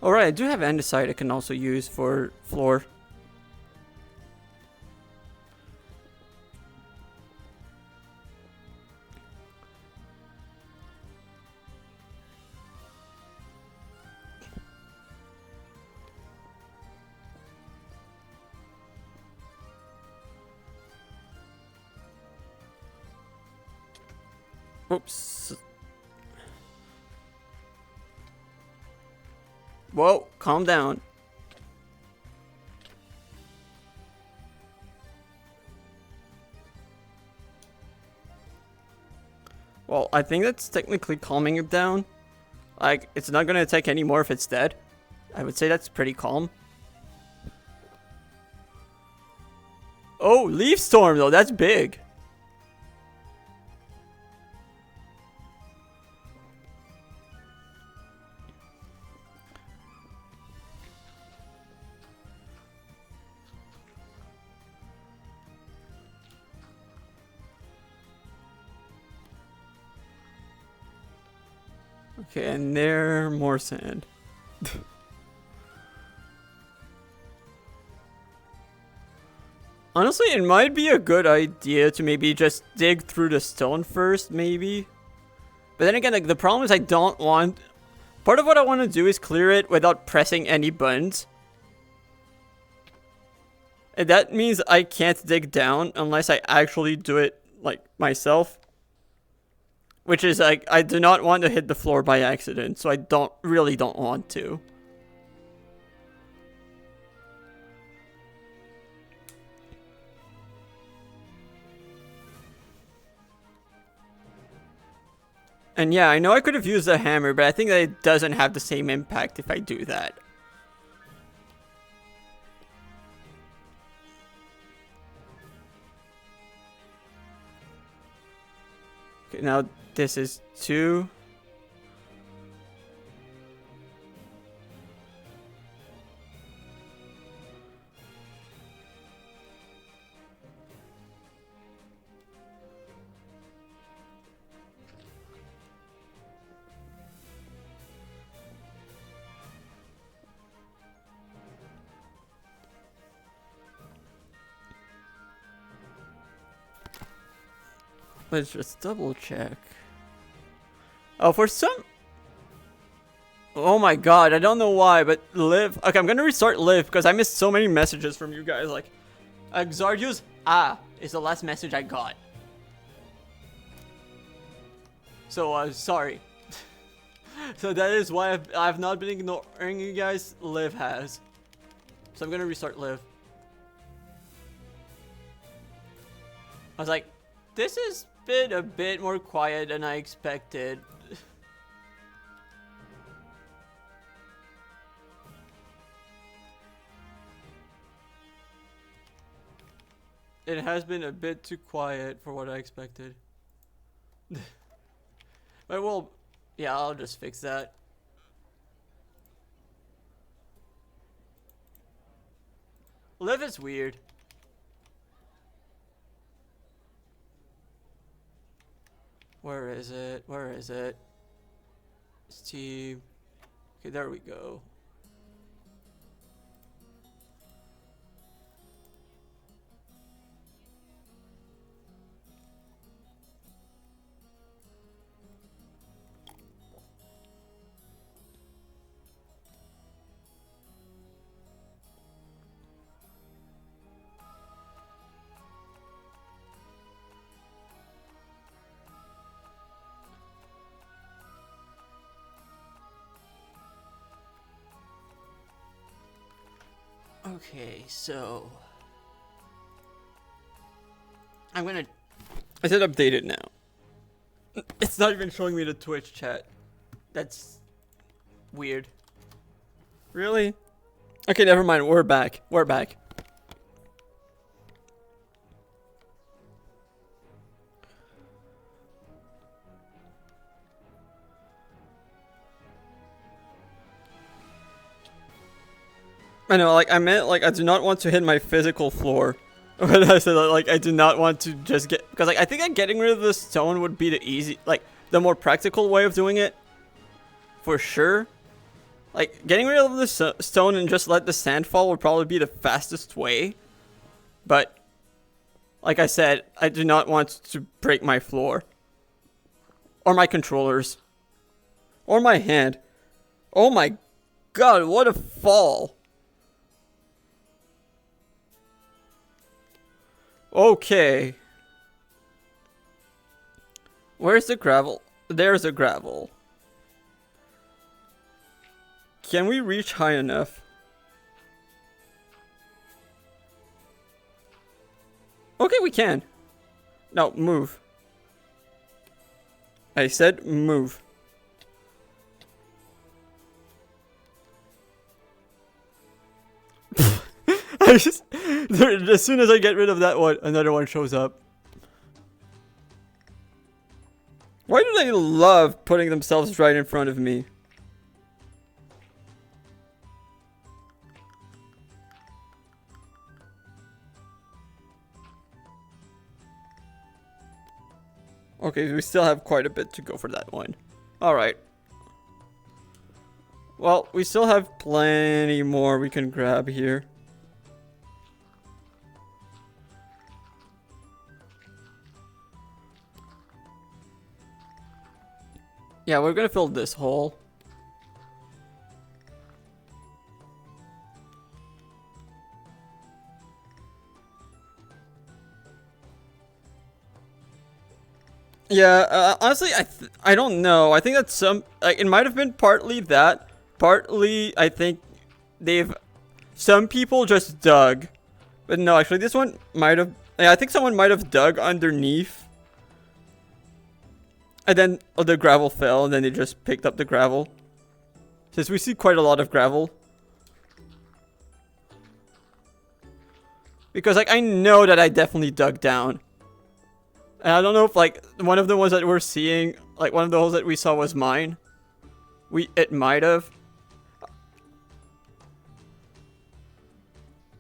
Alright, I do have andesite I can also use for floor. Oops. Whoa, calm down. Well, I think that's technically calming it down. Like, it's not gonna attack anymore if it's dead. I would say that's pretty calm. Oh, Leaf Storm though, that's big. Okay, and there, more sand. Honestly, it might be a good idea to maybe just dig through the stone first, maybe. But then again, like, the problem is I don't want... Part of what I want to do is clear it without pressing any buttons. And that means I can't dig down unless I actually do it, like, myself. Which is, like, I do not want to hit the floor by accident, so I really don't want to. And yeah, I know I could have used a hammer, but I think that it doesn't have the same impact if I do that. Okay, now this is 2. Let's just double check. Oh, for some... Oh my god, I don't know why, but Liv... Okay, I'm gonna restart Liv because I missed so many messages from you guys. Like, Xardius, is the last message I got. So, sorry. So that is why I've not been ignoring you guys. Liv has. So I'm gonna restart Liv. I was like, this has been a bit more quiet than I expected. It has been a bit too quiet for what I expected. But well, yeah, I'll just fix that. Liv is weird. Where is it? Where is it? Steam. Okay, there we go. Okay, so I said update it now. It's not even showing me the Twitch chat. That's weird. Really? Okay, never mind. We're back. We're back. I know, like, I meant, like, I do not want to hit my physical floor. When I said that, like, I do not want to just get... Because, like, I think that getting rid of the stone would be the easy... Like, the more practical way of doing it. For sure. Like, getting rid of the stone and just let the sand fall would probably be the fastest way. But, like I said, I do not want to break my floor. Or my controllers. Or my hand. Oh my god, what a fall. Okay. Where's the gravel? There's the gravel. Can we reach high enough? Okay, we can. No, move. I said move. I just, as soon as I get rid of that one, another one shows up. Why do they love putting themselves right in front of me? Okay, we still have quite a bit to go for that one. Alright. Well, we still have plenty more we can grab here. Yeah, we're gonna fill this hole. Yeah, honestly, I don't know. I think that's like, it might have been partly that. Partly, I think some people just dug. But no, actually, this one might have, yeah, I think someone might have dug underneath. And then the gravel fell, and then they just picked up the gravel. Since we see quite a lot of gravel. Because, like, I know that I definitely dug down. And I don't know if, like, one of the ones that we're seeing, like, one of the holes that we saw was mine. It might have.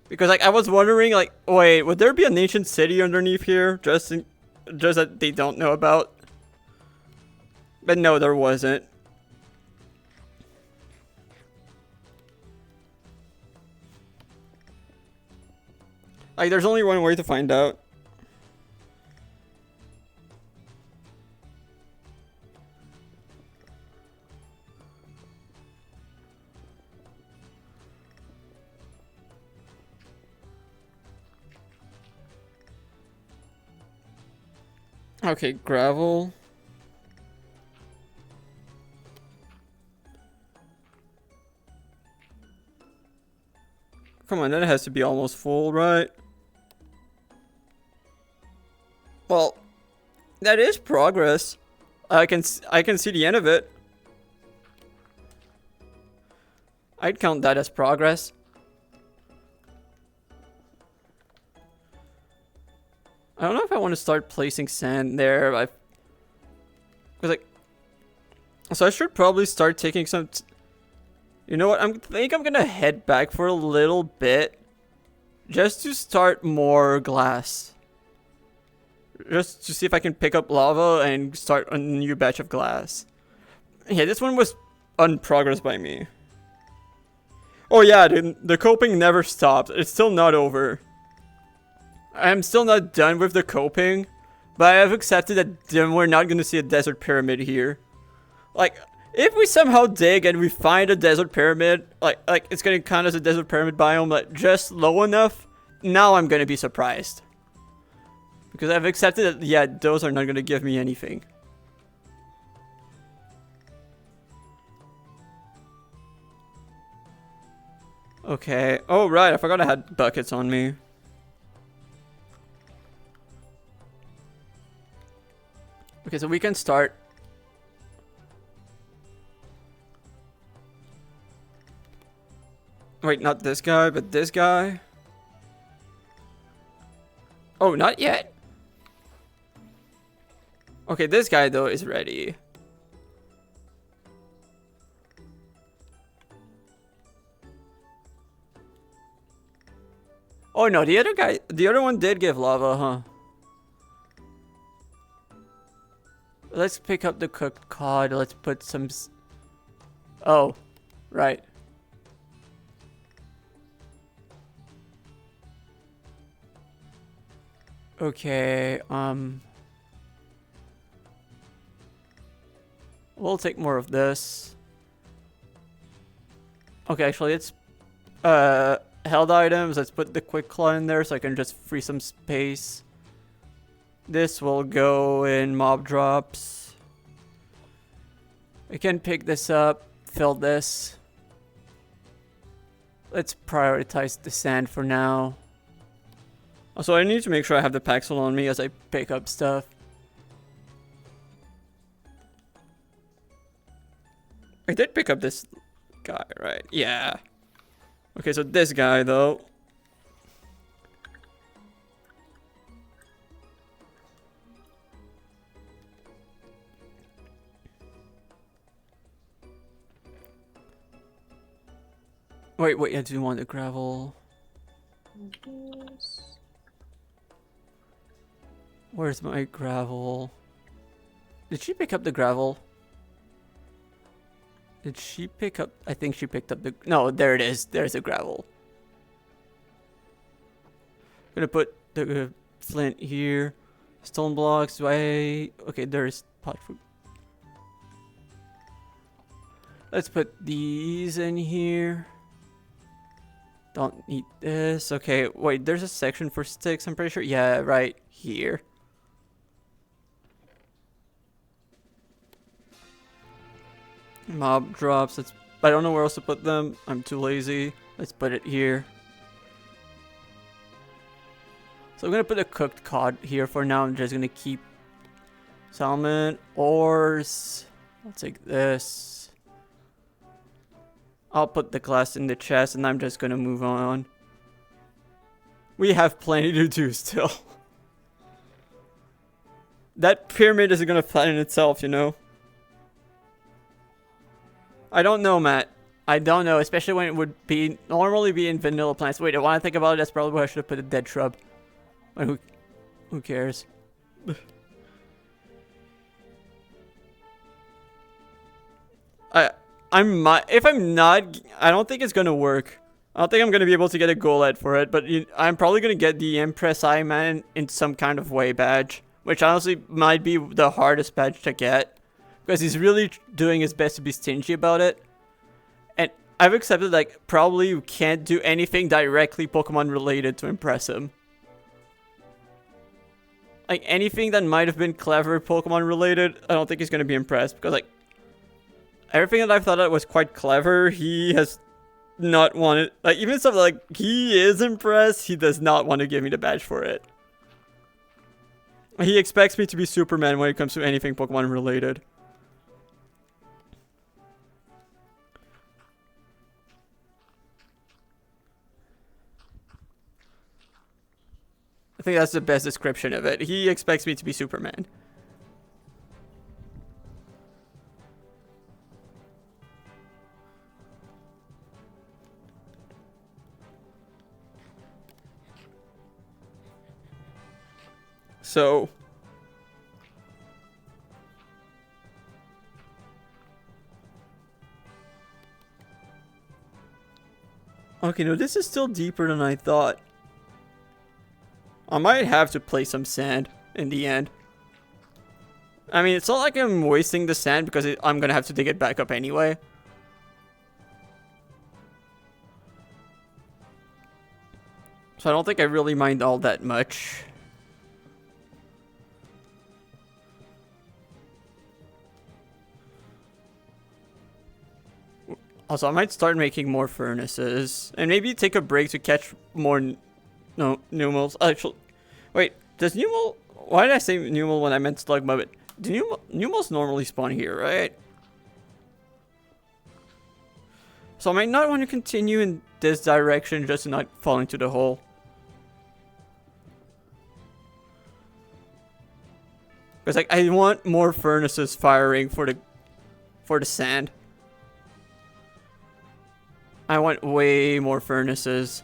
Because, like, I was wondering, like, wait, would there be an ancient city underneath here? Just that they don't know about? But no, there wasn't. Like, there's only one way to find out. Okay, gravel. Come on, that has to be almost full, right? Well, that is progress. I can see the end of it. I'd count that as progress. I don't know if I want to start placing sand there. So I should probably start taking some. You know what? I think I'm gonna head back for a little bit, just to start more glass. Just to see if I can pick up lava and start a new batch of glass. Yeah, this one was on progress by me. Oh yeah, the coping never stopped. It's still not over. I'm still not done with the coping, but I have accepted that then we're not going to see a desert pyramid here. Like, if we somehow dig and we find a desert pyramid, like it's going to count as a desert pyramid biome, like just low enough, now I'm going to be surprised. Because I've accepted that, yeah, those are not going to give me anything. Okay. Oh, right. I forgot I had buckets on me. Okay, so we can start. Wait, not this guy, but this guy. Oh, not yet. Okay, this guy, though, is ready. Oh, no, the other one did give lava, huh? Let's pick up the cooked cod. Let's put some... Oh, right. Okay, we'll take more of this. Okay, actually, it's... held items. Let's put the quick claw in there so I can just free some space. This will go in mob drops. I can pick this up, fill this. Let's prioritize the sand for now. Also, I need to make sure I have the Paxel on me as I pick up stuff. I did pick up this guy, right? Yeah. Okay, so this guy, though. Wait, I do want the gravel. Where's my gravel? Did she pick up the gravel? Did she pick up? I think she picked up the... No, there it is. There's the gravel. I'm gonna put the flint here. Stone blocks. Do I... Okay, there's pot food. Let's put these in here. Don't need this. Okay, wait, there's a section for sticks, I'm pretty sure. Yeah, right here. Mob drops. I don't know where else to put them. I'm too lazy. Let's put it here. So I'm gonna put a cooked cod here for now. I'm just gonna keep salmon, ores. I'll take this. I'll put the glass in the chest and I'm just gonna move on. We have plenty to do still. That pyramid isn't gonna flatten itself, you know? I don't know, Matt. I don't know, especially when it would be normally be in vanilla plants. Wait, I want to think about it. That's probably where I should have put a dead shrub. But who cares? If I'm not, I don't think it's gonna work. I don't think I'm gonna be able to get a golette for it, but I'm probably gonna get the Empress Eye Man in some kind of way badge, which honestly might be the hardest badge to get, because he's really doing his best to be stingy about it. And I've accepted, like, probably you can't do anything directly Pokemon related to impress him. like anything that might have been clever Pokemon related, I don't think he's gonna be impressed because like everything that I thought that was quite clever, he has not wanted. Like even stuff like he is impressed, he does not want to give me the badge for it. He expects me to be Superman when it comes to anything Pokemon related. I think that's the best description of it. He expects me to be Superman. So okay, no, this is still deeper than I thought. I might have to play some sand in the end. I mean, it's not like I'm wasting the sand because I'm gonna have to dig it back up anyway. So I don't think I really mind all that much. Also, I might start making more furnaces. And maybe take a break to catch more... No, Numels. Actually, wait. Does Numel... Why did I say Numel when I meant Slugma? Do Numels normally spawn here, right? So I might not want to continue in this direction just to not fall into the hole. Because like, I want more furnaces firing for the sand. I want way more furnaces.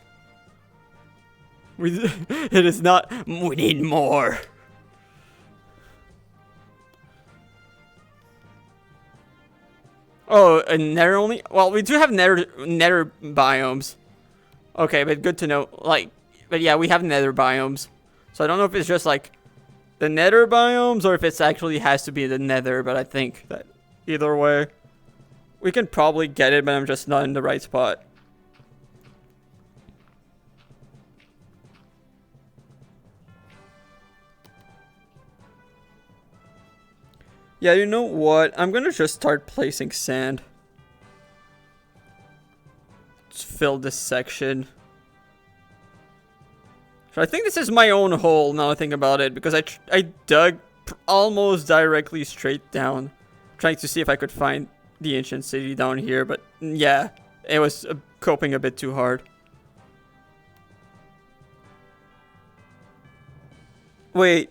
It is not. We need more. Oh, and nether only. Well, we do have nether biomes. Okay, but good to know. Like, but yeah, we have nether biomes. So I don't know if it's just like the nether biomes or if it actually has to be the nether. But I think that either way, we can probably get it, but I'm just not in the right spot. Yeah, you know what? I'm gonna just start placing sand. Just fill this section. So I think this is my own hole now I think about it, because I dug almost directly straight down, trying to see if I could find the ancient city down here, but yeah, it was coping a bit too hard. Wait.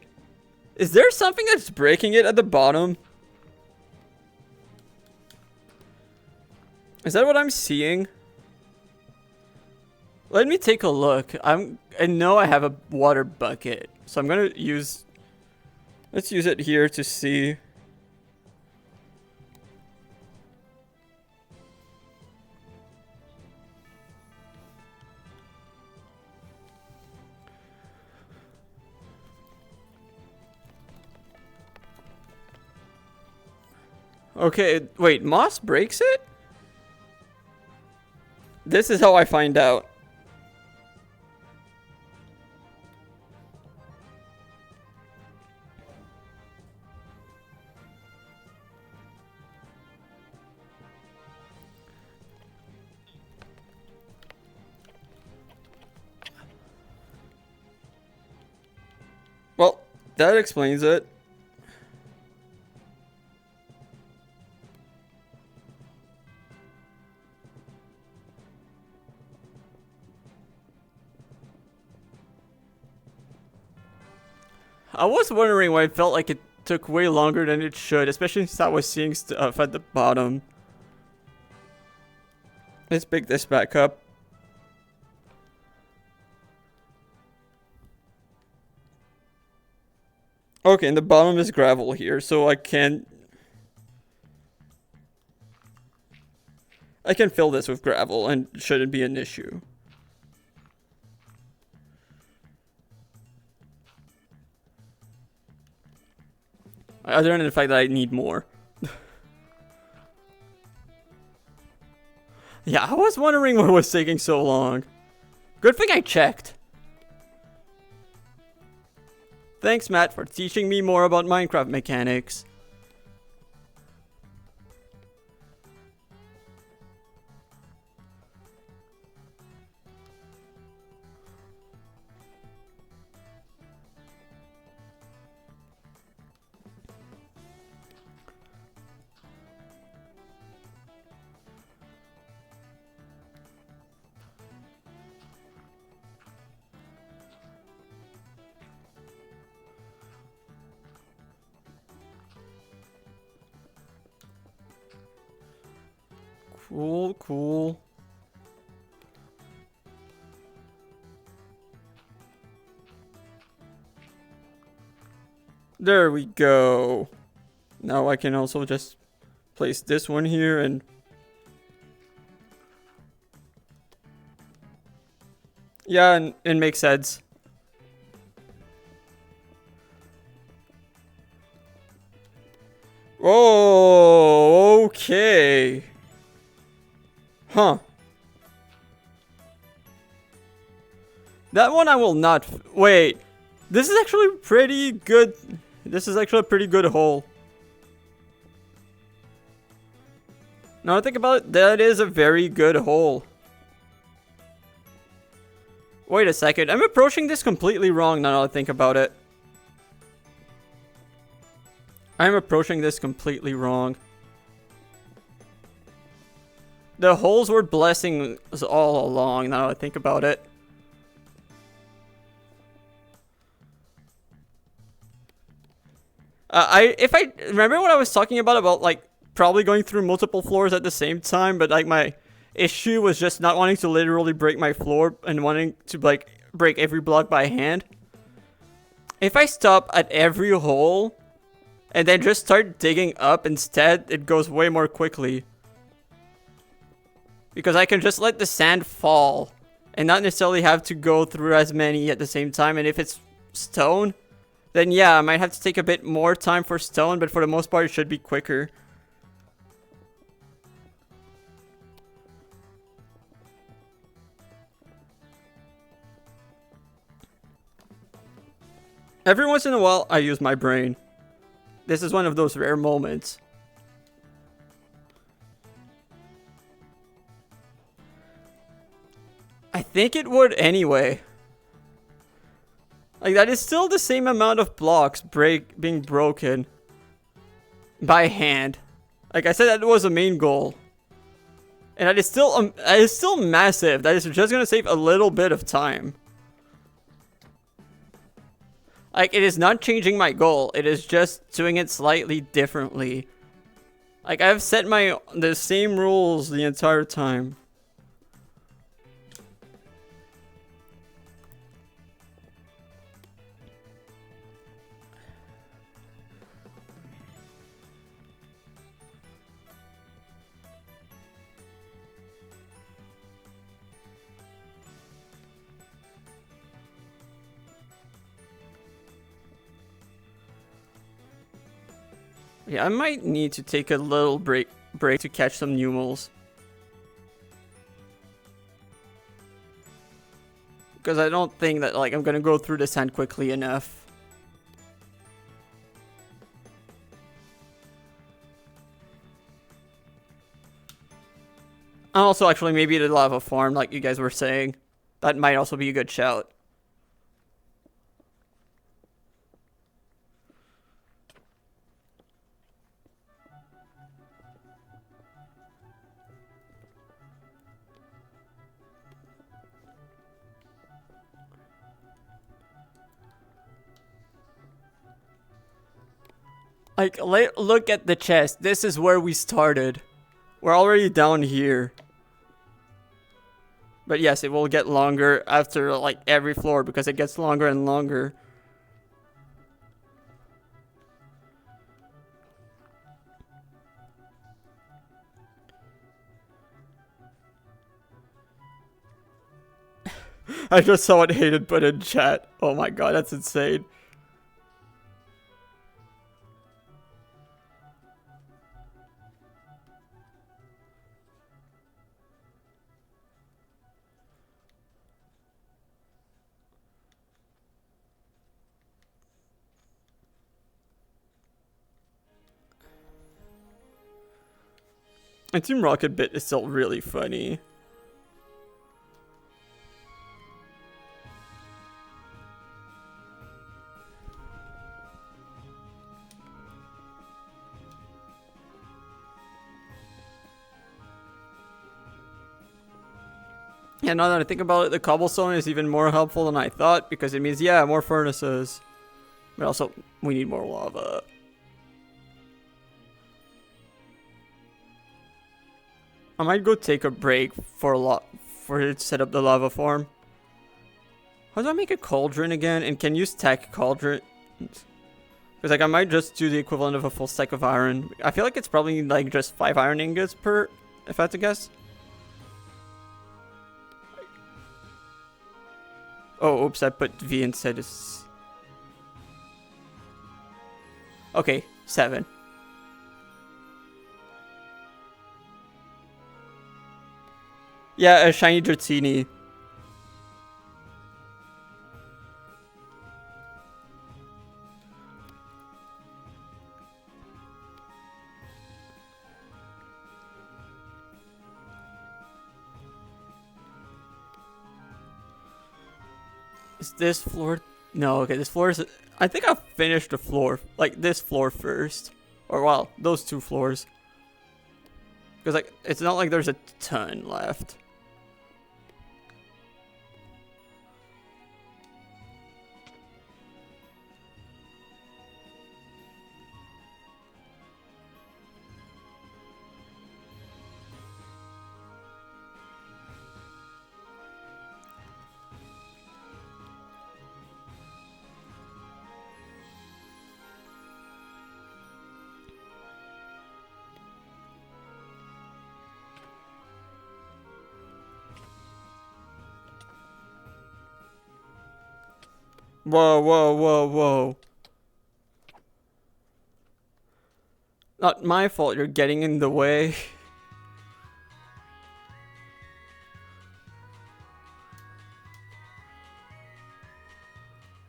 Is there something that's breaking it at the bottom? Is that what I'm seeing? Let me take a look. I know I have a water bucket, so I'm gonna use... Let's use it here to see. Okay, wait, moss breaks it? This is how I find out. Well, that explains it. I was wondering why it felt like it took way longer than it should, especially since I was seeing stuff at the bottom. Let's pick this back up. Okay, and the bottom is gravel here, so I can fill this with gravel and shouldn't be an issue. Other than the fact that I need more. Yeah, I was wondering what was taking so long. Good thing I checked. Thanks, Matt, for teaching me more about Minecraft mechanics. Cool, cool. There we go. Now I can also just place this one here and... Yeah, and it makes sense. Oh, okay. Huh. That one I will not... Wait. This is actually pretty good. This is actually a pretty good hole. Now I think about it, that is a very good hole. Wait a second. I'm approaching this completely wrong now that I think about it. I'm approaching this completely wrong. The holes were blessings all along, now that I think about it. If I remember what I was talking about like probably going through multiple floors at the same time, but like my issue was just not wanting to literally break my floor and wanting to like break every block by hand. If I stop at every hole and then just start digging up instead, it goes way more quickly. Because I can just let the sand fall and not necessarily have to go through as many at the same time. And if it's stone, then yeah, I might have to take a bit more time for stone, but for the most part it should be quicker. Every once in a while, I use my brain. This is one of those rare moments. I think it would anyway. Like, that is still the same amount of blocks being broken by hand. Like I said, that was the main goal. And that is still massive. That is just gonna save a little bit of time. Like, it is not changing my goal. It is just doing it slightly differently. Like, I've set the same rules the entire time. Yeah, I might need to take a little break to catch some numals. Because I don't think that like I'm gonna go through the sand quickly enough. Also, actually, maybe the lava farm, like you guys were saying. That might also be a good shout. Like, look at the chest. This is where we started. We're already down here. But yes, it will get longer after, like, every floor because it gets longer and longer. I just saw what Hated put in chat. Oh my god, that's insane. And Team Rocket bit is still really funny. Yeah, now that I think about it, the cobblestone is even more helpful than I thought because it means, yeah, more furnaces. But also, we need more lava. I might go take a break for it to set up the lava farm. How do I make a cauldron again? And can you stack cauldron? Because like I might just do the equivalent of a full stack of iron. I feel like it's probably like just 5 iron ingots per, if I had to guess. Oh, oops, I put V instead of... Okay, 7. Yeah, a shiny Dratini. Is this floor? No, okay, this floor is... I think I'll finish the floor. Like, this floor first. Or, well, those 2 floors. Because, like, it's not like there's a ton left. Whoa, whoa, whoa, whoa. Not my fault, you're getting in the way.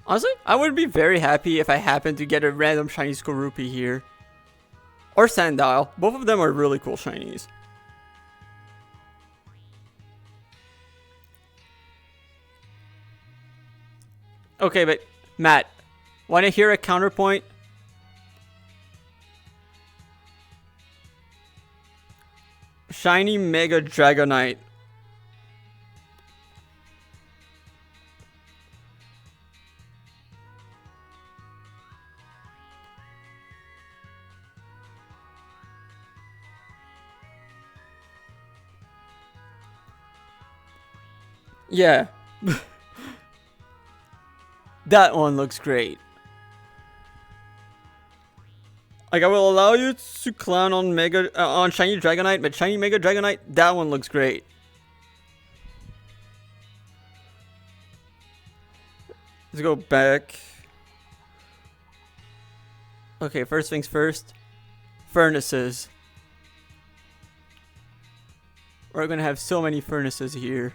Honestly, I would be very happy if I happened to get a random shiny Skorupi here. Or Sandile. Both of them are really cool shinies. Okay, but Matt, want to hear a counterpoint? Shiny Mega Dragonite. Yeah. That one looks great. Like, I will allow you to clown on on Shiny Dragonite, but Shiny Mega Dragonite, that one looks great. Let's go back. Okay, first things first. Furnaces. We're gonna have so many furnaces here.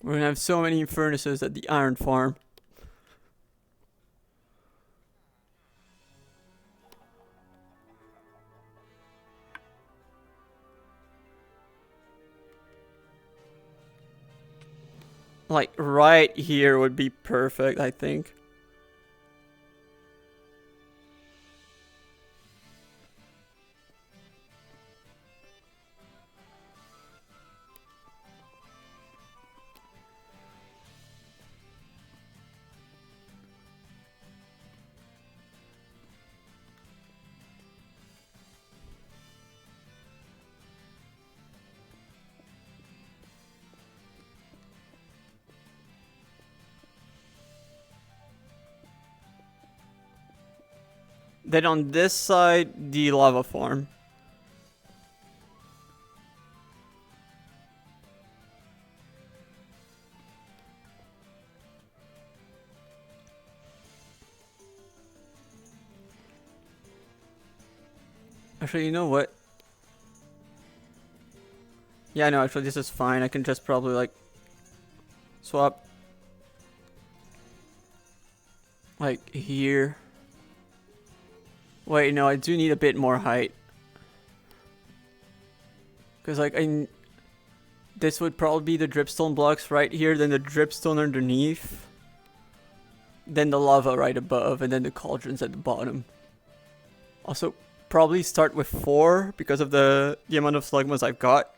We're gonna have so many furnaces at the iron farm. Like, right here would be perfect, I think. Then on this side, the lava farm. Actually, you know what? Yeah, no, actually this is fine. I can just probably like swap like here. Wait, no, I do need a bit more height. Because, like, this would probably be the dripstone blocks right here, then the dripstone underneath. Then the lava right above, and then the cauldrons at the bottom. Also, probably start with 4 because of the amount of slugmas I've got.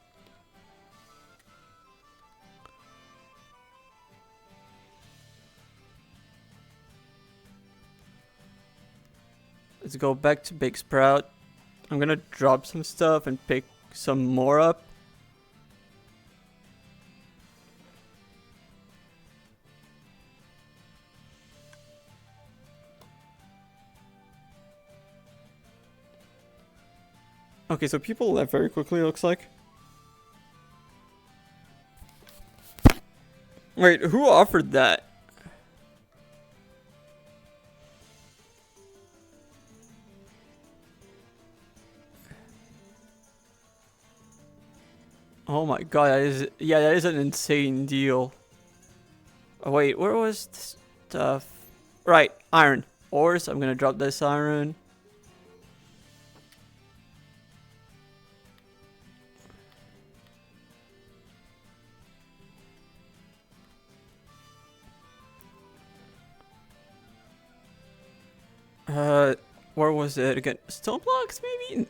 Let's go back to Big Sprout. I'm gonna drop some stuff and pick some more up. Okay, so people left very quickly, it looks like. Wait, who offered that? Oh my god, that is an insane deal. Oh wait, where was the stuff? Right, iron. Ores, I'm gonna drop this iron. Where was it again? Stone blocks, maybe?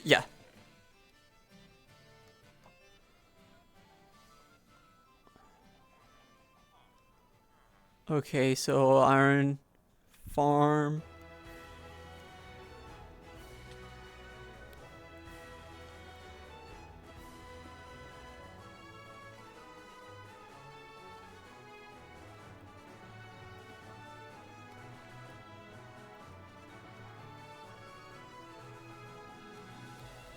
Yeah. Okay, so iron farm.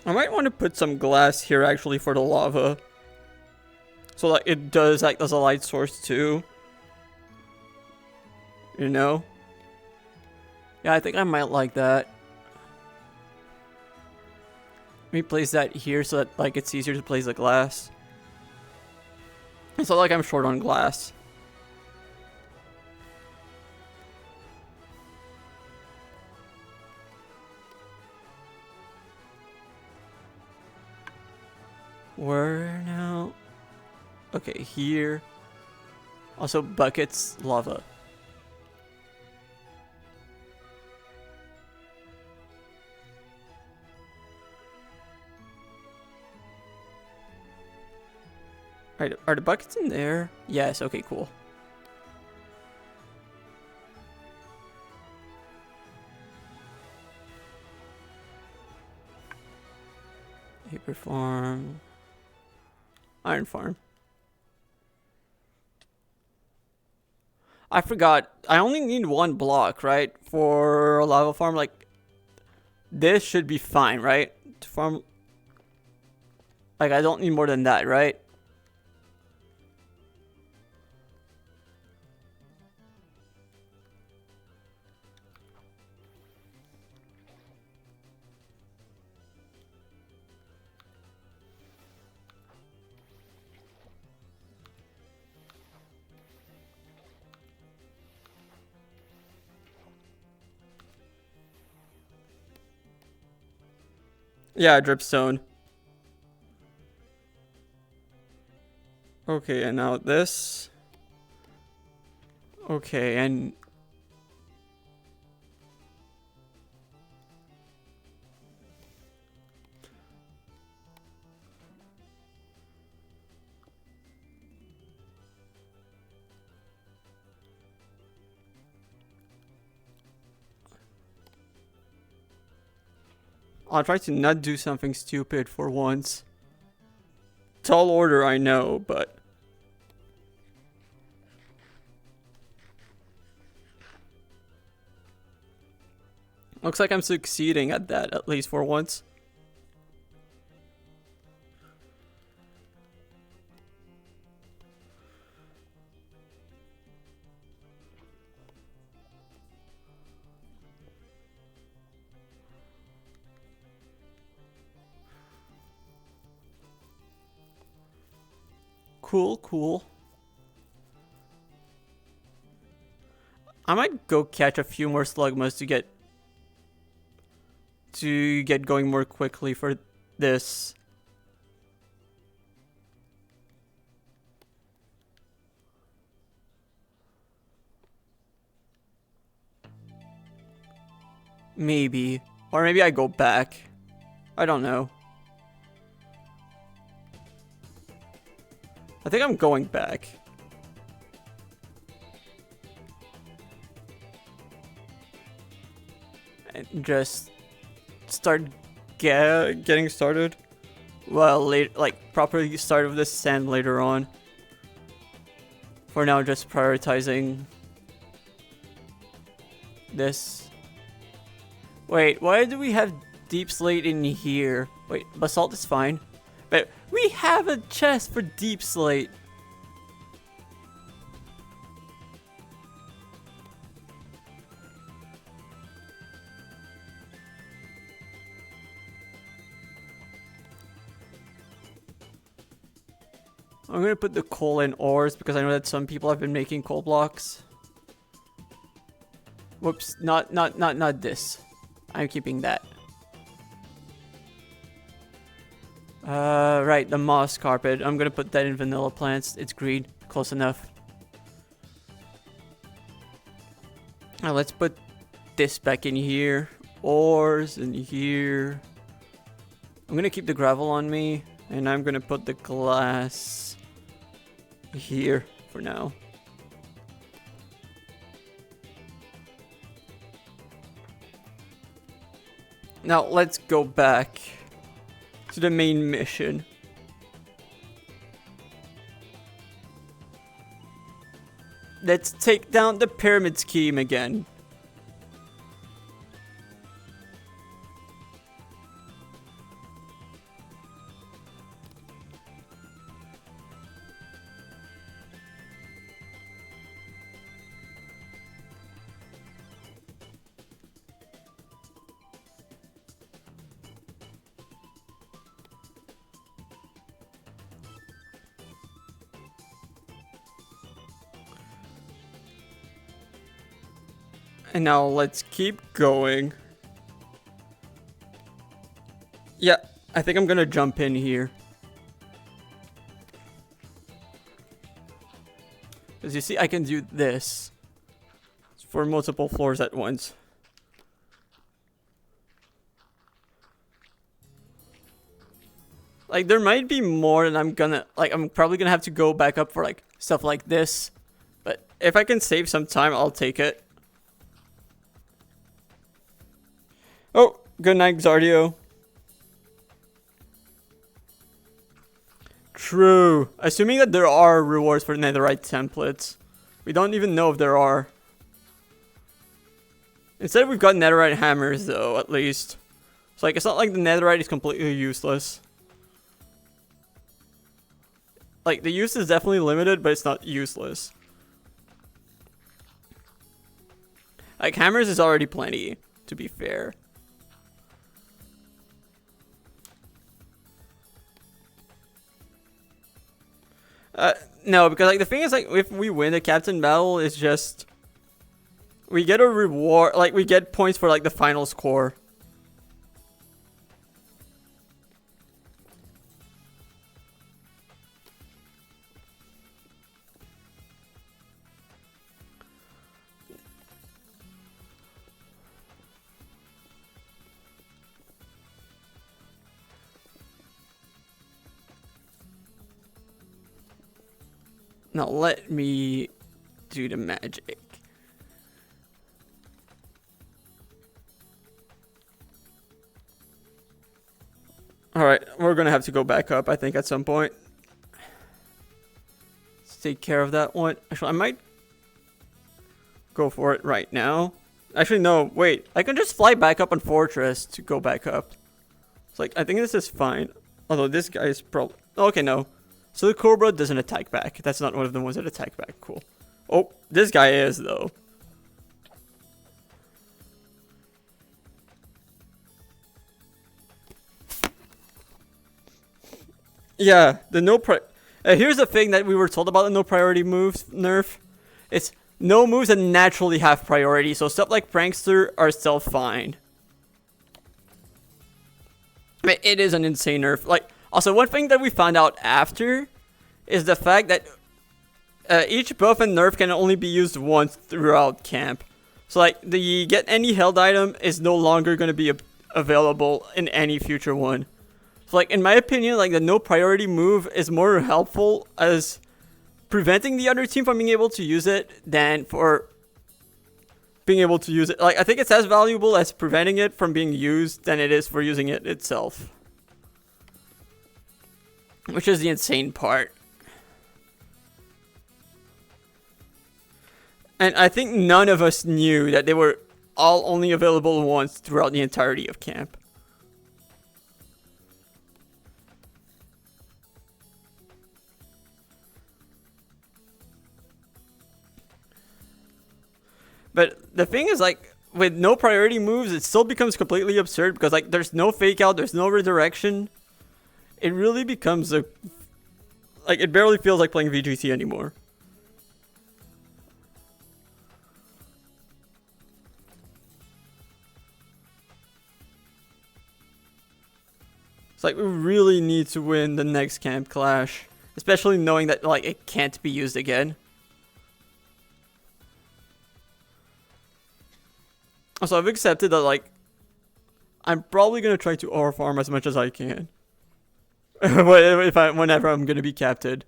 I might want to put some glass here actually for the lava. So like it does act as a light source too. You know? Yeah, I think I might like that. Let me place that here so that like it's easier to place the glass. It's not like I'm short on glass. Where now? Okay, here. Also buckets, lava. Alright, are the buckets in there? Yes, okay, cool. Paper farm. Iron farm. I forgot. I only need 1 block, right? For a lava farm. Like, this should be fine, right? To farm. Like, I don't need more than that, right? Yeah, dripstone. Okay, and now this. Okay, and I'll try to not do something stupid for once. Tall order, I know, but looks like I'm succeeding at that, at least for once. Cool, cool. I might go catch a few more slugmas to get to get going more quickly for this. Maybe. Or maybe I go back. I don't know. I think I'm going back. And just start getting started. Well, like properly start with the sand later on. For now, just prioritizing this. Wait, why do we have deep slate in here? Wait, basalt is fine. But we have a chest for deep slate. I'm gonna put the coal in ores because I know that some people have been making coal blocks. Whoops, not this. I'm keeping that. Right, the moss carpet. I'm gonna put that in vanilla plants. It's green. Close enough. Now let's put this back in here. Ores in here. I'm gonna keep the gravel on me. And I'm gonna put the glass here for now. Now let's go back to the main mission. Let's take down the pyramid scheme again. And now let's keep going. Yeah, I think I'm gonna jump in here. As you see, I can do this for multiple floors at once. Like, there might be more and I'm probably gonna have to go back up for like stuff like this. But if I can save some time, I'll take it. Oh, good night, Xardio. True. Assuming that there are rewards for netherite templates. We don't even know if there are. Instead, we've got netherite hammers, though, at least. So, like, it's not like the netherite is completely useless. Like, the use is definitely limited, but it's not useless. Like, hammers is already plenty, to be fair. No, because like the thing is, like, if we win the captain battle, it's just we get a reward, like we get points for like the final score. Now let me do the magic. Alright, we're gonna have to go back up, I think, at some point. Let's take care of that one. Actually, I might go for it right now. Actually, no, wait. I can just fly back up on Fortress to go back up. It's like, I think this is fine. Although this guy is probably... Okay, no. So the Cobra doesn't attack back. That's not one of the ones that attack back. Cool. Oh, this guy is, though. Yeah, the here's the thing that we were told about the no priority moves nerf. It's no moves that naturally have priority, so stuff like Prankster are still fine. I mean, it is an insane nerf. Like, also, one thing that we found out after is the fact that each buff and nerf can only be used once throughout camp. So, like, the get any held item is no longer going to be available in any future one. So, like, in my opinion, like, the no priority move is more helpful as preventing the other team from being able to use it than for being able to use it. Like, I think it's as valuable as preventing it from being used than it is for using it itself. Which is the insane part. And I think none of us knew that they were all only available once throughout the entirety of camp. But the thing is, like, with no priority moves, it still becomes completely absurd because, like, there's no fake out, there's no redirection. It really becomes a... Like, it barely feels like playing VGT anymore. It's like, we really need to win the next camp clash. Especially knowing that, like, it can't be used again. So I've accepted that, like, I'm probably going to try to aura farm as much as I can. Whenever I'm going to be captured.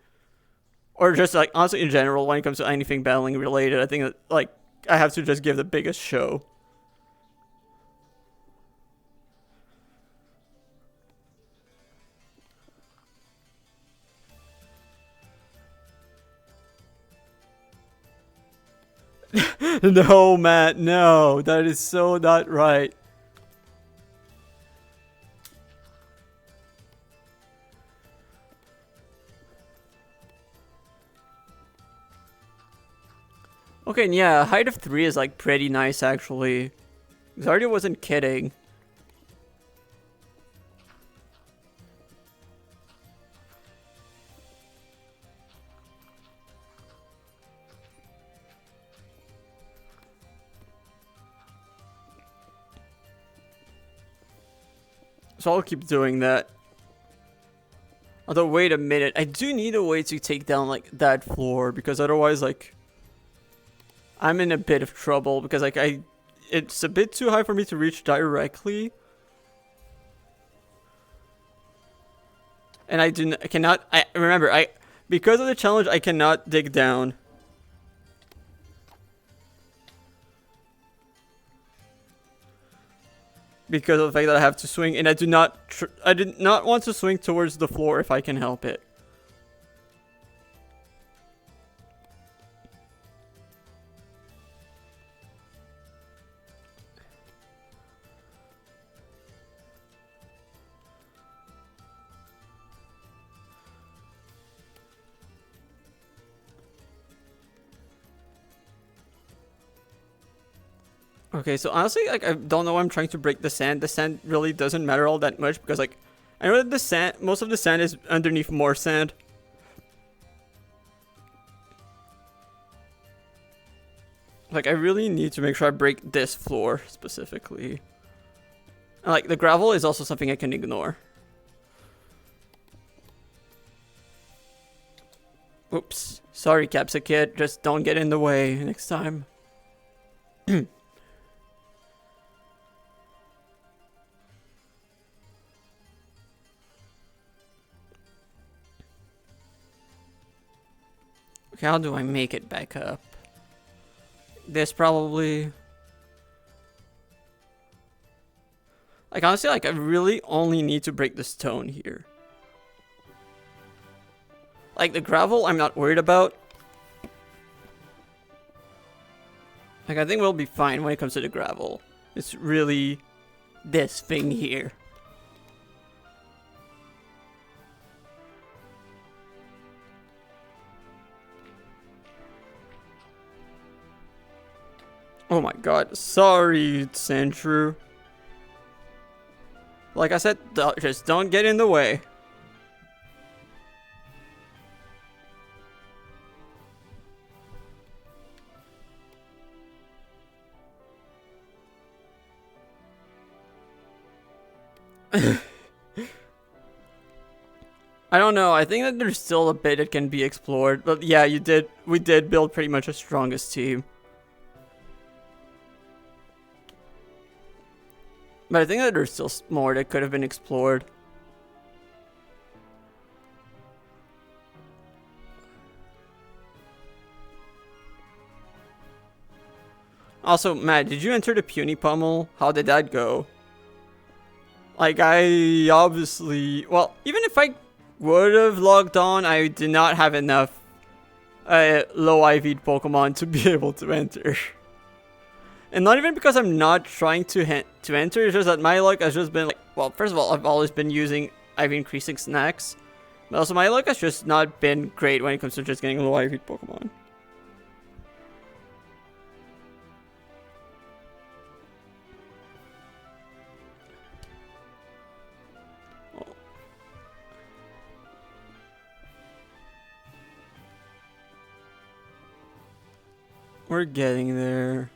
Or just, like, honestly in general, when it comes to anything battling related, I think that, like, I have to just give the biggest show. No, Matt, no. That is so not right. Okay, and yeah, height of 3 is like pretty nice actually. Zardia wasn't kidding. So I'll keep doing that. Although, wait a minute. I do need a way to take down, like, that floor. Because otherwise, like... I'm in a bit of trouble. Because, like, it's a bit too high for me to reach directly. And I cannot... Remember, because of the challenge, I cannot dig down. Because of the fact that I have to swing, and I did not want to swing towards the floor if I can help it. Okay, so honestly, like, I don't know why I'm trying to break the sand. The sand really doesn't matter all that much because, like, I know that the sand, most of the sand is underneath more sand. Like, I really need to make sure I break this floor specifically. And, like, the gravel is also something I can ignore. Oops. Sorry, Capsicid. Just don't get in the way next time. Okay, how do I make it back up? This probably... Like, honestly, like, I really only need to break the stone here. Like, the gravel, I'm not worried about. Like, I think we'll be fine when it comes to the gravel. It's really this thing here. Oh my god, sorry, Sandshrew. Like I said, just don't get in the way. I don't know. I think that there's still a bit that can be explored. But yeah, we did build pretty much a strongest team. But I think that there's still more that could have been explored. Also, Matt, did you enter the puny pummel? How did that go? Like, I obviously... Well, even if I would have logged on, I did not have enough low IV'd Pokemon to be able to enter. And not even because I'm not trying to enter, it's just that my luck has just been like... Well, first of all, I've always been using IV increasing snacks. But also, my luck has just not been great when it comes to just getting low IV'd Pokemon. We're getting there.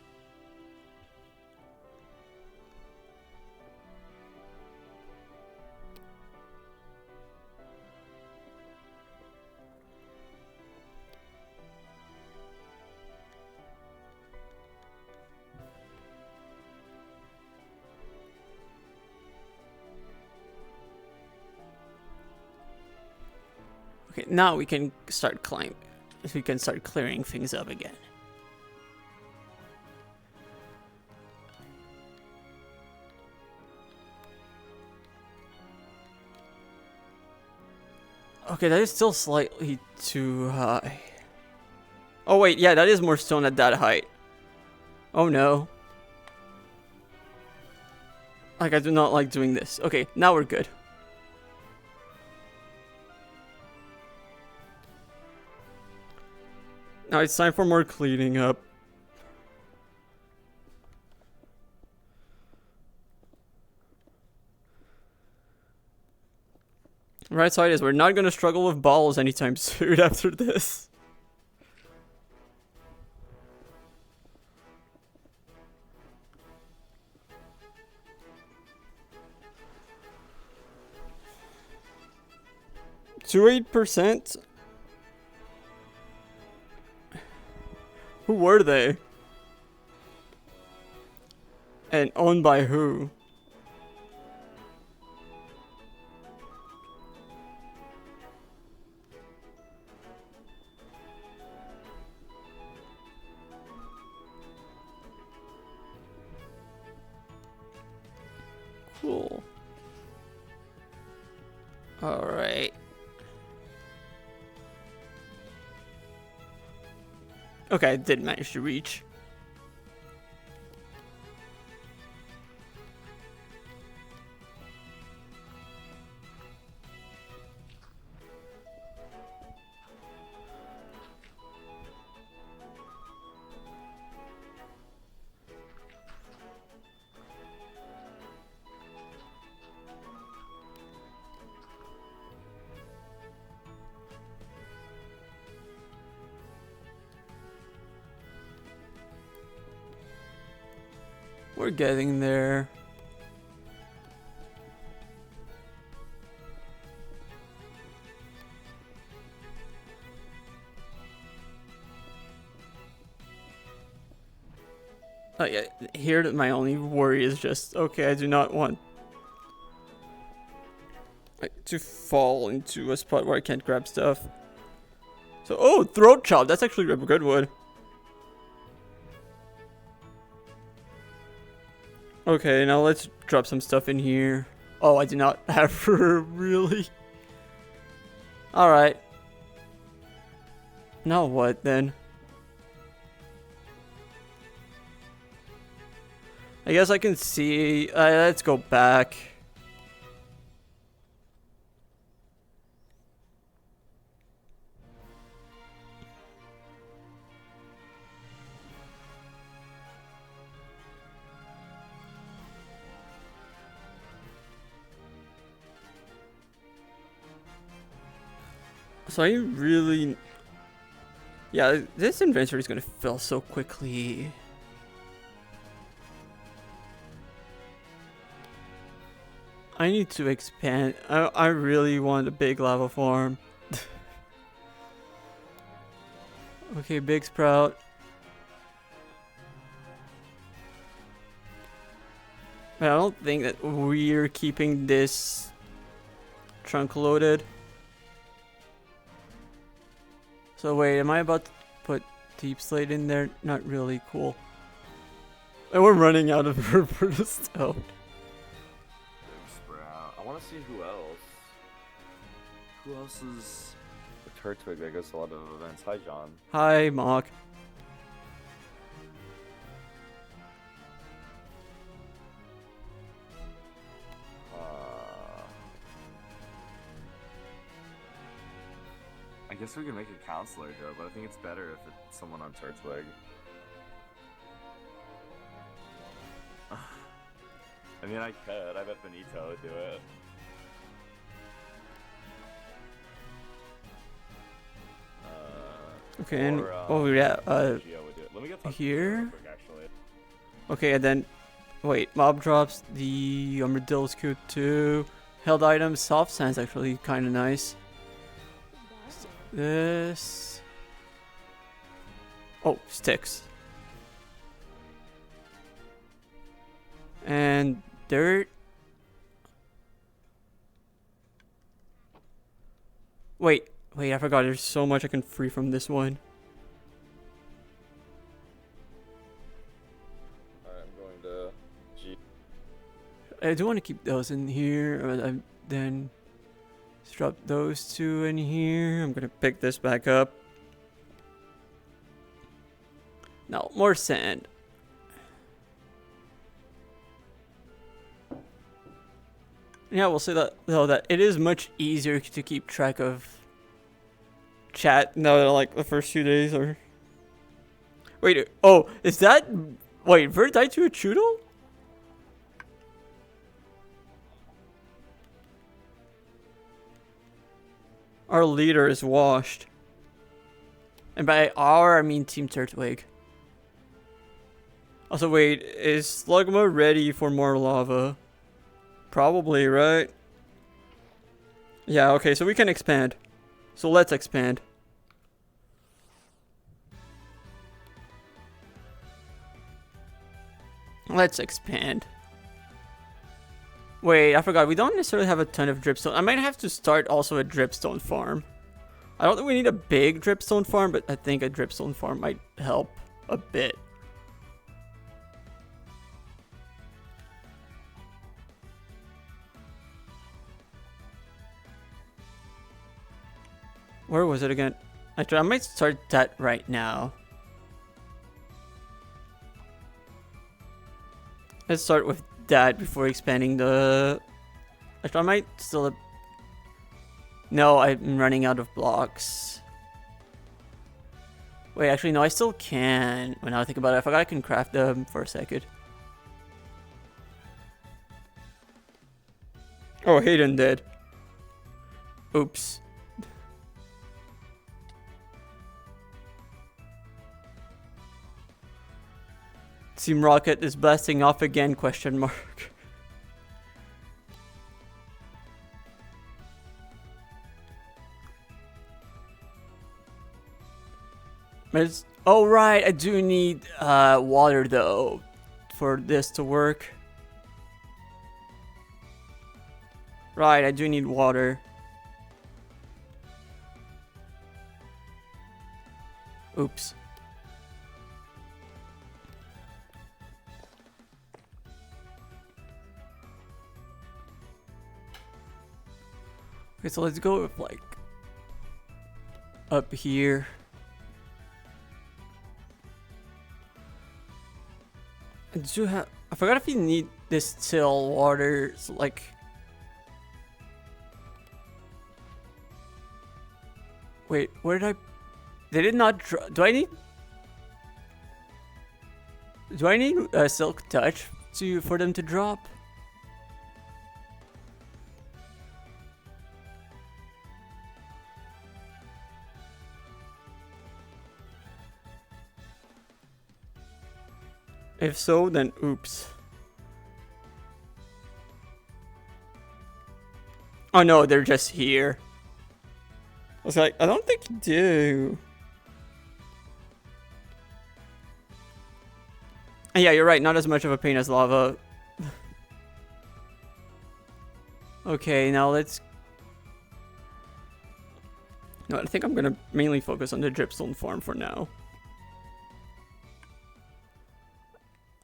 Okay, now we can start climbing. We can start clearing things up again. Okay, that is still slightly too high. Oh wait, yeah, that is more stone at that height. Oh no. Like, I do not like doing this. Okay, now we're good. Now it's time for more cleaning up. Right side is we're not gonna struggle with balls anytime soon after this. To 8%? Who were they? And owned by who? Cool. Alright. Okay, I did manage to reach. We're getting there. Oh yeah, here my only worry is just, okay, I do not want to fall into a spot where I can't grab stuff. So, oh, throat chop, that's actually a good one. Okay, now let's drop some stuff in here. Oh, I do not have really. Alright. Now what then? I guess I can see. Let's go back. So I really... Yeah, this inventory is gonna fill so quickly. I need to expand. I really want a big lava farm. Okay, big sprout. But I don't think that we're keeping this trunk loaded. So wait, am I about to put deep slate in there? Not really. Cool. And we're running out of room for the stone. Big sprout. I want to see who else. Who else is a Turtwig that goes to a lot of events? Hi, John. Hi, Mark. I guess we can make a counselor go, but I think it's better if it's someone on Turtwig. I mean, I could. I bet Benito would do it. Okay, and Or, yeah, Gio would do it. Let me get here. real quick, actually. Okay, and then wait, mob drops. The armadillo's cute too. Held items, soft sand's actually kind of nice. This. Oh, sticks. And dirt. Wait, I forgot. There's so much I can free from this one. Alright, I'm going to G. I do want to keep those in here, then let's drop those two in here. I'm gonna pick this back up. Now, more sand. Yeah, we'll say that though, that it is much easier to keep track of chat now that like the first few days are. Wait, oh, is that wait, Vert died to a Choodle? Our leader is washed. And by our, I mean Team Turtwig. Also, wait, is Slugma ready for more lava? Probably, right? Yeah, okay, so we can expand. So let's expand. Let's expand. Wait, I forgot. We don't necessarily have a ton of dripstone. I might have to start also a dripstone farm. I don't think we need a big dripstone farm, but I think a dripstone farm might help a bit. Where was it again? Actually, I might start that right now. Let's start with that before expanding the... Actually, I might still... No, I'm running out of blocks. Wait, actually, no, I still can. When I think about it, I forgot I can craft them for a second. Oh, Hayden did. Oops. Team Rocket is blasting off again, question mark. Oh right, I do need water though for this to work. Right, I do need water. Oops. Okay, so let's go with like up here. I do have. I forgot if you need distill water. So like. Wait, where did I? They did not. Do I need? Do I need a silk touch for them to drop? If so, then oops. Oh no, they're just here. I was like, I don't think you do. And yeah, you're right, not as much of a pain as lava. Okay, now let's... No, I think I'm gonna mainly focus on the dripstone farm for now.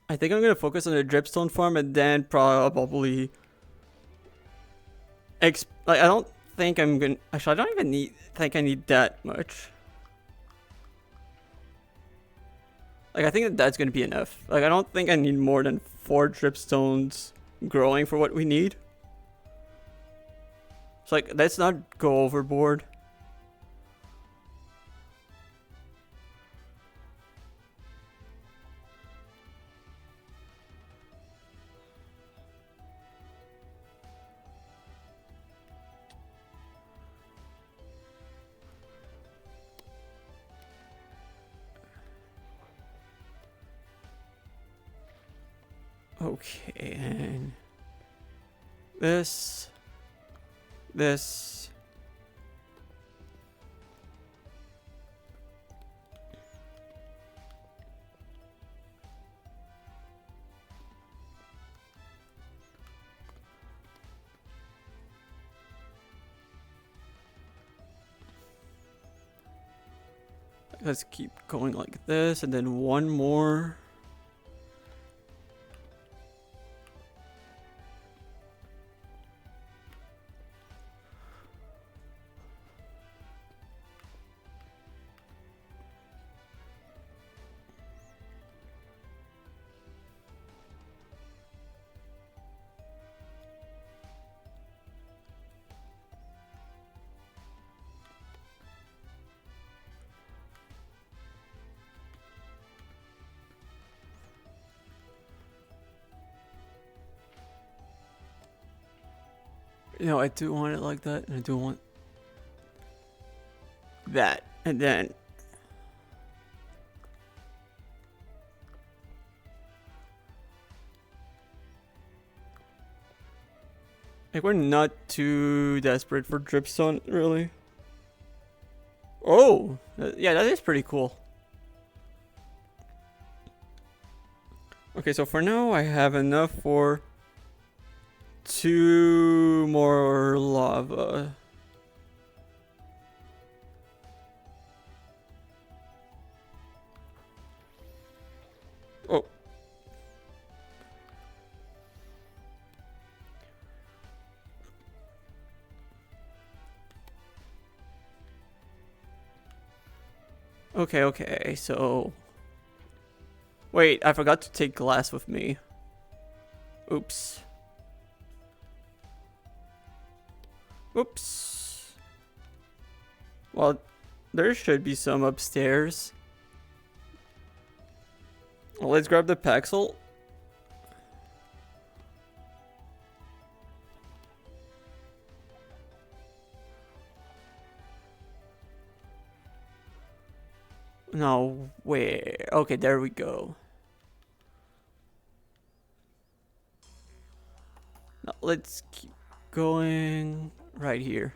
I think I'm gonna focus on the dripstone farm and then probably... like, I don't think I'm gonna... Actually, I don't even think I need that much. Like, I think that that's gonna be enough. Like, I don't think I need more than 4 dripstones growing for what we need. So, like, let's not go overboard. Okay, and this. Let's keep going like this, and then one more. You know, I do want it like that, and I do want that, and then like we're not too desperate for dripstone, really. Oh, yeah, that is pretty cool. Okay, so for now I have enough for 2 more lava. Oh. Okay, so... Wait, I forgot to take glass with me. Oops. Oops. Well, there should be some upstairs. Well, let's grab the Paxel. No, where? Okay, there we go. Now let's keep going right here.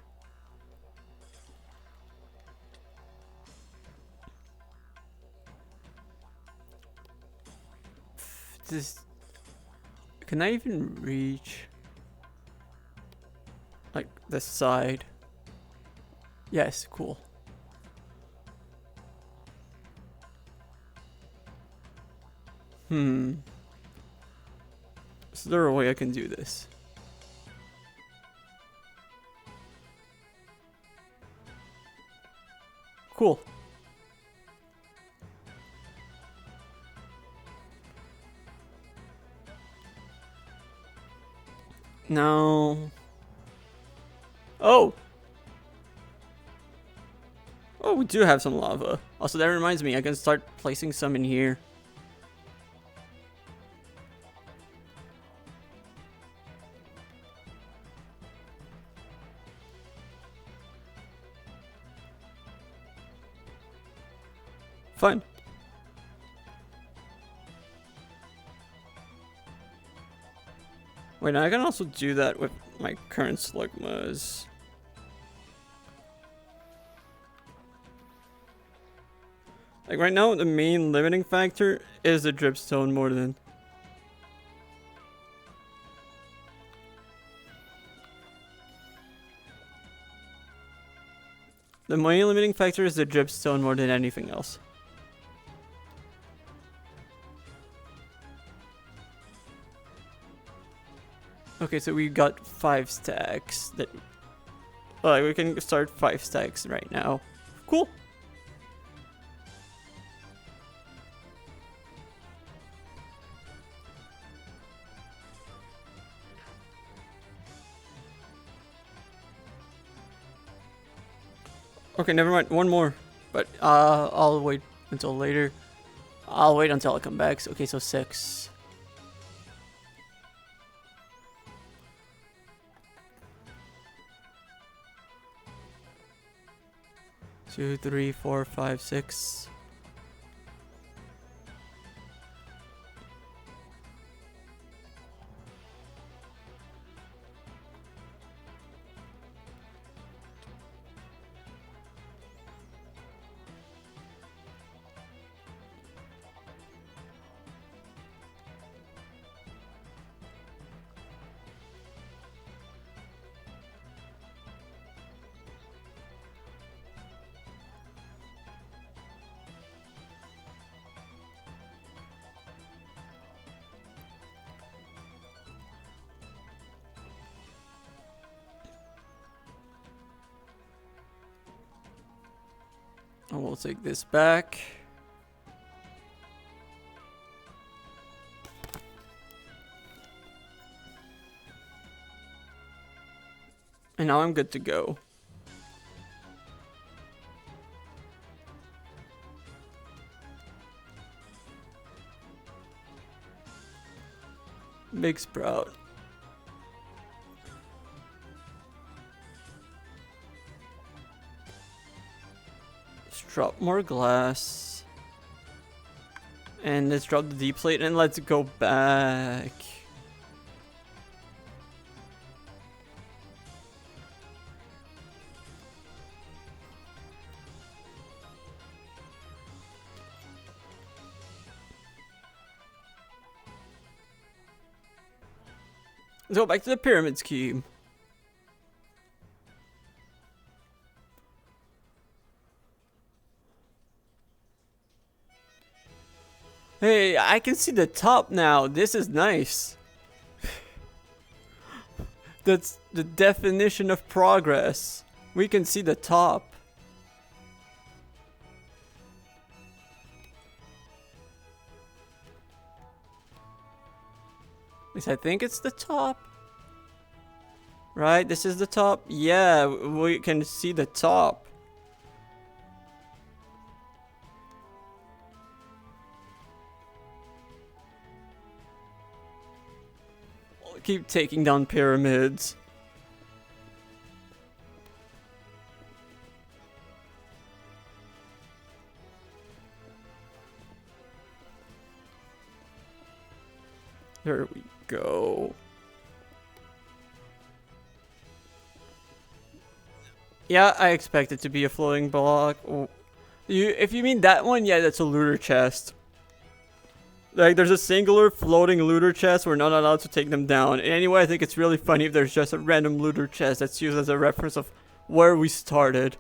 This, can I even reach like the side? Yes, cool. Is there a way I can do this? Cool. No. Oh! Oh, we do have some lava. Also, that reminds me, I can start placing some in here. Fun. Wait, I can also do that with my current Slugmas. Like right now, the main limiting factor is the dripstone more than. The main limiting factor is the dripstone more than anything else. Okay, so we got 5 stacks that. Like, we can start 5 stacks right now. Cool. Okay, never mind. One more. But I'll wait until later. I'll wait until I come back. Okay, so 6. Two, 3, 4, 5, 6. And we'll take this back. And now I'm good to go. Big sprout. Let's drop more glass. And let's drop the D plate and let's go back. Let's go back to the pyramid scheme. Hey, I can see the top now. This is nice. That's the definition of progress. We can see the top. At least I think it's the top. Right? This is the top? Yeah, we can see the top. Keep taking down pyramids. There we go. Yeah, I expect it to be a floating block. If you mean that one, yeah, that's a looter chest. Like, there's a singular floating looter chest. We're not allowed to take them down. Anyway, I think it's really funny if there's just a random looter chest that's used as a reference of where we started.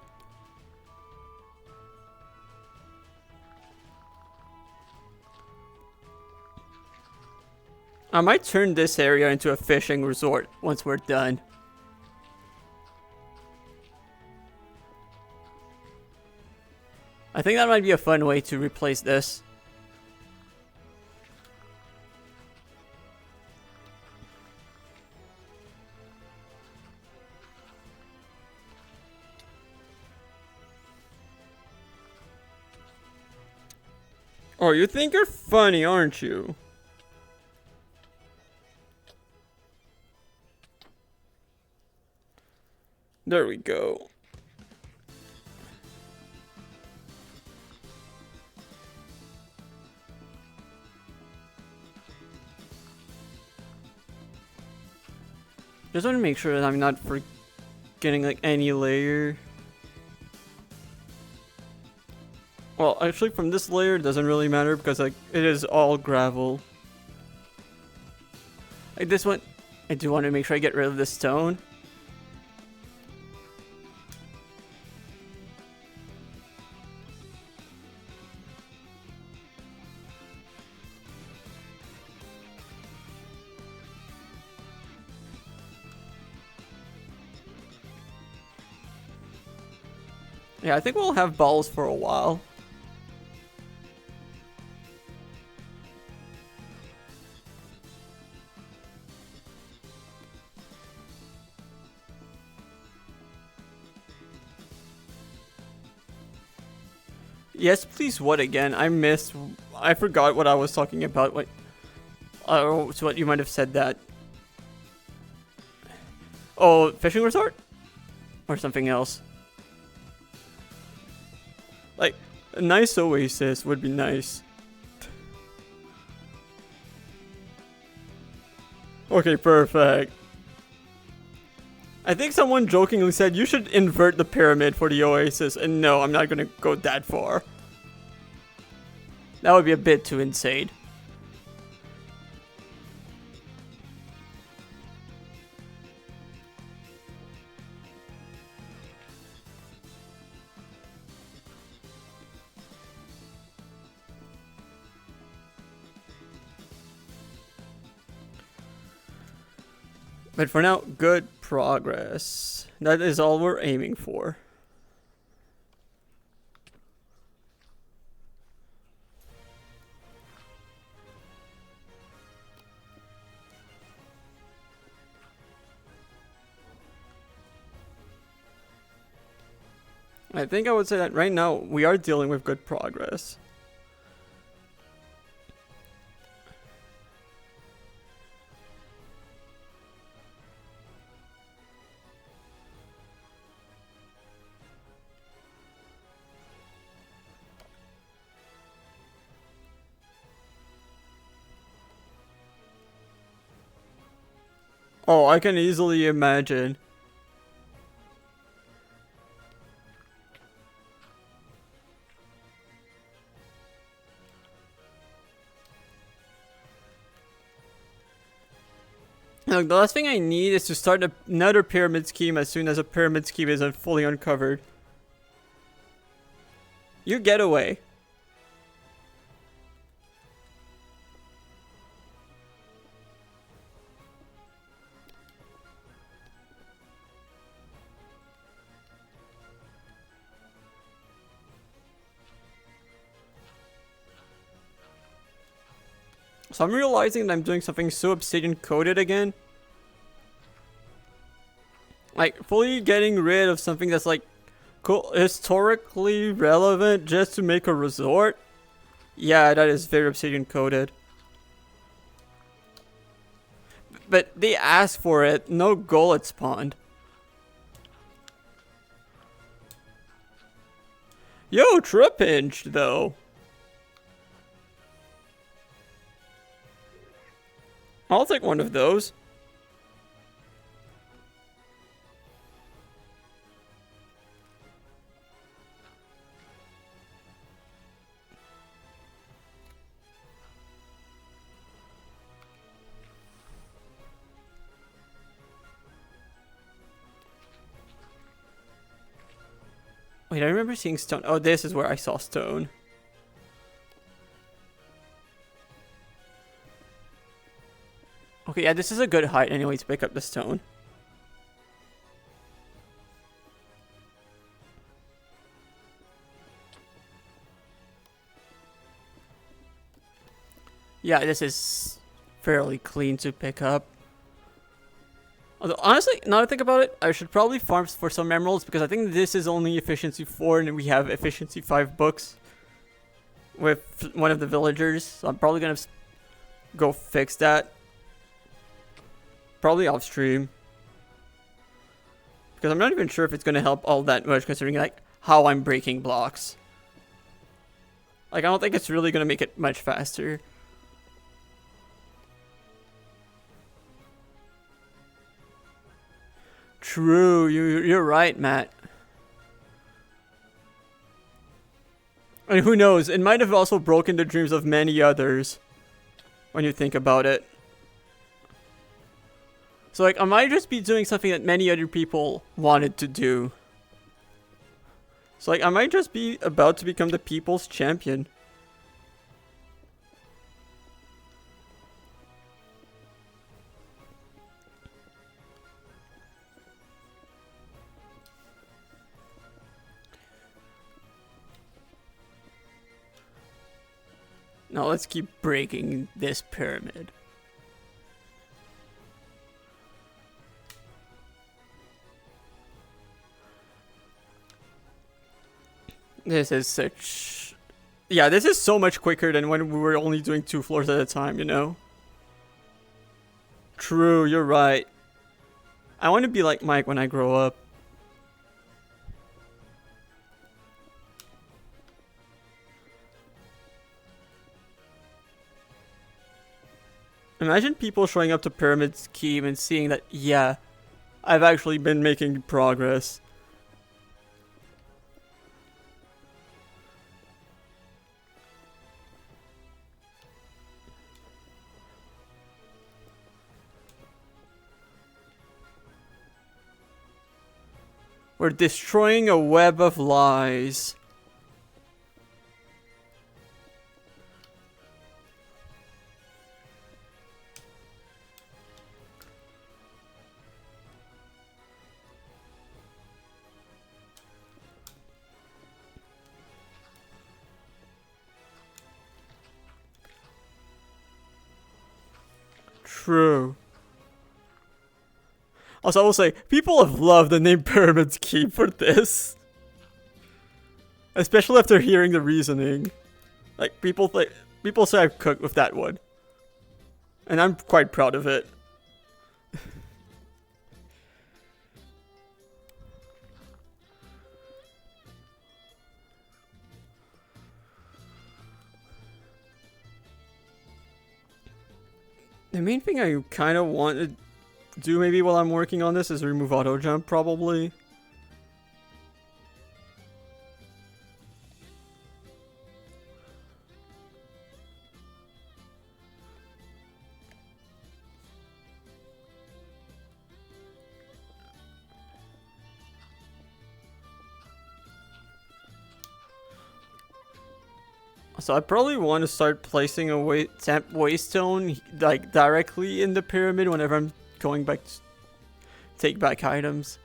I might turn this area into a fishing resort once we're done. I think that might be a fun way to replace this. Oh, you think you're funny, aren't you? There we go. Just want to make sure that I'm not forgetting like any layer. Well, actually from this layer it doesn't really matter because like it is all gravel. Like this one, I do want to make sure I get rid of the stone. Yeah, I think we'll have balls for a while. Yes, please. What again? I forgot what I was talking about. What? Oh, so what you might have said that. Oh, fishing resort? Or something else. Like, a nice oasis would be nice. Okay, perfect. I think someone jokingly said you should invert the pyramid for the oasis, and no, I'm not gonna go that far. That would be a bit too insane. But for now, good progress. That is all we're aiming for. I think I would say that right now we are dealing with good progress. Oh, I can easily imagine. Look, the last thing I need is to start another pyramid scheme as soon as a pyramid scheme isn't fully uncovered. You get away. So I'm realizing that I'm doing something so obsidian coded again. Like, fully getting rid of something that's like historically relevant just to make a resort. Yeah, that is very obsidian coded. But they asked for it, no gullet spawned. Yo, trip hinged though. I'll take one of those. Wait, I remember seeing stone. Oh, this is where I saw stone. Okay, yeah, this is a good height anyway to pick up the stone. Yeah, this is fairly clean to pick up. Although, honestly, now that I think about it, I should probably farm for some emeralds because I think this is only efficiency 4 and we have efficiency 5 books with one of the villagers. So I'm probably going to go fix that. Probably off stream. Because I'm not even sure if it's going to help all that much considering like how I'm breaking blocks. Like, I don't think it's really going to make it much faster. True, you're right, Matt. And who knows, it might have also broken the dreams of many others when you think about it. So like, I might just be doing something that many other people wanted to do. So like, I might just be about to become the people's champion. Now let's keep breaking this pyramid. This is such... Yeah, this is so much quicker than when we were only doing 2 floors at a time, you know? True, you're right. I want to be like Mike when I grow up. Imagine people showing up to Pyramid Scheme and seeing that, yeah, I've actually been making progress. We're destroying a web of lies. True. Also, I will say, people have loved the name Pyramid Keep for this. Especially after hearing the reasoning. Like, people say I've cooked with that one. And I'm quite proud of it. The main thing I kind of want to do maybe while I'm working on this is remove auto jump, probably. So I probably want to start placing a temp waystone like directly in the pyramid whenever I'm going back to take back items.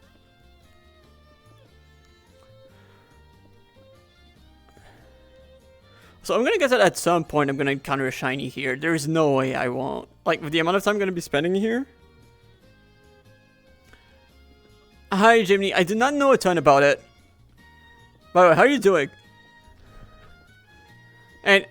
So I'm gonna guess that at some point I'm gonna encounter a shiny here. There's no way I won't. Like, with the amount of time I'm gonna be spending here. Hi, Jimmy. I did not know a ton about it. By the way, how are you doing? And,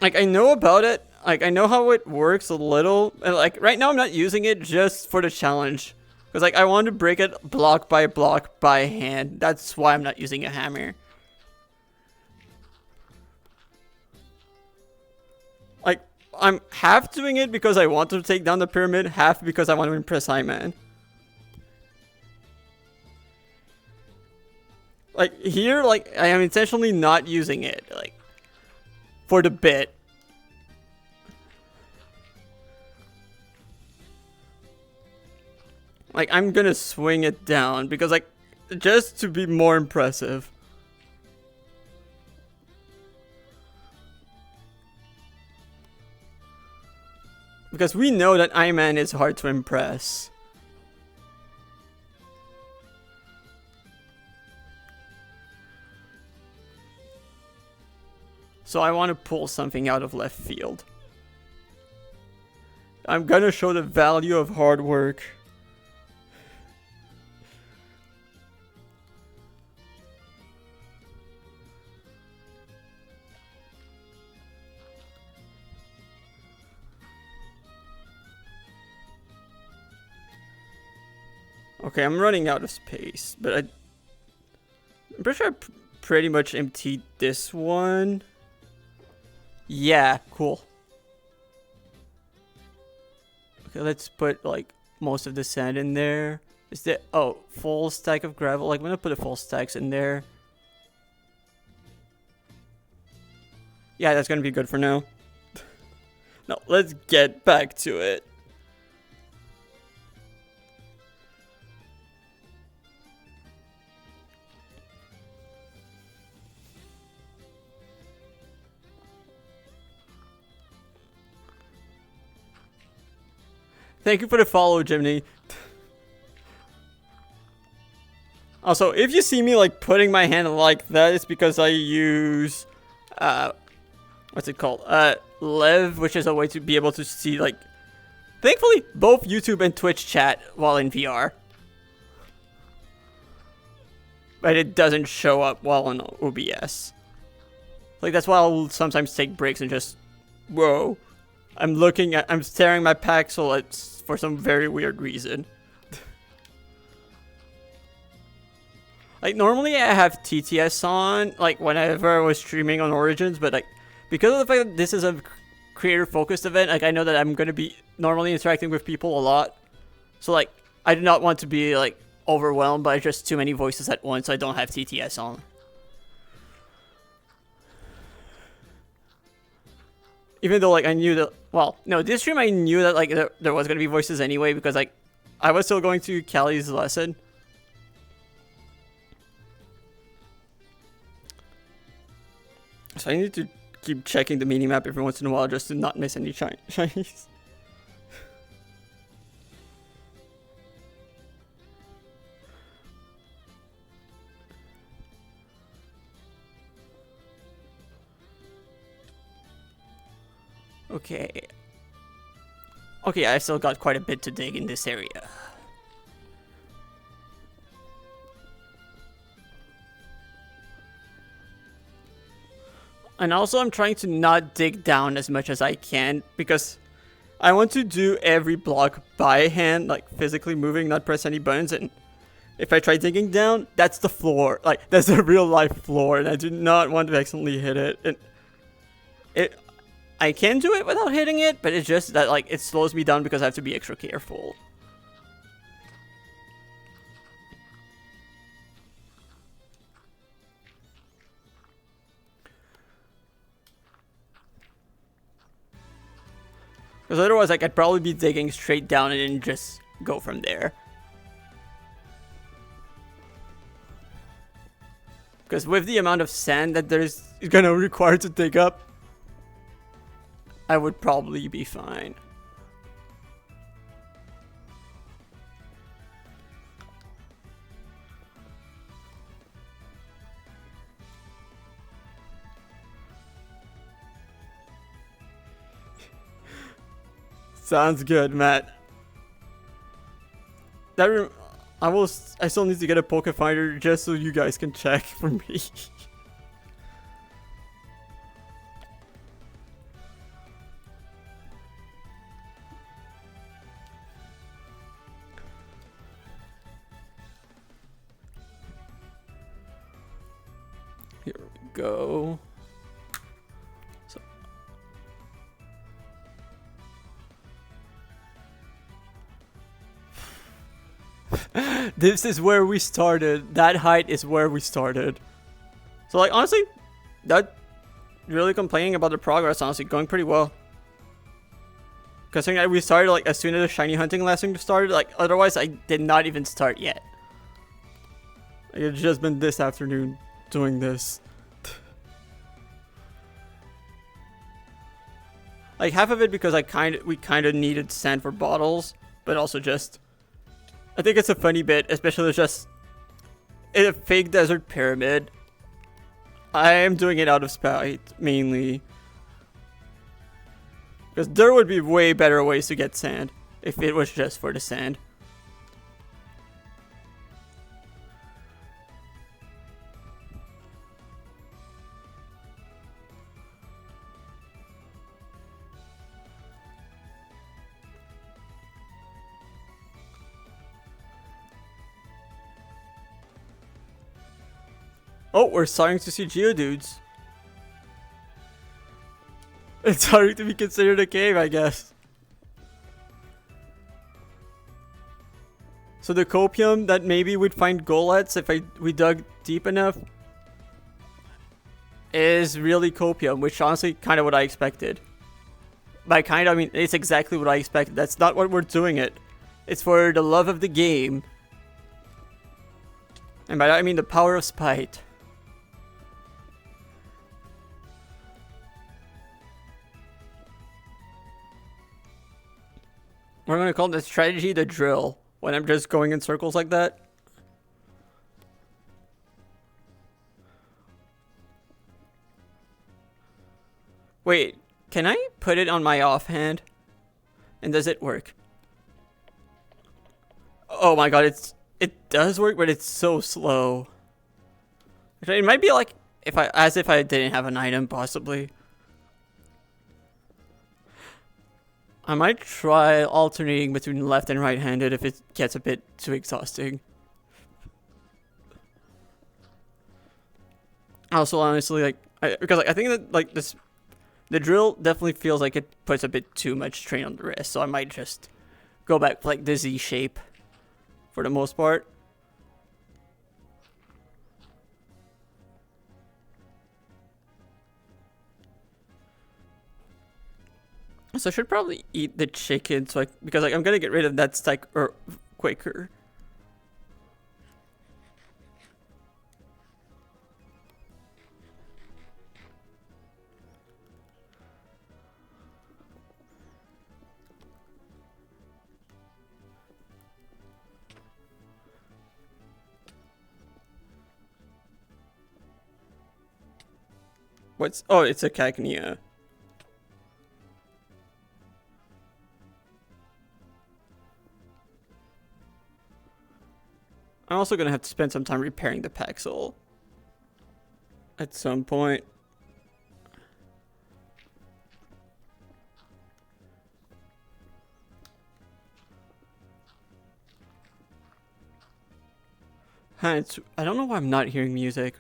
like, I know about it. Like, I know how it works a little. And, like, right now I'm not using it just for the challenge. Because, like, I want to break it block by hand. That's why I'm not using a hammer. Like, I'm half doing it because I want to take down the pyramid, half because I want to impress Hyman. Like, here, like, I am intentionally not using it, like, for the bit. Like, I'm gonna swing it down, because, like, just to be more impressive. Because we know that Iman is hard to impress. So I want to pull something out of left field. I'm gonna show the value of hard work. Okay, I'm running out of space, but I'm pretty sure I pretty much emptied this one. Yeah, cool. Okay, let's put like most of the sand in there. Is there, oh, full stack of gravel. Like, I'm gonna put a full stacks in there. Yeah, that's gonna be good for now. Now, let's get back to it. Thank you for the follow, Jimmy. Also, if you see me like putting my hand like that, it's because I use what's it called? Lev, which is a way to be able to see, like, thankfully both YouTube and Twitch chat while in VR. But it doesn't show up while on OBS. Like, that's why I'll sometimes take breaks and just, whoa. I'm staring my pixel at for some very weird reason. Like, normally I have TTS on, like, whenever I was streaming on Origins, but, like, because of the fact that this is a creator-focused event, like, I know that I'm gonna be normally interacting with people a lot. So, like, I do not want to be, like, overwhelmed by just too many voices at once, so I don't have TTS on. Even though, like, I knew that, well, no, this stream I knew that, like, there was gonna be voices anyway, because, like, I was still going to Callie's lesson. So I need to keep checking the minimap every once in a while just to not miss any shinies. Okay. Okay, I still got quite a bit to dig in this area. And also I'm trying to not dig down as much as I can because I want to do every block by hand, like physically moving, not press any buttons. And if I try digging down, that's the floor. Like, that's the real life floor, and I do not want to accidentally hit it. And I can do it without hitting it, but it's just that, like, it slows me down because I have to be extra careful. Because otherwise, like, I'd probably be digging straight down and then just go from there. Because with the amount of sand that there's gonna require to dig up, I would probably be fine. Sounds good, Matt. I still need to get a Poke Finder just so you guys can check for me. Here we go. This is where we started. That height is where we started. So, like, honestly, not really complaining about the progress, honestly, going pretty well. Considering that we started, like, as soon as the shiny hunting lesson started, like, otherwise I did not even start yet. Like, it's just been this afternoon doing this. Like, half of it because we kind of needed sand for bottles, but also just, I think it's a funny bit, especially just in a fake desert pyramid. I am doing it out of spite, mainly. Because there would be way better ways to get sand if it was just for the sand. Oh, we're starting to see geodudes. It's starting to be considered a cave, I guess. So the copium that maybe we'd find Golets if we dug deep enough is really copium, which honestly kind of what I expected. By kind of, I mean it's exactly what I expected. That's not what we're doing it. It's for the love of the game. And by that I mean the power of spite. We're gonna call this strategy the drill when I'm just going in circles like that. Wait, can I put it on my offhand? And does it work? Oh my god, it does work, but it's so slow. It might be like as if I didn't have an item, possibly. I might try alternating between left and right-handed if it gets a bit too exhausting. Also, honestly, like, because I think that like the drill definitely feels like it puts a bit too much strain on the wrist, so I might just go back to like the Z shape for the most part. So I should probably eat the chicken because like I'm gonna get rid of that stack quicker. Oh, it's a cagnia. I'm also gonna have to spend some time repairing the Paxil at some point. I don't know why I'm not hearing music.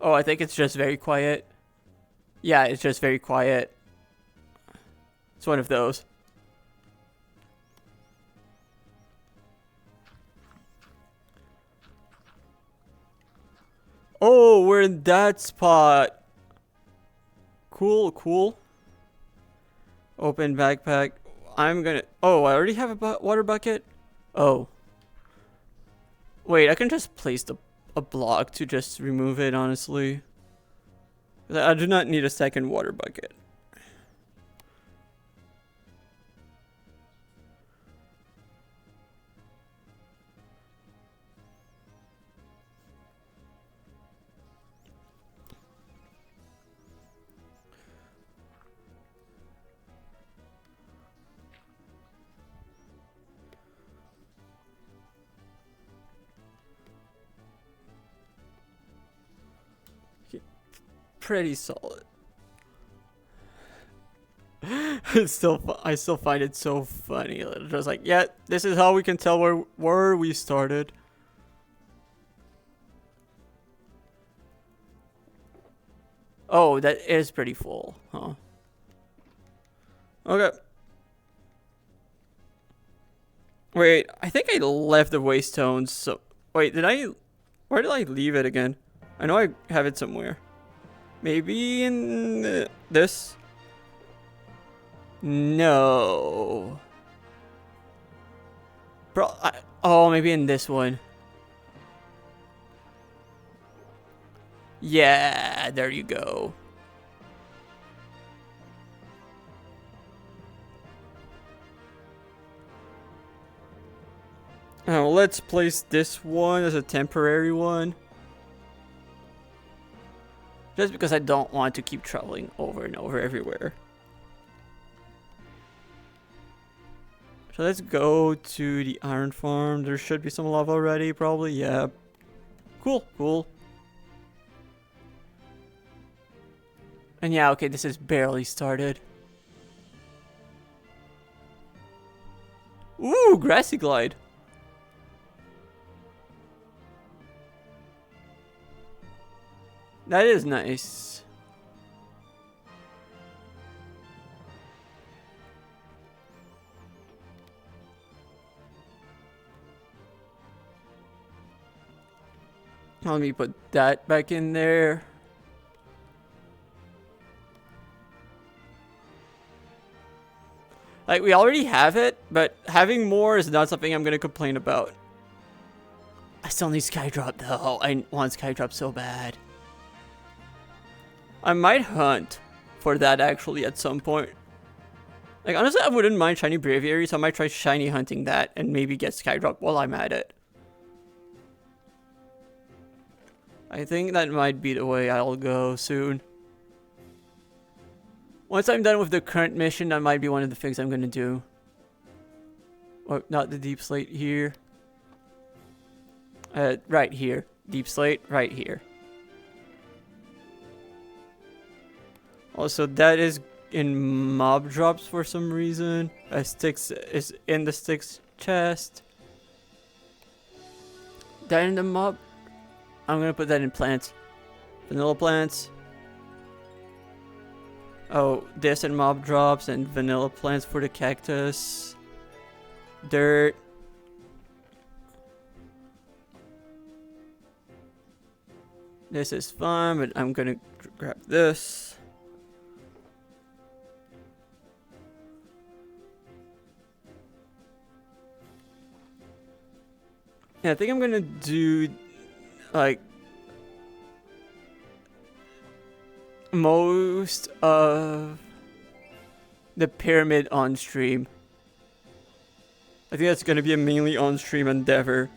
Oh, I think it's just very quiet. Yeah, it's just very quiet. It's one of those. Oh, we're in that spot. Cool, cool. Open backpack. I'm gonna... Oh, I already have a water bucket? Oh. Wait, I can just place a block to just remove it, honestly. I do not need a second water bucket. Pretty solid. I still find it so funny. It's just like, yeah, this is how we can tell where we started. Oh, that is pretty full, huh? Okay. Wait, I think I left the waste stones. So wait, where did I leave it again? I know I have it somewhere. Maybe in this? No. Bro, oh, maybe in this one. Yeah, there you go. Oh, let's place this one as a temporary one. Just because I don't want to keep traveling over and over everywhere. So let's go to the iron farm. There should be some lava already, probably. Yeah. Cool, cool. And yeah, okay, this is barely started. Ooh, grassy glide. That is nice. Let me put that back in there. Like, we already have it, but having more is not something I'm gonna complain about. I still need Skydrop though. I want Skydrop so bad. I might hunt for that actually at some point. Like, honestly, I wouldn't mind Shiny Braviary, so I might try Shiny hunting that and maybe get Skydrop while I'm at it. I think that might be the way I'll go soon. Once I'm done with the current mission, that might be one of the things I'm gonna do. Or not the deep slate here. Right here. Deep slate, right here. Also, that is in mob drops for some reason. Sticks is in the sticks chest. That in the mob. I'm gonna put that in plants. Vanilla plants. Oh, this and mob drops and vanilla plants for the cactus. Dirt. This is fun, but I'm gonna grab this. Yeah, I think I'm gonna do like most of the pyramid on stream. I think that's gonna be a mainly on stream endeavor.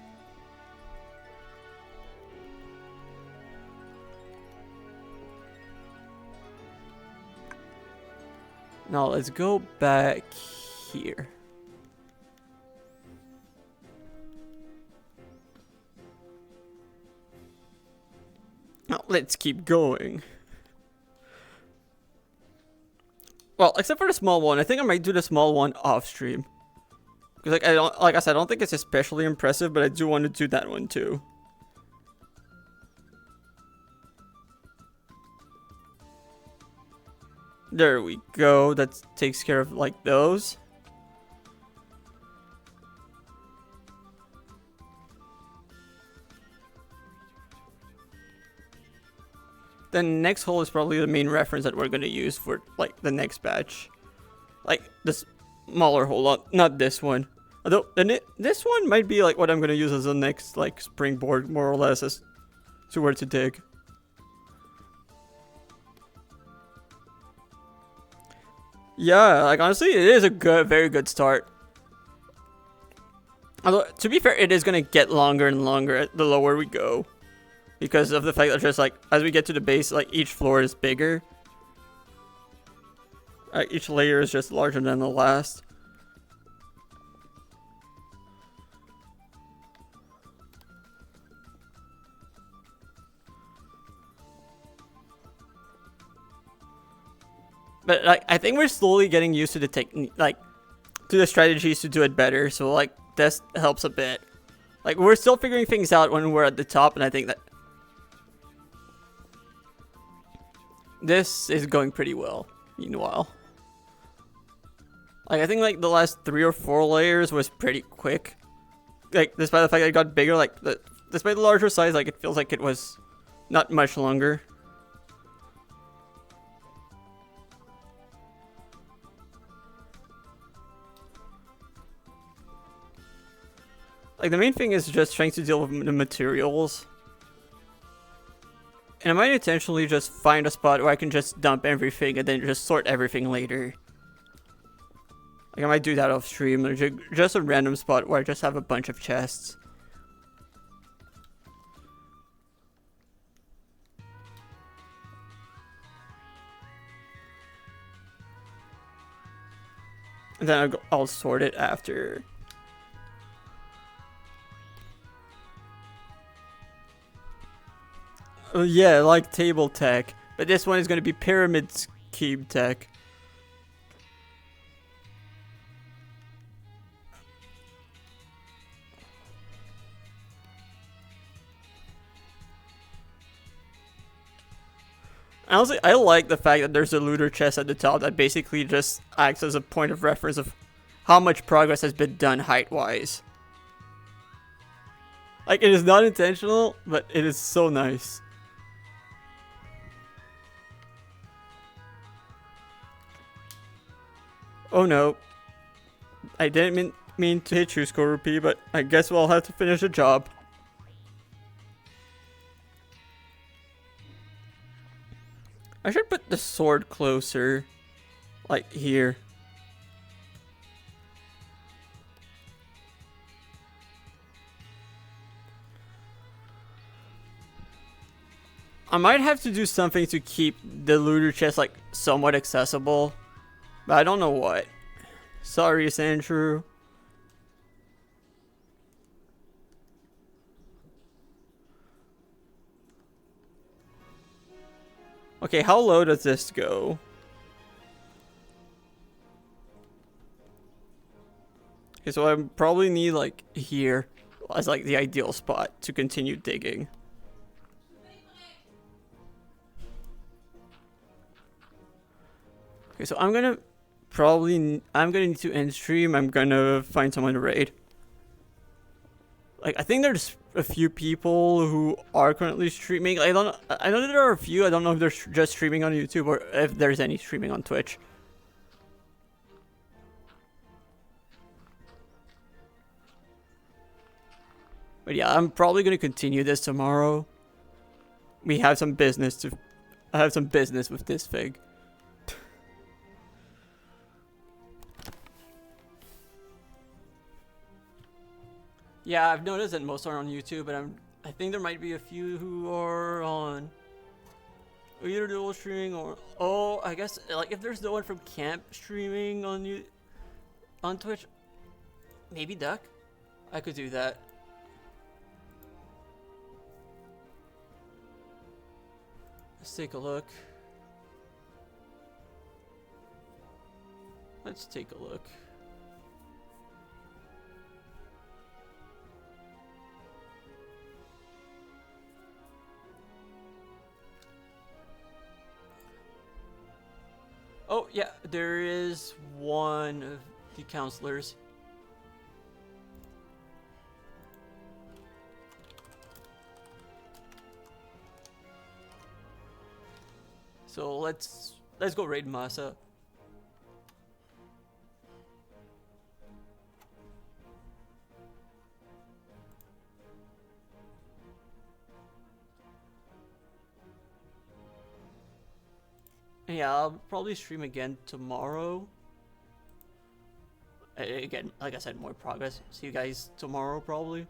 Now let's go back here. Now let's keep going. Well, except for the small one, I think I might do the small one off stream. Because like I said, I don't think it's especially impressive, but I do want to do that one too. There we go. That takes care of like those. The next hole is probably the main reference that we're gonna use for like the next batch. Like the smaller hole, not this one. Although this one might be like what I'm gonna use as the next like springboard, more or less, as to where to dig. Yeah, like honestly, it is a very good start. Although, to be fair, it is gonna get longer and longer the lower we go. Because of the fact that just like, as we get to the base, like each floor is bigger. Each layer is just larger than the last. But like, I think we're slowly getting used to the technique, like, to the strategies to do it better. So like, this helps a bit. Like, we're still figuring things out when we're at the top, and I think that this is going pretty well. Meanwhile, like, I think like the last 3 or 4 layers was pretty quick. Like, despite the fact that it got bigger, like despite the larger size, like it feels like it was not much longer. Like, the main thing is just trying to deal with the materials. And I might intentionally just find a spot where I can just dump everything and then just sort everything later. Like, I might do that off stream, or just a random spot where I just have a bunch of chests. And then I'll sort it after. Yeah, like table tech. But this one is going to be pyramid scheme tech. Honestly, I like the fact that there's a looter chest at the top that basically just acts as a point of reference of how much progress has been done height-wise. Like, it is not intentional, but it is so nice. Oh no. I didn't mean to hit you, Skorupi, but I guess we'll have to finish the job. I should put the sword closer. Like here. I might have to do something to keep the looter chest like somewhat accessible. But I don't know what. Sorry, Sandrew. Okay, how low does this go? Okay, so I probably need like here as like the ideal spot to continue digging. Okay, so I'm gonna need to end stream. I'm gonna find someone to raid. Like, I think there's a few people who are currently streaming. I know that there are a few. I don't know if they're just streaming on YouTube or if there's any streaming on Twitch. But yeah, I'm probably gonna continue this tomorrow. We have some business to. I have some business with this fig. Yeah, I've noticed that most are on YouTube, but I think there might be a few who are on either dual streaming or I guess like if there's no one from camp streaming on Twitch, maybe Duck. I could do that. Let's take a look. Let's take a look. Oh, yeah, there is one of the counselors. So let's go raid Masa. Yeah, I'll probably stream again tomorrow. Again, like I said, more progress. See you guys tomorrow, probably.